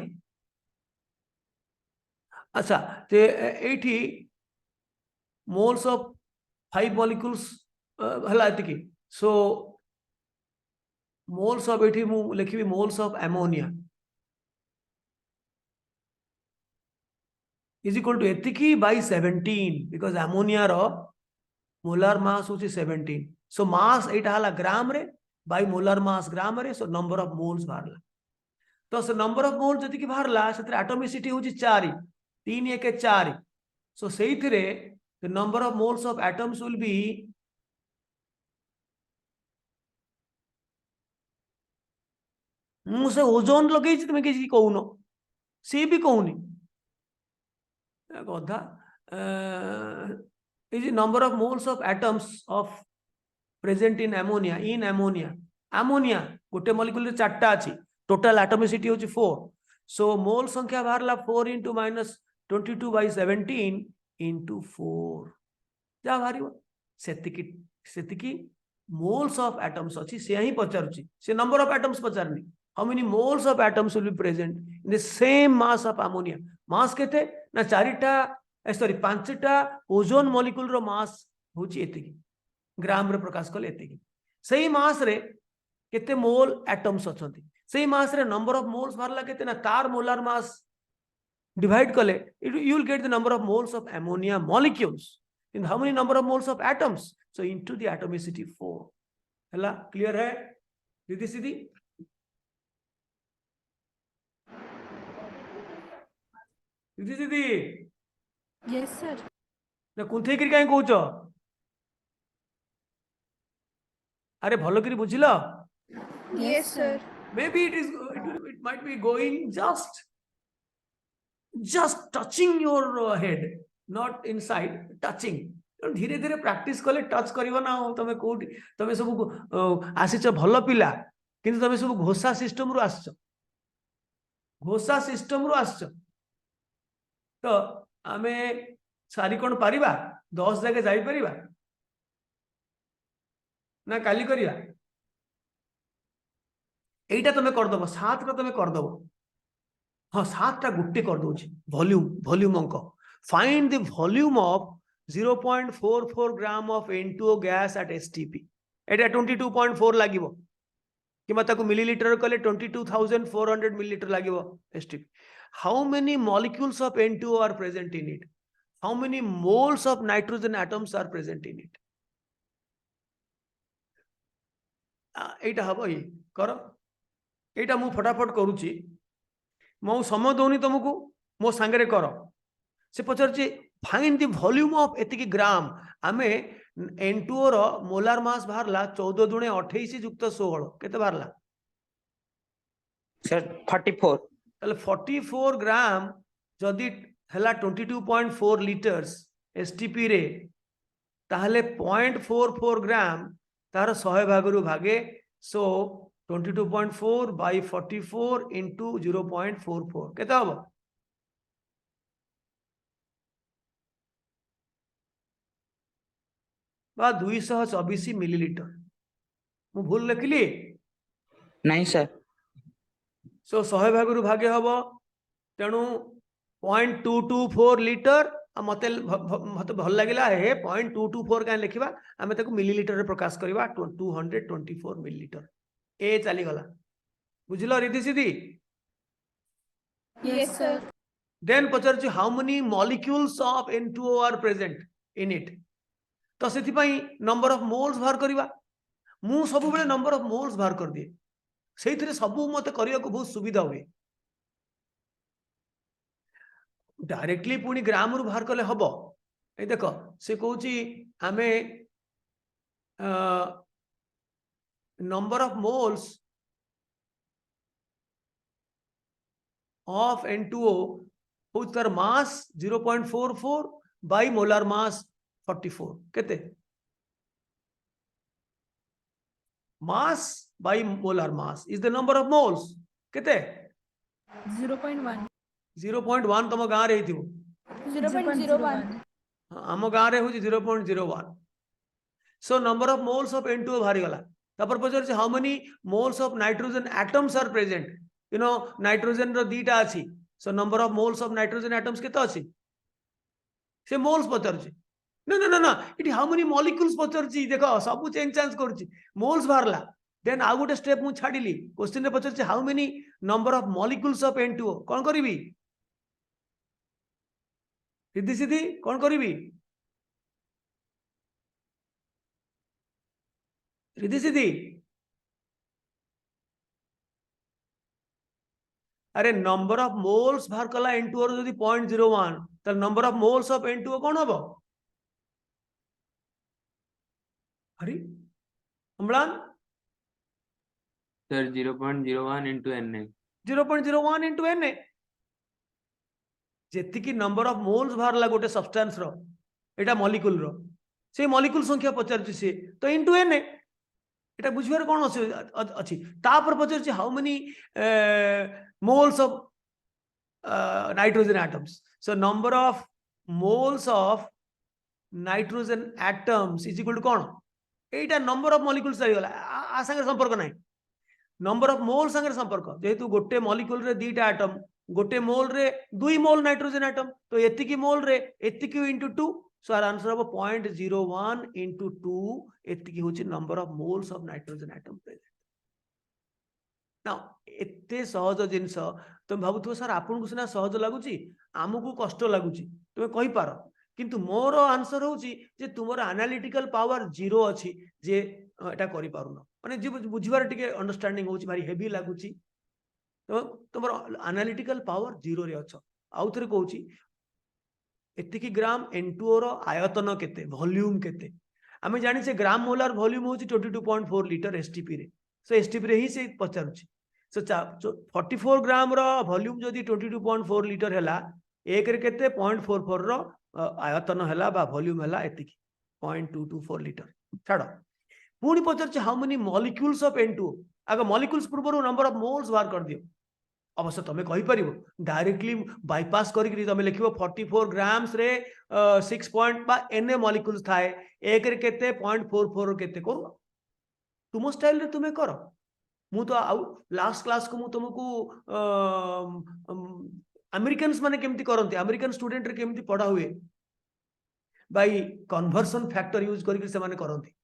अच्छा ते एठी मोल्स ऑफ 5 मॉलिक्यूल्स हला एति की सो मोल्स ऑफ एठी मु लिखिबी moles of ammonia is equal to एतिकी by 17 because ammonia रो molar mass होची 17 so mass एटा हला ग्राम रे by molar mass ग्राम रे so number of moles बाहरला तो से number of moles जति की बाहरला सेतरे atomicity होची 4 3 1 4 so सेइथिरे the number of moles of atoms will be मु से ओजोन लगेछि तुमे किछि कहूनो से भी कहूनी गधा is the number of moles of atoms of present in ammonia ammonia गोटे मॉलिक्यूल रे 4टा अछि टोटल एटॉमिसिटी होची 4 सो मोल संख्या बाहरला 4 into minus 22 by 17 into 4 जा बाहरिबो सेतिकी मोल्स ऑफ एटम्स अछि से ही पचारुची से नंबर ऑफ एटम्स पचारनी how many moles of atoms will be present in the same mass of ammonia mass केते ना 4टा सॉरी 5टा ओजोन मॉलिक्यूल रो मास होची एतिकी ग्राम रे प्रकाश कले एतिकी सही मास रे केते मोल एटम्स अछंती सही मास रे नंबर ऑफ मोल्स मारला केते ना तार मोलर मास डिवाइड कले you will get the number of moles of ammonia molecules in how many number of moles of atoms so into the atomicity 4 हला क्लियर है दीदी सीधी दीदी दीदी Yes, sir. ना कुंथे करी काहे कहउछ अरे भलो करी बुझिलो Yes, sir. maybe it might be going just touching your head not inside touching धीरे धीरे प्रैक्टिस कले टच करिवो ना तमे कोठी तमे सब आसीच भलो पिला किंतु तमे सब घोषा सिस्टम रु आछछ घोषा सिस्टम रु आछछ तो आमे सारी कोन पारिबा 10 जगह जाई परिबा ना काली करिया एटा तमे कर दबो 7 रो तमे कर दबो हां 7 टा गुट्टे कर दोछि वॉल्यूम अंक find the volume of 0.44 gram of N2O gas at STP एटा 22.4 लागिवो किमा ताको मिलीलीटर कले 22,400 millilitre लागिवो STP how many molecules of N2O are present in it how many moles of nitrogen atoms are present in it एटा हबो ये करो एटा मु फटाफट करूची मो समय दोनी तुमको मो सांगरे करो से पचरची फाइंड द वॉल्यूम ऑफ एतिकी ग्राम आमे N2O रो मोलार मास बाहरला 14 दुणे 28 जुक्त 16 केते बाहरला सर 44 तले 44 ग्राम जदी हला 22.4 लीटर्स STP रे ताहले 0.44 ग्राम तार 100 भागरु भागे सो 22.4 by 44 into 0.44 केते हबो बा 224 मिलीलिटर मु भूल लिखिली नहीं सर सो 100 भाग भागे हम तेणु 0.224 लिटर मत मत भल लगे हे 0.224 क्या लिखा आम मिलीलिटर प्रकाश करवा 224 मिलीलिटर ए चलीगला बुझल Riddhi Siddhi Yes, sir. Then पचार how many molecules of N2O are present in it तो से नंबर ऑफ मोल्स बाहर करवा मु सब बेले नंबर ऑफ मोल्स बाहर कर दिए से सब मत करने को बहुत सुविधा हुए डायरेक्टली पुणी ग्राम रु बाहर कले हम ए देख से कौच आम number of moles of N2O हूँ तार मास 0.44 बाई मोलार मास 44 केते mass by molar mass is the number of moles केते 0.1. 0.1 तुम गाँव रे 0.01. आम गाँव रे हूँ 0.01 so number of moles of N2O बाहरी गला तापर पचार how many moles of nitrogen atoms are present you know nitrogen रो दीटा अच्छी so number of moles of nitrogen atoms केते अच्छी से मोल्स पचार ना ना ना ना इटी हाउ मेनी मॉलिक्यूल्स पचार देख सब चेंज चांज कर मोल्स बाहरला देन आउ गोटे स्टेप मु छाड़िली क्वेश्चन रे पचार how many number of molecules of N2O कौन करी सीधी सीधी कौन करी सीधी सीधी अरे नंबर ऑफ मोल्स बाहर कला N2O जदि 0.01 तो number of moles of N2O कौन हम अरे Amlan sir 0.01 into Na 0.01 into Na जेतिकी नंबर ऑफ मोल्स बाहरला गोटे सब्सटेंस रो एटा मॉलिक्यूल रो से मॉलिक्यूल संख्या पचार सी तो इंटू Na एटा बुझिबार कोन अछि तापर पचार how many moles of nitrogen atoms so number of moles of nitrogen atoms is equal to कोन एटा नंबर ऑफ मॉलिक्यूल्स चलीगला आ संगे संपर्क नाही नंबर ऑफ मोल संगे संपर्क जेहेतु गोटे मॉलिक्यूल रे दीटा एटम गोटे मोल रे 2 मोल नाइट्रोजन एटम तो एतिकी मोल रे एतिकी इंटू 2 सो आर आंसर हम 0.01 इंटू 2 एतिकी होची number of moles of nitrogen atom present ना एते सहज जिनस तुम भाबुथो सर आपन को सिना सहज लागुची आमको कष्ट लागुची तुम कहि पारो किंतु मोर आंसर होची जे तुमर एनालिटिकल पावर 0 अछि जे एटा करि पारुनो माने जे बुझिबार टिके अंडरस्टैंडिंग होची भारी हेवी लागुची तो तुमर एनालिटिकल पावर 0 रे अछ आउ थरे कहूची एतिकी ग्राम N2O रो आयतन केते वॉल्यूम केते आमे जानि से ग्राम मोलार वॉल्यूम होची 22.4 लीटर एसटीपी रे सो एसटीपी रे ही से पचारुची सो 44 ग्राम रो वॉल्यूम जदी 22.4 लीटर हैला एक रे केते 0.44 रो आयतन हैला बा वॉल्यूम हैला एतिकी 0.224 लीटर छाड़ो पुणी पचार how many molecules of N2O आगे मॉलिक्यूल्स पूर्व नंबर ऑफ मोल्स बाहर कर दियो अवश्य तुम कहि परिबो डायरेक्टली बाईपास करिक तुम लिखिबो 44 ग्राम्स रे 6 पॉइंट बा Na मॉलिक्यूल्स थाए एक रे केते 0.44 केते करू तुम स्टाइल रे तुमे करो मु तो आउ लास्ट क्लास को मु तुमको अमेरिकन्स माने केमती करंती अमेरिकन स्टूडेंट रे केमती पढ़ा हुए बाई कन्वर्सन फैक्टर यूज करिक से माने करंती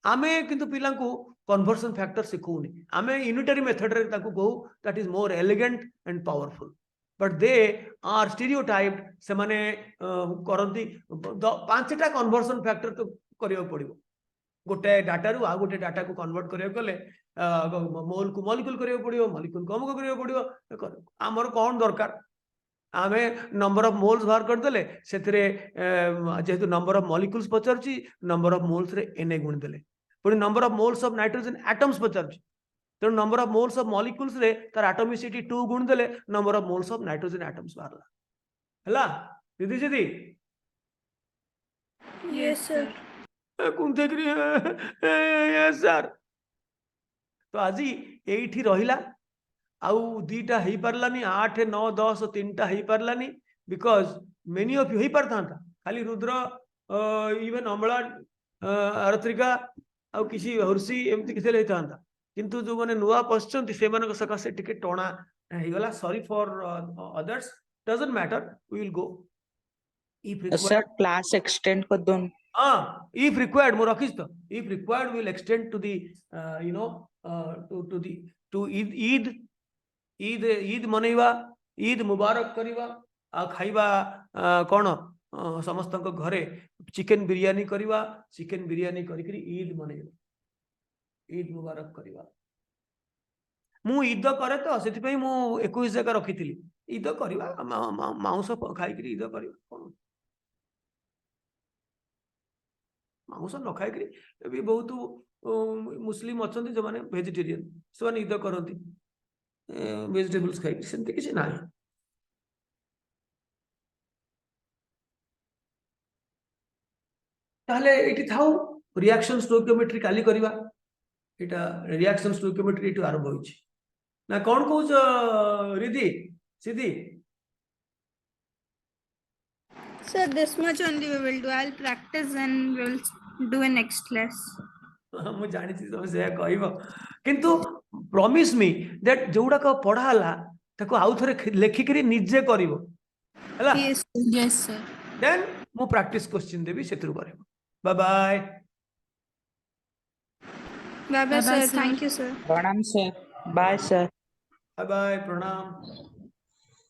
आमे किंतु पिला को कन्वर्सन फैक्टर सिखौनी आमे यूनिटरी मेथड रे ताको कहू that is more elegant and powerful but they are stereotyped से माने करंती पांचटा कन्वर्सन फैक्टर तो करियो पड़िबो गोटे डाटा रु आ गोटे डाटा को कन्वर्ट करियो गले मोल को मॉलिक्यूल करियो पड़िबो मॉलिक्यूल को अमुक करियो पड़िबो हमर कोन दरकार आमे नंबर ऑफ मोल्स बाहर कर देले सेथरे जेहेतु नंबर ऑफ मॉलिक्यूल्स पचारची नंबर ऑफ मोल्स रे Na गुण देले पुणी number of moles of nitrogen atoms पचारची तो number of moles of molecules रे तार एटॉमिसिटी 2 गुण देले number of moles of nitrogen atoms बाहरला हला दीदी दीदी यस सर कौन देख रही है यस सर तो आज एठी रहिला आउ दीटा ही पारलानी 8 9 10 3टा ही पारलानी बिकॉज मेनी ऑफ यू ही पारथा खाली रुद्र इवन अमला आरत्रिका आउ किसी हर्षी एमती किसी लेता किंतु जो माने नुआ पछचंती से मानक सकाशे टिके टोना हेगला sorry for others doesn't matter we will go if sir required class extend कर दोन if required more रखिस तो if required we will extend to the you know to the to Eid मनैबा Eid मुबारक करिबा आ खाइबा कोन समस्त घरे चिकन बिरियानी करिबा चिकन बिरियानी करी ईद मनैबा ईद मुबारक करिबा मु ईद करे तो से मु 21 जगह रखी ईद करिबा मांस खाई ईद करिबा कोन मांस न खाई भी बहुत मुस्लिम अच्छा जो मैंने वेजिटेरियन से ईद करती वेजिटेबल्स खाई सेमती किसी ना ताहले एटी थाउ रिएक्शन स्टोइकियोमेट्री काली करबा एटा रिएक्शन स्टोइकियोमेट्री एटू आरंभ होइछि ना कोन कहूछ रिधि सिद्धि Sir, this much only we will do. I'll practice and we'll do in next class. मु जानि छी सब से कहइबो किंतु प्रॉमिस मी दैट जोडा को पढाला ताको आउ थरे लेखि करी निजे करिवो हला Yes. Yes, sir. देन मु प्रैक्टिस क्वेश्चन देबी सेतरु करबो bye bye Bye bye, Bye-bye, sir. sir. Thank you, sir. प्रणाम sir bye sir bye bye प्रणाम